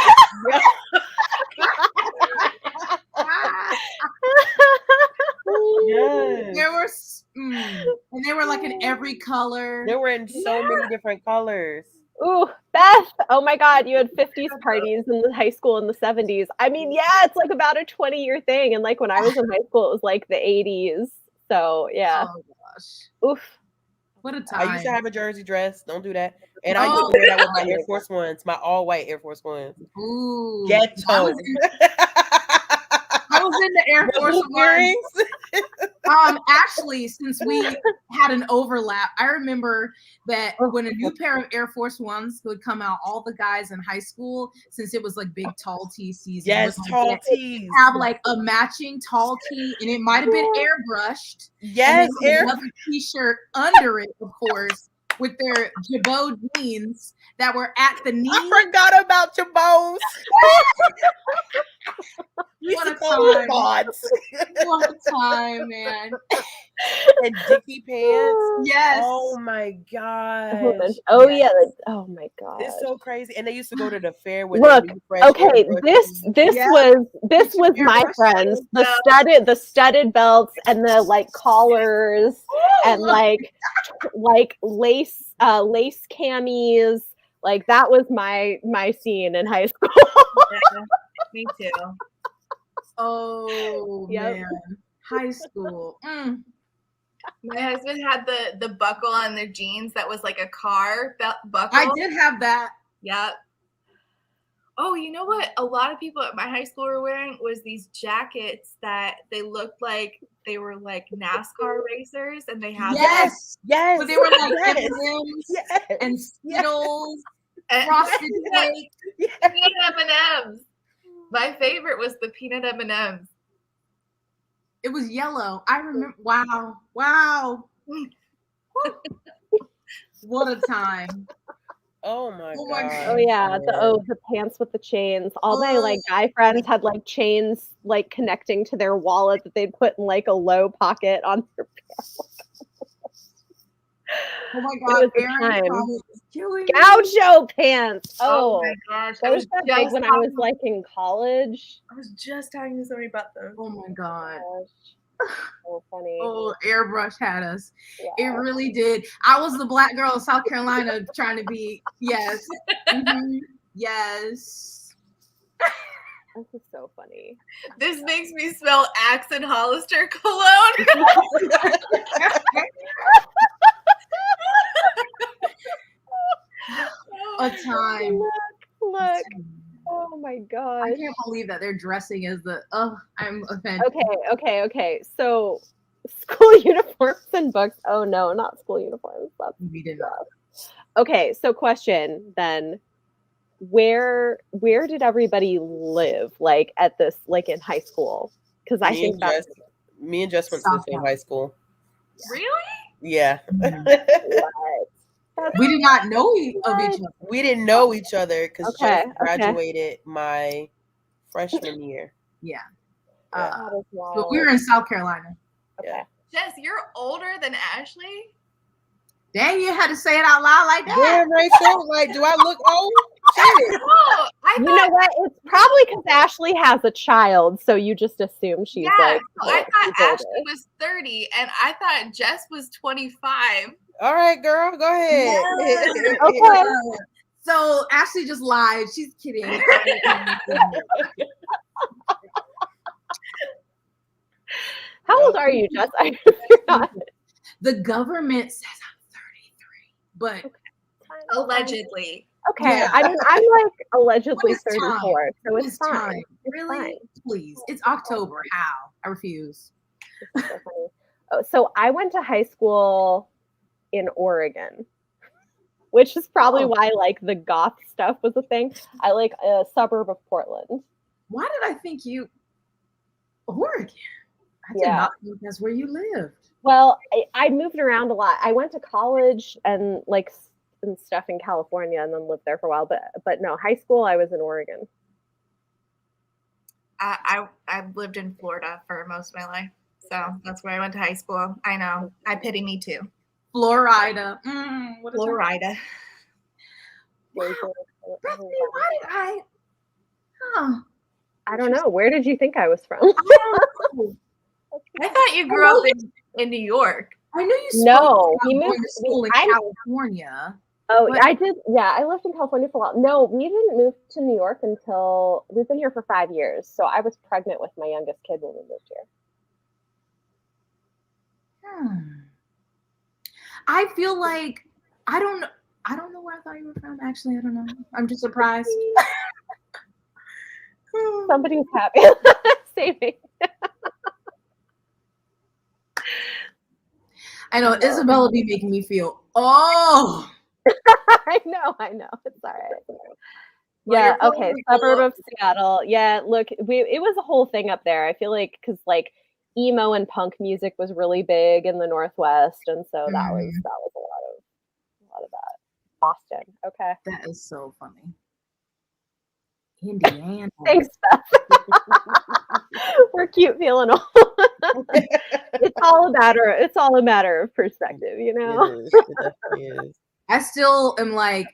Yes. There were, and they were like in every color. They were in so many different colors. Ooh, Beth. Oh my God, you had 50s parties in the high school in the 70s. I mean, yeah, it's like about a 20-year thing. And like when I was in high school, it was like the 80s. So yeah. Oh gosh. Oof. What a time. I used to have a jersey dress. Don't do that. And I used to wear that with my Air Force Ones, my all white Air Force Ones. Ooh. Ghetto. I was in the Air Force Ones. Actually, since we had an overlap, I remember that when a new pair of Air Force Ones would come out, all the guys in high school, since it was like big tall tee season, Yes, tall tees. have like a matching tall tee, and it might have been airbrushed. Yes, and another t-shirt under it, of course, with their Jabot jeans that were at the knee. I forgot about Jabots. What a time! What a time, man! And Dickie pants. Yes. Oh my gosh. Oh yeah. Oh my God. It's so crazy. And they used to go to the fair with Look, okay, this Yeah. was my friends. The studded belts and the like collars and like lace camis. Like that was my scene in high school. Yeah, me too. Oh Yep. man, high school. My husband had the buckle on their jeans that was like a car buckle. I did have that. Yep. Oh, you know what? A lot of people at my high school were wearing was these jackets that they looked like they were like NASCAR racers, and they had Yes, Yes. but they were like Yes. M&Ms Yes. and Skittles, and Frosted Flakes. Yes. peanut M&Ms. My favorite was the peanut M&Ms. It was yellow. I remember. Wow. What a time. Oh my Oh my god. God. Oh yeah, man. the pants with the chains. All my like guy friends had like chains like connecting to their wallet that they'd put in like a low pocket on their pants. Oh my It God. was the Aaron's time. comment is killing me. Gaucho pants. Oh, my gosh. those were big when I was like in college. I was just talking to somebody about those. Oh my God. Gosh, so funny. Oh, airbrush had us. Yeah. It really did. I was the black girl in South Carolina trying to be, yes. Mhm. Yes. This is so funny. This makes me smell Axe and Hollister cologne. A time. Look. Oh my I gosh. can't believe that they're dressing as the, I'm offended. Okay. So school uniforms and books. Oh no, not school uniforms. That's We did not. okay. So question then. Where did everybody live like at this like in high school? Because I think that's Me and Jess went to the same high school. Really? Yeah. what? We did not know of each other. We didn't know each other because Okay, Jess graduated my freshman year. Yeah. Yeah. That is But wild. we were in South Carolina. Okay. Jess, you're older than Ashley? Dang, you had to say it out loud like that. Damn, Rachel. Like, do I look old? Shit. Oh, I You thought, know what? It's probably because Ashley has a child, so you just assume she's like. so I thought she's older. Ashley was 30, and I thought Jess was 25. All right, girl, go ahead. Okay. So Ashley just lied. She's kidding. How old are you, Jess? I know you're not. The government says I'm 33, but Allegedly. Okay. Yeah. I mean, I'm like allegedly It's time. 34, so it's It's fine. time. It's Really? fine. Please. It's October. How? I refuse. This is so funny. Oh, so I went to high school in Oregon, which is probably why like the goth stuff was a thing. I like a suburb of Portland. Why did I think you Oregon? I did Yeah. not think that's where you lived. Well, I moved around a lot. I went to college and like and stuff in California and then lived there for a while. But no, high school I was in Oregon. I've lived in Florida for most of my life, so that's where I went to high school. I know. I pity me too. Florida. What is that? Florida. Bethany, why did I? Huh. I don't know. Where did you think I was from? I don't know. I thought you grew up in New York. I knew you spoke No, about he going moved. to school in I'm- California. Oh, But- I did. Yeah, I lived in California for a while. No, we didn't move to New York until we've been here for 5 years. So I was pregnant with my youngest kid when we moved here. I feel like I don't know where I thought you were from. Actually, I don't know. I'm just surprised. Somebody was happy. Save me. I know Isabella be making me feel. Oh, I know. It's all right. Well, Yeah. you're Okay. probably Suburb cool. of Seattle. Yeah. Look, it was a whole thing up there. I feel like because like emo and punk music was really big in the Northwest, and so that was a lot of that. Boston. Okay. that is so funny. Indiana. Thanks, Beth. We're cute feeling old. It's all a matter of perspective, you know. It is. It definitely is. I still am like,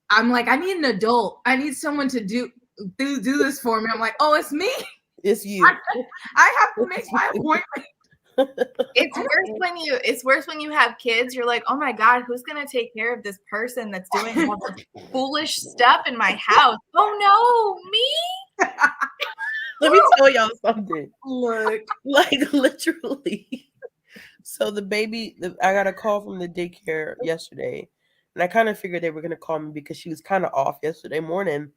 I'm like, I need an adult. I need someone to do this for me. I'm like, oh, it's me. It's you. I have to make my appointment. It's worse when you have kids. You're like, oh my God, who's gonna take care of this person that's doing all this foolish stuff in my house? Oh no, me? Let me tell y'all something. Look, Like literally. So the baby, I got a call from the daycare yesterday, and I kind of figured they were gonna call me because she was kind of off yesterday morning.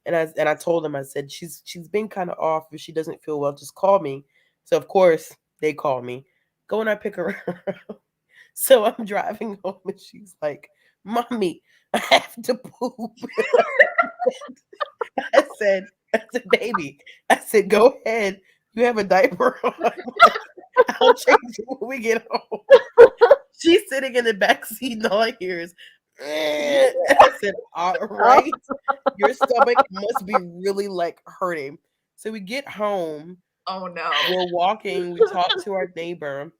And I told them, I said, she's been kind of off. If she doesn't feel well, just call me. So of course they call me. Go and I pick her up. So I'm driving home and she's like, Mommy, I have to poop. I said, baby, I said, go ahead. You have a diaper on. I'll change it when we get home. She's sitting in the back seat and all I hear is, I said, all right, your stomach must be really like hurting. So we get home. Oh no. We're walking. We talked to our neighbor.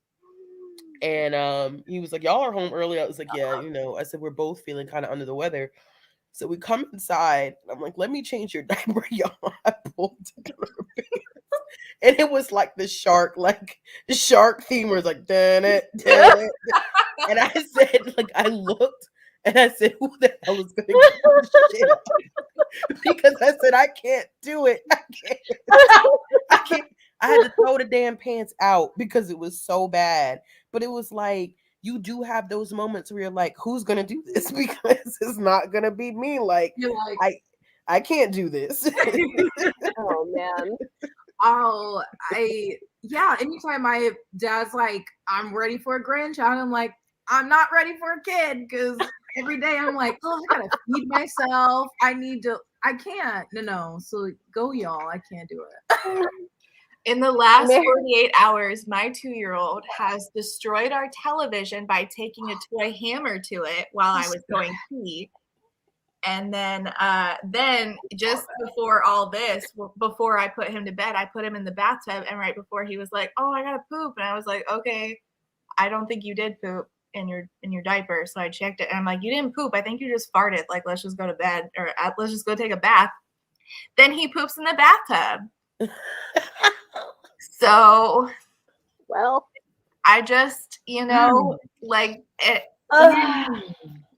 And he was like, y'all are home early. I was like, yeah, I said, we're both feeling kind of under the weather. So we come inside. And I'm like, let me change your diaper, y'all. I pulled down her pants. And it was like the shark theme where it's like, dun it. And I said, like, I looked. And I said, who the hell is going to get this shit up? Because I said, I can't do it. I can't. I had to throw the damn pants out because it was so bad. But it was like, you do have those moments where you're like, who's going to do this? Because it's not going to be me. Like, you're like, I can't do this. Oh, man. Oh, anytime my dad's like, I'm ready for a grandchild, I'm like, I'm not ready for a kid because every day I'm like, oh, I gotta feed myself. I can't. No. So go, y'all. I can't do it. In the last 48 hours, my 2-year-old has destroyed our television by taking a toy hammer to it while I was going pee. And then just before all this, before I put him to bed, I put him in the bathtub. And right before he was like, oh, I gotta poop. And I was like, okay, I don't think you did poop in your diaper. So I checked it and I'm like, you didn't poop. I think you just farted. Like, let's just go to bed or let's just go take a bath. Then he poops in the bathtub. So, well, I just, like it.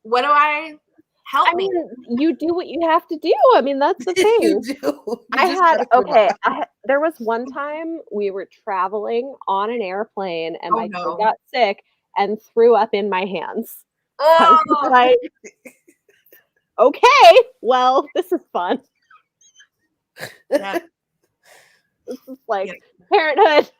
What do I help? I mean, you do what you have to do. I mean, that's the thing. You do. There was one time we were traveling on an airplane and my kid got sick and threw up in my hands. Oh. Like, okay, well, this is fun. Yeah. This is like parenthood.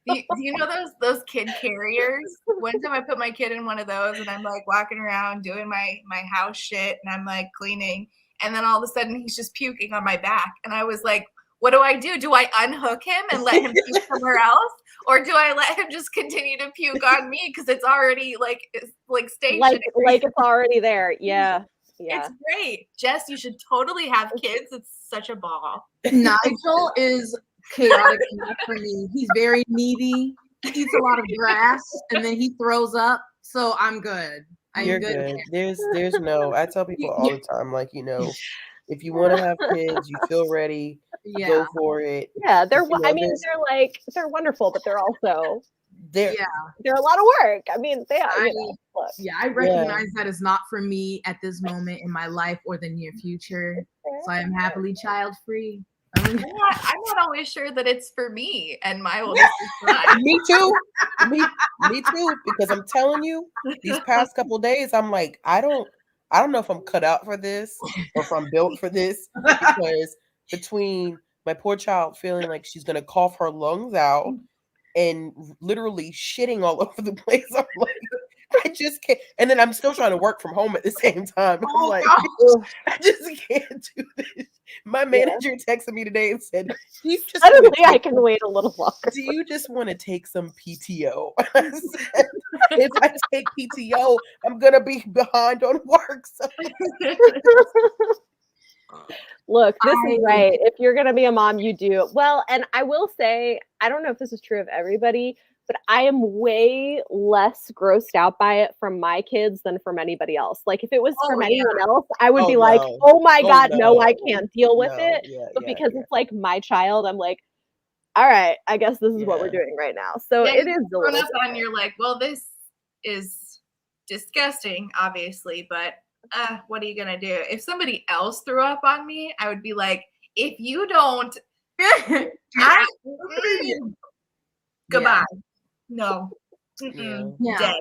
Do you know those kid carriers? One time I put my kid in one of those and I'm like walking around doing my house shit and I'm like cleaning and then all of a sudden he's just puking on my back and I was like, what do I do? Do I unhook him and let him puke somewhere else? Or do I let him just continue to puke on me because it's already like stationary? Like it's already there. Yeah. It's great. Jess, you should totally have kids. It's such a ball. Nigel is chaotic enough for me. He's very needy. He eats a lot of grass and then he throws up. So I'm good. You're good. There's no. I tell people all the time, like, if you want to have kids, you feel ready, go for it. Yeah, they're wonderful, but they're also they're a lot of work. I mean, I recognize that it's not for me at this moment in my life or the near future. So I am happily child free. I'm not always sure that it's for me and my oldest son. Me too. Me too. Because I'm telling you, these past couple of days, I'm like, I don't know if I'm cut out for this or if I'm built for this. Because between my poor child feeling like she's gonna cough her lungs out and literally shitting all over the place, I'm like, I just can't. And then I'm still trying to work from home at the same time. I'm like, I just can't do this. My manager texted me today and said, suddenly I can wait a little longer. Do you just want to take some PTO? I said, if I take PTO, I'm going to be behind on work. So. Look, this is right. If you're going to be a mom, you do. Well, and I will say, I don't know if this is true of everybody, but I am way less grossed out by it from my kids than from anybody else. Like if it was from anyone else, I would be like, oh my God, no, I can't deal with it. But because it's like my child, I'm like, all right, I guess this is what we're Yeah. doing right now. So Yeah, it you is a grown little up on, different. you're like, well, this is disgusting, obviously, but what are you gonna do? If somebody else threw up on me, I would be like, if you don't, I goodbye. No, Yeah. Yeah. dead,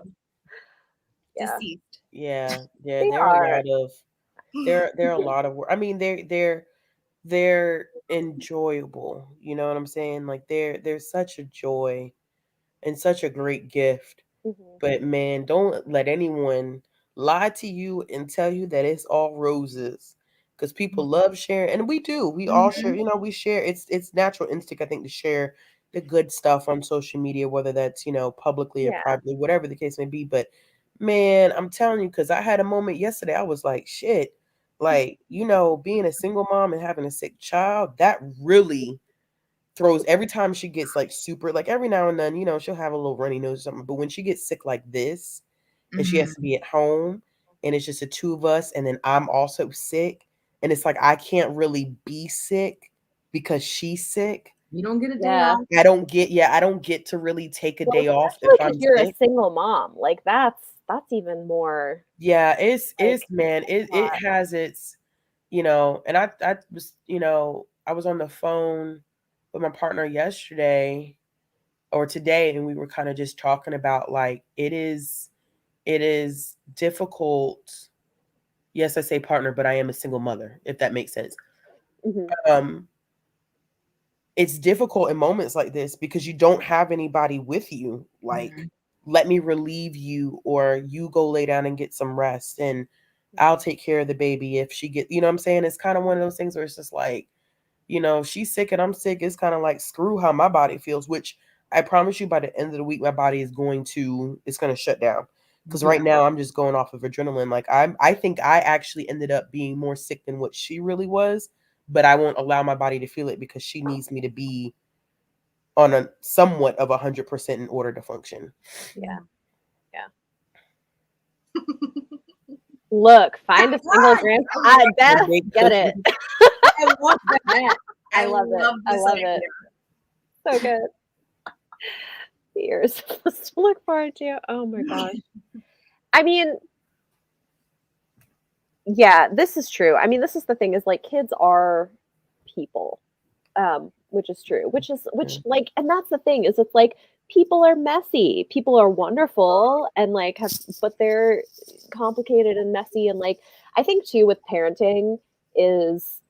Yeah. deceased. Yeah. Yeah. They There are are. a lot of there are a lot of I mean they're enjoyable. You know what I'm saying? Like they're such a joy and such a great gift. Mhm. But man, don't let anyone lie to you and tell you that it's all roses. Because people love sharing, and we do. We all share. Mhm. We share. It's natural instinct, I think, to share the good stuff on social media, whether that's publicly or Yeah. privately, whatever the case may be. But man, I'm telling you, because I had a moment yesterday. I was like, shit, like being a single mom and having a sick child, that really throws every time she gets like super like every now and then she'll have a little runny nose or something, but when she gets sick like this and she has Mhm. to be at home and it's just the two of us and then I'm also sick and it's like I can't really be sick because she's sick. You don't get a day Yeah. off. I don't get to really take a Well, day off if especially because I'm you're a sick. single mom. Like that's even more Yeah, it's like man, a it lot. has its and I was I was on the phone with my partner yesterday or today and we were kind of just talking about like it is difficult. Yes, I say partner, but I am a single mother, if that makes sense. Mhm. um it's difficult in moments like this because you don't have anybody with you like Mhm. let me relieve you or you go lay down and get some rest and I'll take care of the baby if she get what I'm saying. It's kind of one of those things where it's just like if she's sick and I'm sick, it's kind of like screw how my body feels, which I promise you by the end of the week, my body is it's going to shut down. Because Yeah. right now I'm just going off of adrenaline. Like I think I actually ended up being more sick than what she really was, but I won't allow my body to feel it because she needs me to be on a somewhat of 100% in order to function. Yeah. Yeah. Look, find a single Right. grandpa. I love Beth, Big get it. cookie. I love that. I love it. I this love idea. it. So good. You're supposed to look forward to. Oh my gosh. I mean, yeah, this is true. I mean, this is the thing is like kids are people, which is true. Which like, and that's the thing is it's like people are messy. People are wonderful and like have, but they're complicated and messy. And like, I think too with parenting is,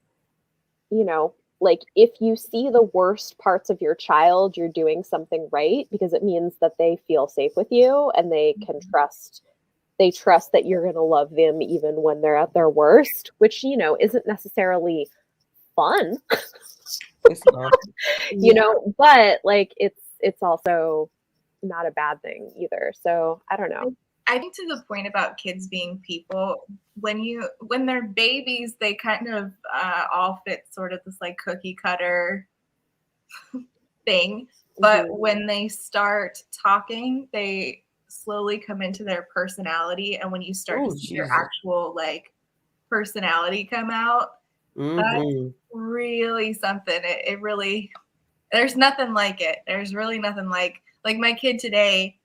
you know, like if you see the worst parts of your child, you're doing something right because it means that they feel safe with you and they can trust that you're going to love them even when they're at their worst, which isn't necessarily fun, It's not. Yeah. but like it's also not a bad thing either. So I don't know. I think to the point about kids being people, when they're babies, they kind of all fit sort of this like cookie cutter thing. But Mhm. when they start talking, they slowly come into their personality, and when you start to Oh see their Jesus. actual like personality come out, that's Mm-hmm. really something. It really, there's nothing like it. There's really nothing like my kid today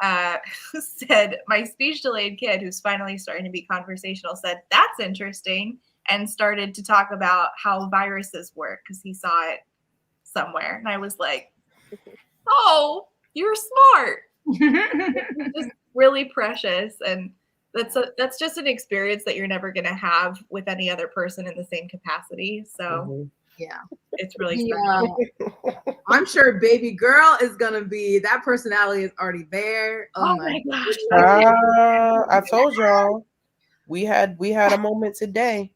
uh, said, my speech delayed kid who's finally starting to be conversational said, that's interesting, and started to talk about how viruses work because he saw it somewhere. And I was like, oh, you're smart. It's just really precious. And that's just an experience that you're never going to have with any other person in the same capacity. So Mm-hmm. Yeah. it's really The, special. I'm sure baby girl is gonna be that personality is already there. Oh my gosh. I told y'all we had a moment today.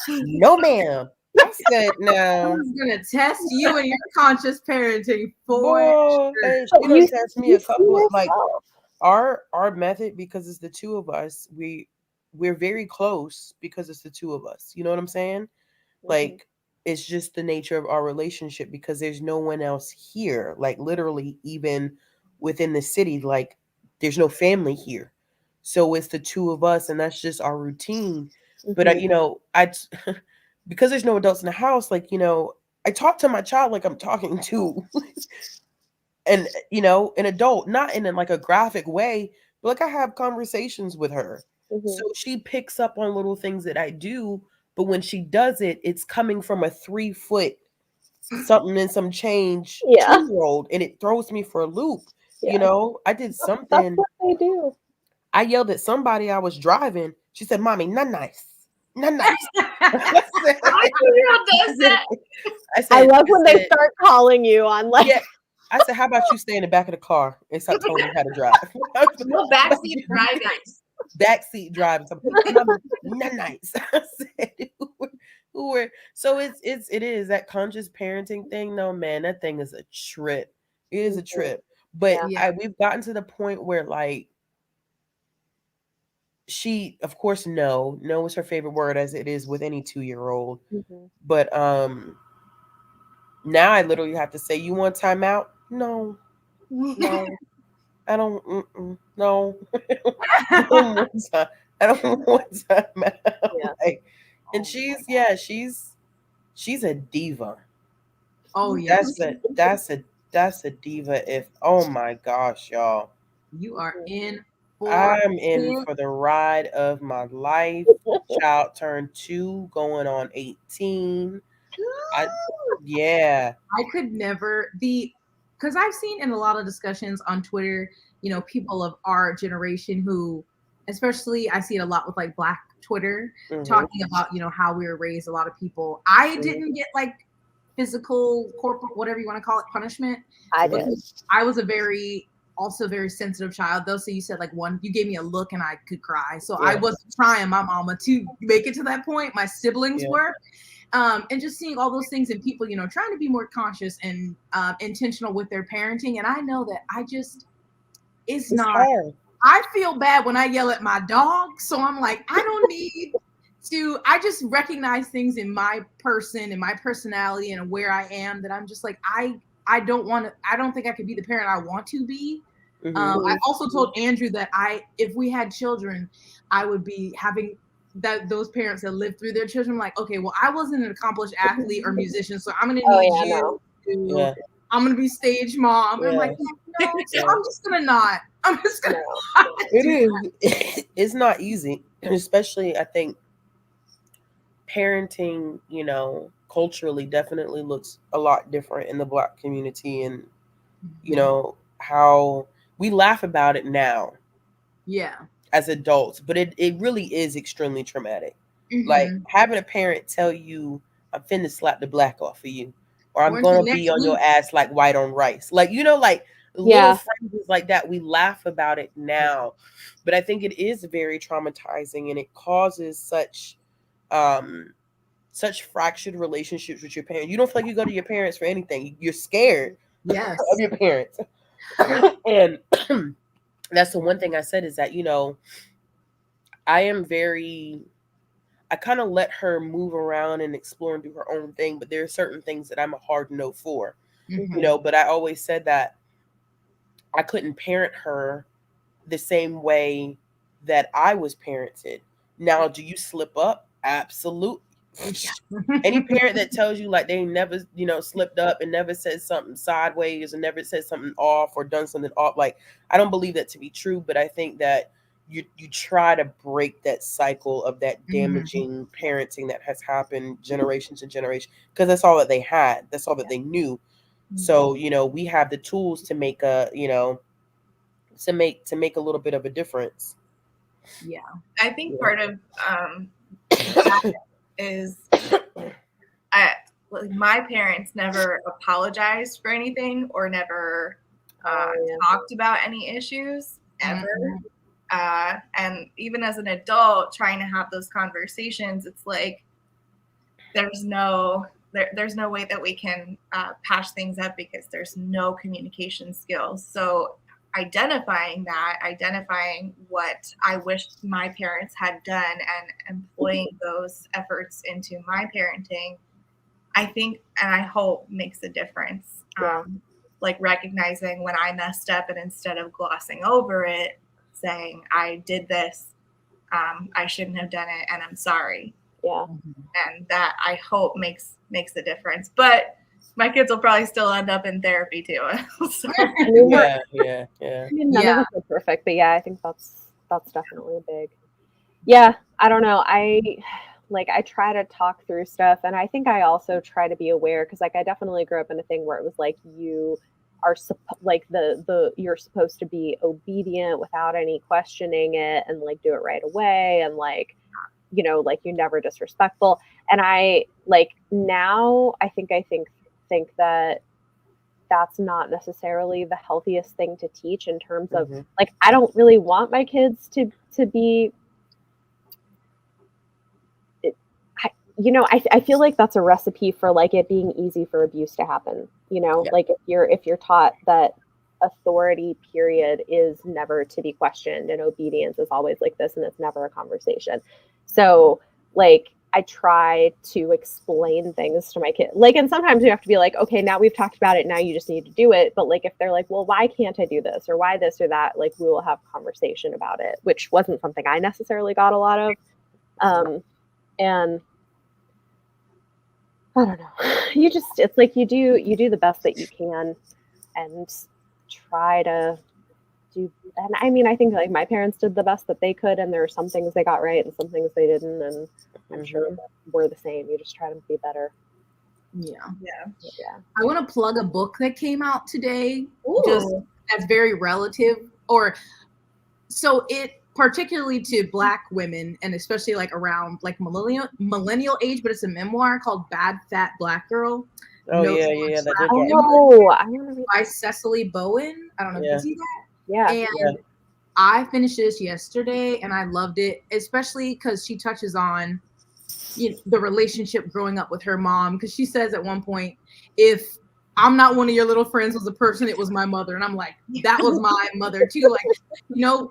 No, ma'am. I said no. Who's gonna test you and your conscious parenting for Boy, sure. hey, But she done test me you a see couple of like yourself. our method because it's the two of us. We're very close because it's the two of us. You know what I'm saying? Mhm. Like it's just the nature of our relationship because there's no one else here. Like literally, even within the city, like there's no family here. So it's the two of us, and that's just our routine. But Mhm. I because there's no adults in the house, like I talk to my child like I'm talking to and an adult, not in like a graphic way, but like I have conversations with her. So she picks up on little things that I do, but when she does it, it's coming from a 3 foot something and some change Yeah. 2-year-old, and it throws me for a loop. Yeah. I did That's something. what they do. I yelled at somebody. I was driving. She said, "Mommy, not nice, not nice." I I love when they start calling you on like. Yeah. I said, "How about you stay in the back of the car and stop telling me how to drive?" No backseat driving. Backseat driving. Not nice. I said, who were so it is that conscious parenting thing though, man. That thing is a trip. It is a trip. But Yeah. we've gotten to the point where like she, of course, no is her favorite word, as it is with any 2-year-old. But now I literally have to say, "You want time out?" No, I don't. No, I don't want time. I don't want time out. Yeah. Like, and she's a diva. Oh yeah. That's a diva. If, oh my gosh, y'all, You are in for I'm in for the ride of my life. Child turned 2, going on 18. Yeah. I could never because I've seen in a lot of discussions on Twitter, people of our generation who, especially I see it a lot with like Black Twitter, talking about, how we were raised. A lot of people, I didn't get like physical, corporal, whatever you want to call it, punishment. I did. I was also very sensitive child though. So you said like you gave me a look and I could cry. So I wasn't trying my mama to make it to that point. My siblings were. And just seeing all those things and people, trying to be more conscious and intentional with their parenting. And I know that it's not hard. I feel bad when I yell at my dog. So I'm like, I don't need to, I just recognize things in my person and my personality and where I am that I'm just like, I don't think I could be the parent I want to be. I also told Andrew that if we had children, I would be having those parents that lived through their children. I'm like, okay, well, I wasn't an accomplished athlete or musician, so I'm gonna need I'm gonna be stage mom. And I'm like, no, so I'm just gonna not. I'm just gonna not. It's not easy, especially I think parenting, culturally definitely looks a lot different in the Black community, and how we laugh about it now. Yeah. As adults, but it really is extremely traumatic. Like having a parent tell you, "I'm finna slap the black off of you," or "I'm gonna be on your ass like white on rice." Like, like little phrases like that. We laugh about it now, but I think it is very traumatizing, and it causes such fractured relationships with your parents. You don't feel like you go to your parents for anything. You're scared of your parents. And that's the one thing I said is that, I kind of let her move around and explore and do her own thing, but there are certain things that I'm a hard no for, but I always said that I couldn't parent her the same way that I was parented. Now, do you slip up? Absolutely. Any parent that tells you like they never, slipped up and never said something sideways and never said something off or done something off, like, I don't believe that to be true, but I think that you try to break that cycle of that damaging parenting that has happened generations and generations, because that's all that they had. That's all that they knew. So, we have the tools to make to make a little bit of a difference. Yeah. I think part of that is my parents never apologized for anything or never talked about any issues ever. And even as an adult trying to have those conversations, it's like there's no way that we can patch things up because there's no communication skills. So identifying what I wish my parents had done and employing those efforts into my parenting, I think and I hope makes a difference. Like recognizing when I messed up and instead of glossing over it, saying I did this, I shouldn't have done it and I'm sorry. And that I hope makes a difference. But My kids will probably still end up in therapy too. So, I mean, Yeah. I mean, none of us are perfect, but yeah, I think that's definitely a big. Yeah, I don't know. I try to talk through stuff, and I think I also try to be aware because like I definitely grew up in a thing where it was like you are like you're supposed to be obedient without any questioning it and like do it right away and like like you're never disrespectful. And I like now I think that that's not necessarily the healthiest thing to teach in terms of like I don't really want my kids to be I feel like that's a recipe for like it being easy for abuse to happen. Like if you're taught that authority period is never to be questioned and obedience is always like this and it's never a conversation. So like I try to explain things to my kid. Like, and sometimes you have to be like, okay, now we've talked about it. Now you just need to do it. But like, if they're like, well, why can't I do this? Or why this or that? Like, we will have a conversation about it, which wasn't something I necessarily got a lot of. And I don't know. It's like you do the best that you can and try to do. And I mean, I think like my parents did the best that they could. And there are some things they got right and some things they didn't. And I'm sure we're the same. You just try to be better. Yeah. I want to plug a book that came out today. Ooh. Just that's very relative so it particularly to Black women and especially like around like millennial age, but it's a memoir called Bad Fat Black Girl. Oh yeah. That did I remember by Cecily Bowen. I don't know if you see that. Yeah. And I finished this yesterday and I loved it, especially because she touches on the relationship growing up with her mom. Because she says at one point, if I'm not one of your little friends was a person, it was my mother. And I'm like, that was my mother too. Like,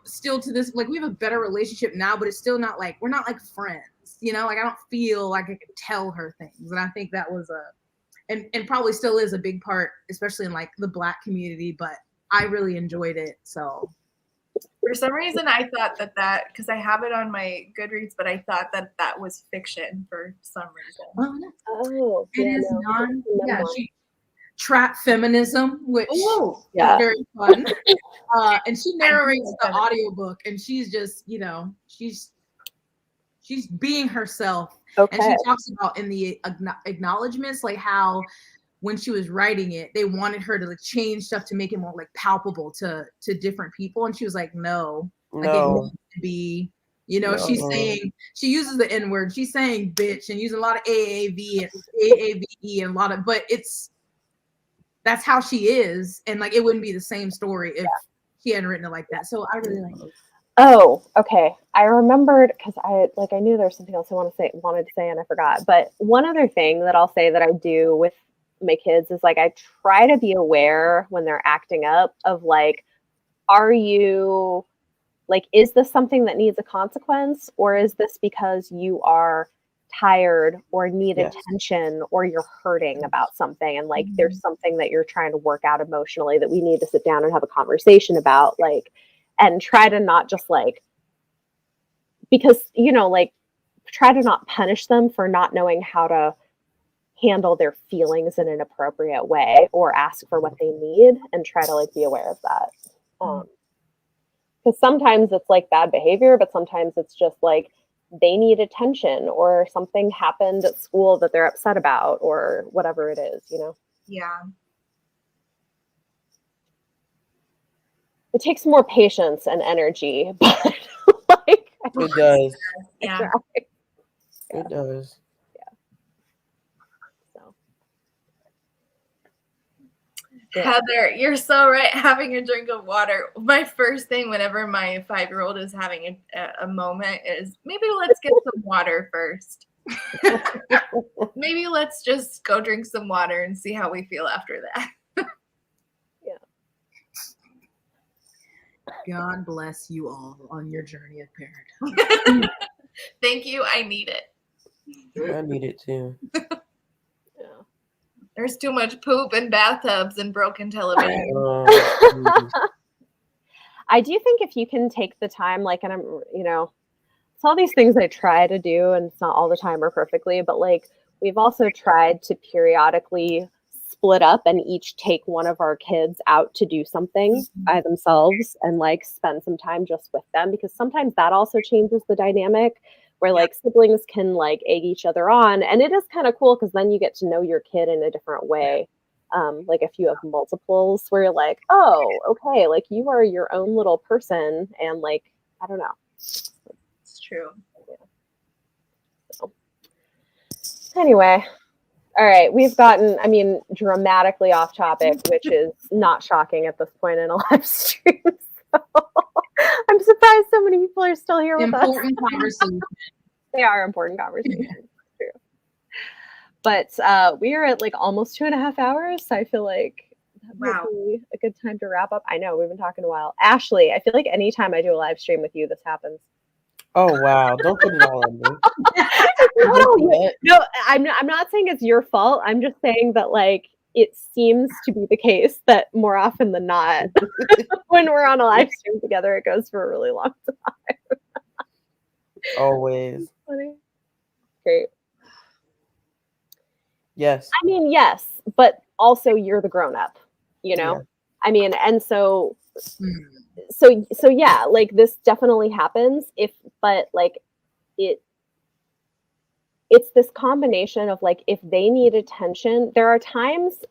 still to this, like we have a better relationship now, but it's still not like, we're not like friends, like I don't feel like I could tell her things. And I think that was and probably still is a big part, especially in like the Black community, but I really enjoyed it. So for some reason I thought that because I have it on my Goodreads, but I thought that was fiction for some reason. Oh, it is non. Yeah, she trap feminism, which is very fun. And she narrates the audiobook, and she's just she's being herself. Okay. And she talks about in the acknowledgments like how when she was writing it, they wanted her to like change stuff to make it more like palpable to different people. And she was like, no. Like it needs to be, she's saying, she uses the N-word, she's saying bitch and using a lot of AAV and AAVE and a lot of, but that's how she is. And like, it wouldn't be the same story if she hadn't written it like that. So I really like it. Oh, okay. I remembered because I knew there was something else I wanted to say and I forgot. But one other thing that I'll say that I do with my kids is like I try to be aware when they're acting up of like, are you like, is this something that needs a consequence, or is this because you are tired or need attention or you're hurting about something and like there's something that you're trying to work out emotionally that we need to sit down and have a conversation about, like, and try to not just like, because like try to not punish them for not knowing how to handle their feelings in an appropriate way or ask for what they need, and try to like be aware of that. Because sometimes it's like bad behavior, but sometimes it's just like they need attention or something happened at school that they're upset about or whatever it is, Yeah. It takes more patience and energy, but like it does. Yeah. It does. Heather, you're so right. Having a drink of water. My first thing whenever my 5-year-old is having a moment is maybe let's get some water first. Maybe let's just go drink some water and see how we feel after that. God bless you all on your journey of parenthood. Thank you. I need it. I need it too. There's too much poop in bathtubs and broken television. I do think if you can take the time, like, and I'm, it's all these things I try to do, and it's not all the time or perfectly, but like, we've also tried to periodically split up and each take one of our kids out to do something by themselves and like spend some time just with them, because sometimes that also changes the dynamic where like siblings can like egg each other on, and it is kind of cool because then you get to know your kid in a different way. Like if you have multiples where you're like, oh, okay, like you are your own little person, and like, I don't know. It's true. So, anyway, all right, we've gotten, I mean, dramatically off topic, which is not shocking at this point in a live stream. So I'm surprised so many people are still here with us. Important conversation. They are important conversations. True. But we are at like almost 2.5 hours. So I feel like that might be a good time to wrap up. I know we've been talking a while. Ashley, I feel like anytime I do a live stream with you, this happens. Oh wow! Don't put it all on me. No, I'm not saying it's your fault. I'm just saying that like it seems to be the case that more often than not, when we're on a live stream together, it goes for a really long time. Always. Funny. Great. Yes. I mean, yes, but also you're the grown up, you know? Yeah. I mean, and so yeah, like this definitely happens but like it's this combination of like, if they need attention, there are times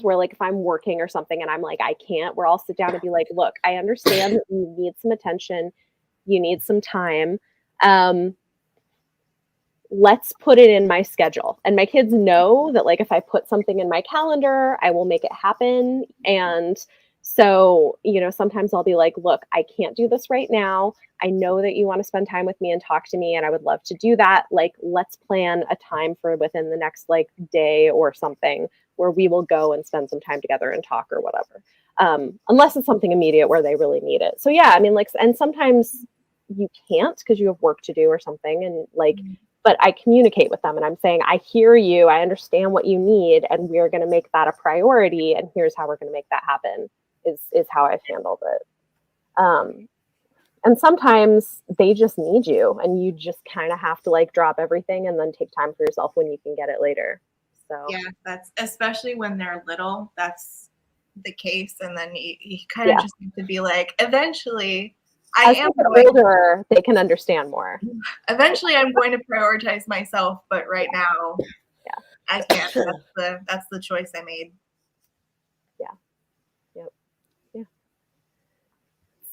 where like, if I'm working or something and I'm like, I can't, where I'll sit down and be like, look, I understand that you need some attention. You need some time. Let's put it in my schedule. And my kids know that like, if I put something in my calendar, I will make it happen. And so, you know, sometimes I'll be like, look, I can't do this right now. I know that you want to spend time with me and talk to me, and I would love to do that. Like, let's plan a time for within the next like day or something where we will go and spend some time together and talk or whatever. Unless it's something immediate where they really need it. So yeah, I mean, like, and sometimes you can't because you have work to do or something. And like, but I communicate with them and I'm saying, I hear you, I understand what you need, and we're going to make that a priority. And here's how we're going to make that happen is how I've handled it. And sometimes they just need you and you just kind of have to like drop everything and then take time for yourself when you can get it later. So yeah, that's especially when they're little, that's the case. And then you kind of just need to be like, eventually as they get older, they can understand more. Eventually I'm going to prioritize myself, but right now I can't. That's the choice I made.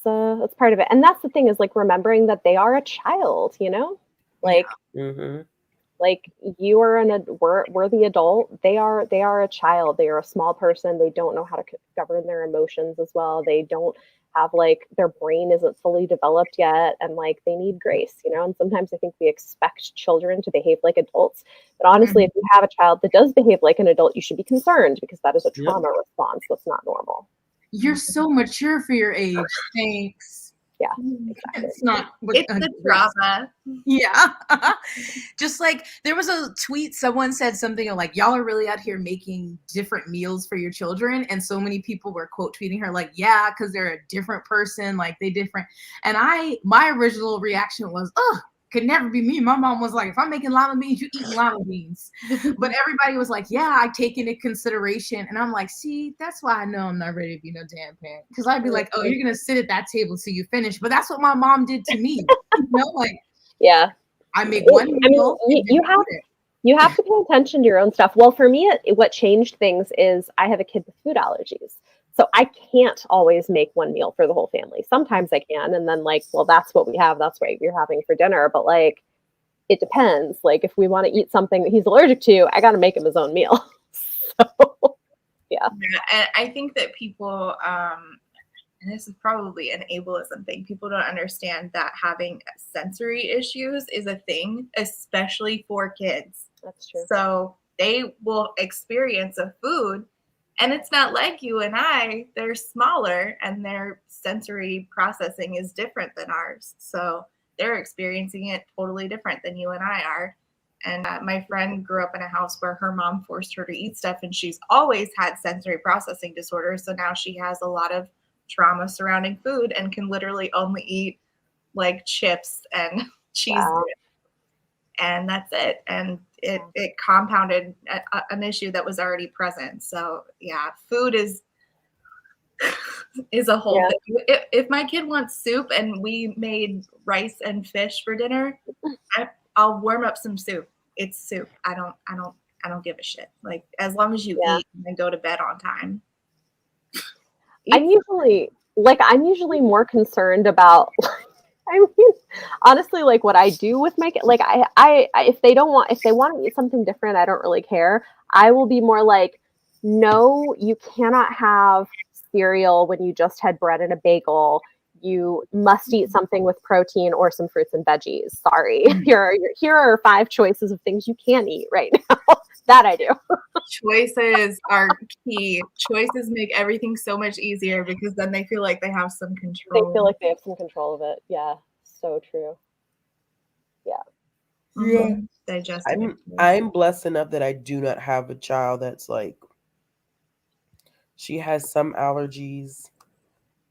So that's part of it. And that's the thing, is like remembering that they are a child, you know, like, like you are we're the adult. They are a child. They are a small person. They don't know how to govern their emotions as well. They don't have like, their brain isn't fully developed yet. And like, they need grace, you know, and sometimes I think we expect children to behave like adults, but honestly, if you have a child that does behave like an adult, you should be concerned because that is a trauma response. That's not normal. You're so mature for your age. Thanks. Yeah, exactly. It's not. It's the drama. Yeah. Just like there was a tweet, someone said something like, y'all are really out here making different meals for your children. And so many people were quote tweeting her like, yeah, because they're a different person, like they different. And my original reaction was, oh, could never be me. My mom was like, if I'm making lima beans, you eat lima beans. But everybody was like, yeah, I take into consideration. And I'm like, see, that's why I know I'm not ready to be no damn parent. Because I'd be like, oh, you're going to sit at that table till you finish. But that's what my mom did to me. You know, like, yeah, I make one meal. I mean, you have to pay attention to your own stuff. Well, for me, what changed things is I have a kid with food allergies. So I can't always make one meal for the whole family. Sometimes I can. And then like, well, that's what we have. That's what we're having for dinner. But like, it depends. Like if we want to eat something that he's allergic to, I got to make him his own meal. So, yeah. And I think that people, and this is probably an ableism thing, people don't understand that having sensory issues is a thing, especially for kids. That's true. So they will experience a food, and it's not like you and I. They're smaller and their sensory processing is different than ours. So they're experiencing it totally different than you and I are. And my friend grew up in a house where her mom forced her to eat stuff, and she's always had sensory processing disorders. So now she has a lot of trauma surrounding food and can literally only eat like chips and cheese. Wow. And that's it. And it compounded an issue that was already present. So yeah, food is a whole thing. If my kid wants soup and we made rice and fish for dinner, I'll warm up some soup. It's soup. I don't give a shit. Like, as long as you eat and go to bed on time. I'm usually more concerned about I mean, honestly, like what I do with my kid, like I if they want to eat something different, I don't really care. I will be more like, no, you cannot have cereal when you just had bread and a bagel. You must eat something with protein or some fruits and veggies. Sorry. Here are 5 choices of things you can eat right now. That I do. Choices are key. Choices make everything so much easier because then they feel like they have some control. They feel like they have some control of it. Yeah. So true. Yeah. Yeah. Digesting. I'm blessed enough that I do not have a child that's like, she has some allergies,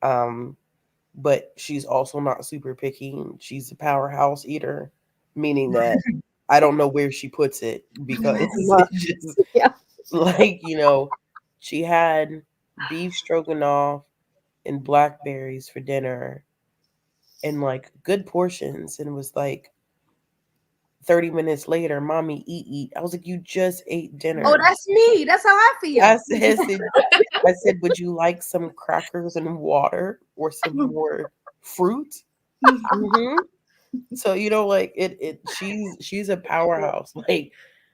but she's also not super picky. She's a powerhouse eater, meaning that I don't know where she puts it because it's just like, she had beef stroganoff and blackberries for dinner in like good portions, and was like 30 minutes later, mommy, eat. I was like, you just ate dinner. Oh, that's me. That's how I feel. I said, would you like some crackers and water or some more fruit? Mm-hmm. So, like she's a powerhouse. Like,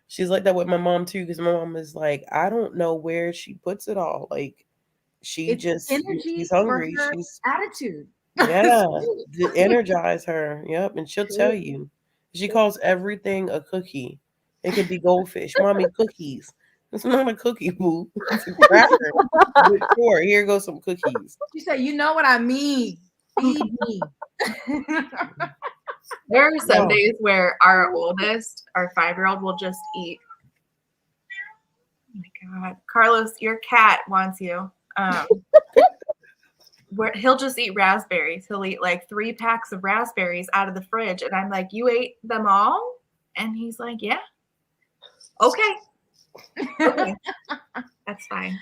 she's like that with my mom too, because my mom is like, I don't know where she puts it all. Like, she's hungry. She's attitude. Yeah, to energize her. Yep, and she'll tell you. She calls everything a cookie. It could be goldfish. Mommy, cookies. It's not a cookie, boo. It's a cracker. But sure, here goes some cookies. She said, you know what I mean. Feed me. There are some days where our oldest, our 5-year-old, will just eat. Oh my God. Carlos, your cat wants you. Where he'll just eat raspberries. He'll eat like 3 packs of raspberries out of the fridge. And I'm like, you ate them all? And he's like, yeah. Okay. That's fine.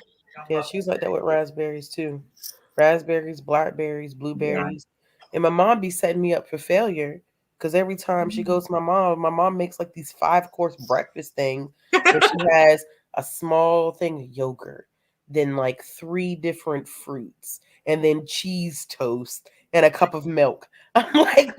Yeah, she's like that with raspberries too. Raspberries, blackberries, blueberries. Yeah. And my mom be setting me up for failure because every time she goes to my mom makes like these 5-course breakfast things where she has a small thing of yogurt, then like 3 different fruits, and then cheese toast and a cup of milk. I'm like,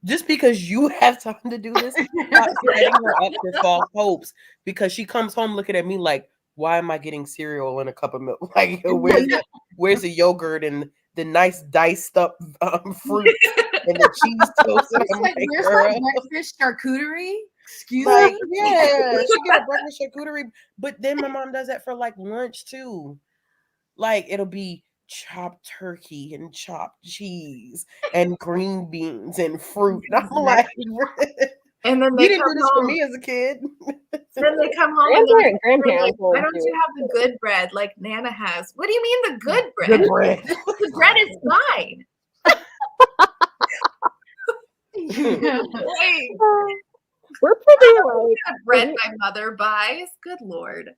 just because you have time to do this, stop setting her up for false hopes, because she comes home looking at me like, why am I getting cereal and a cup of milk? Like, where's the yogurt and the nice diced up fruit and the cheese toast? And I'm like, where's my breakfast charcuterie? Excuse me? Yeah, she get a breakfast charcuterie, but then my mom does that for like lunch too. Like, it'll be chopped turkey and chopped cheese and green beans and fruit. And I'm like, and then you didn't do this for me as a kid. Then they come home and they're like, why don't you have the good bread like Nana has? What do you mean the good bread? Good bread. The bread is fine. We're pretty like bread my mother buys. Good Lord.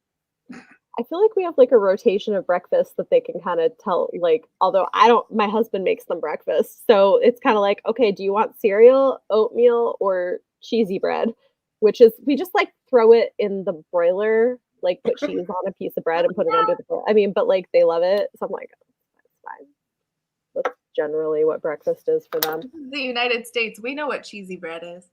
I feel like we have like a rotation of breakfast that they can kind of tell, like, although my husband makes them breakfast. So it's kind of like, okay, do you want cereal, oatmeal, or cheesy bread? Which is, we just like throw it in the broiler, like put cheese on a piece of bread and put it under the broiler. I mean, but like they love it. So I'm like, oh, that's fine. That's generally what breakfast is for them. The United States, we know what cheesy bread is.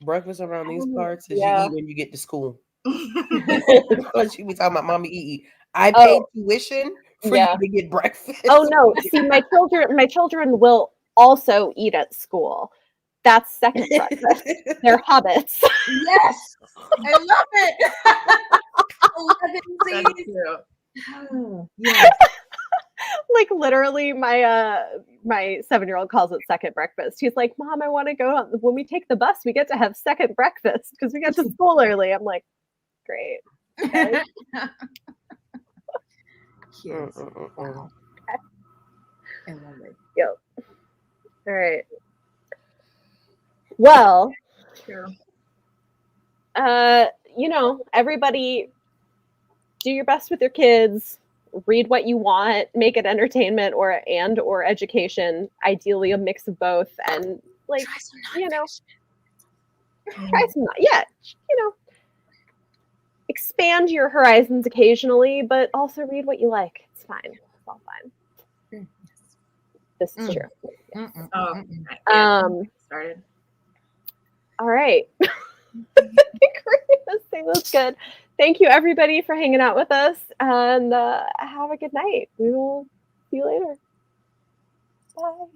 Breakfast around these parts is you eat when you get to school. She be talking about mommy eat. I paid tuition for you to get breakfast. Oh no! See, my children will also eat at school. That's second breakfast. They're hobbits. Yes, I love it. Yes. Like literally, my 7-year-old calls it second breakfast. He's like, "Mom, I want to go on. When we take the bus, we get to have second breakfast because we get to school early." I'm like, great. Okay. Kids. Wow. I love it. Yep. All right. Well, True. You know, everybody do your best with your kids. Read what you want, make it entertainment or education, ideally a mix of both. And like, Try some you know, nonfiction. try some, yeah, you know, expand your horizons occasionally, but also read what you like. It's fine. It's all fine. This is true. Oh, yeah. Started. All right. I think we're gonna say that's good. Thank you everybody for hanging out with us, and have a good night. We will see you later. Bye.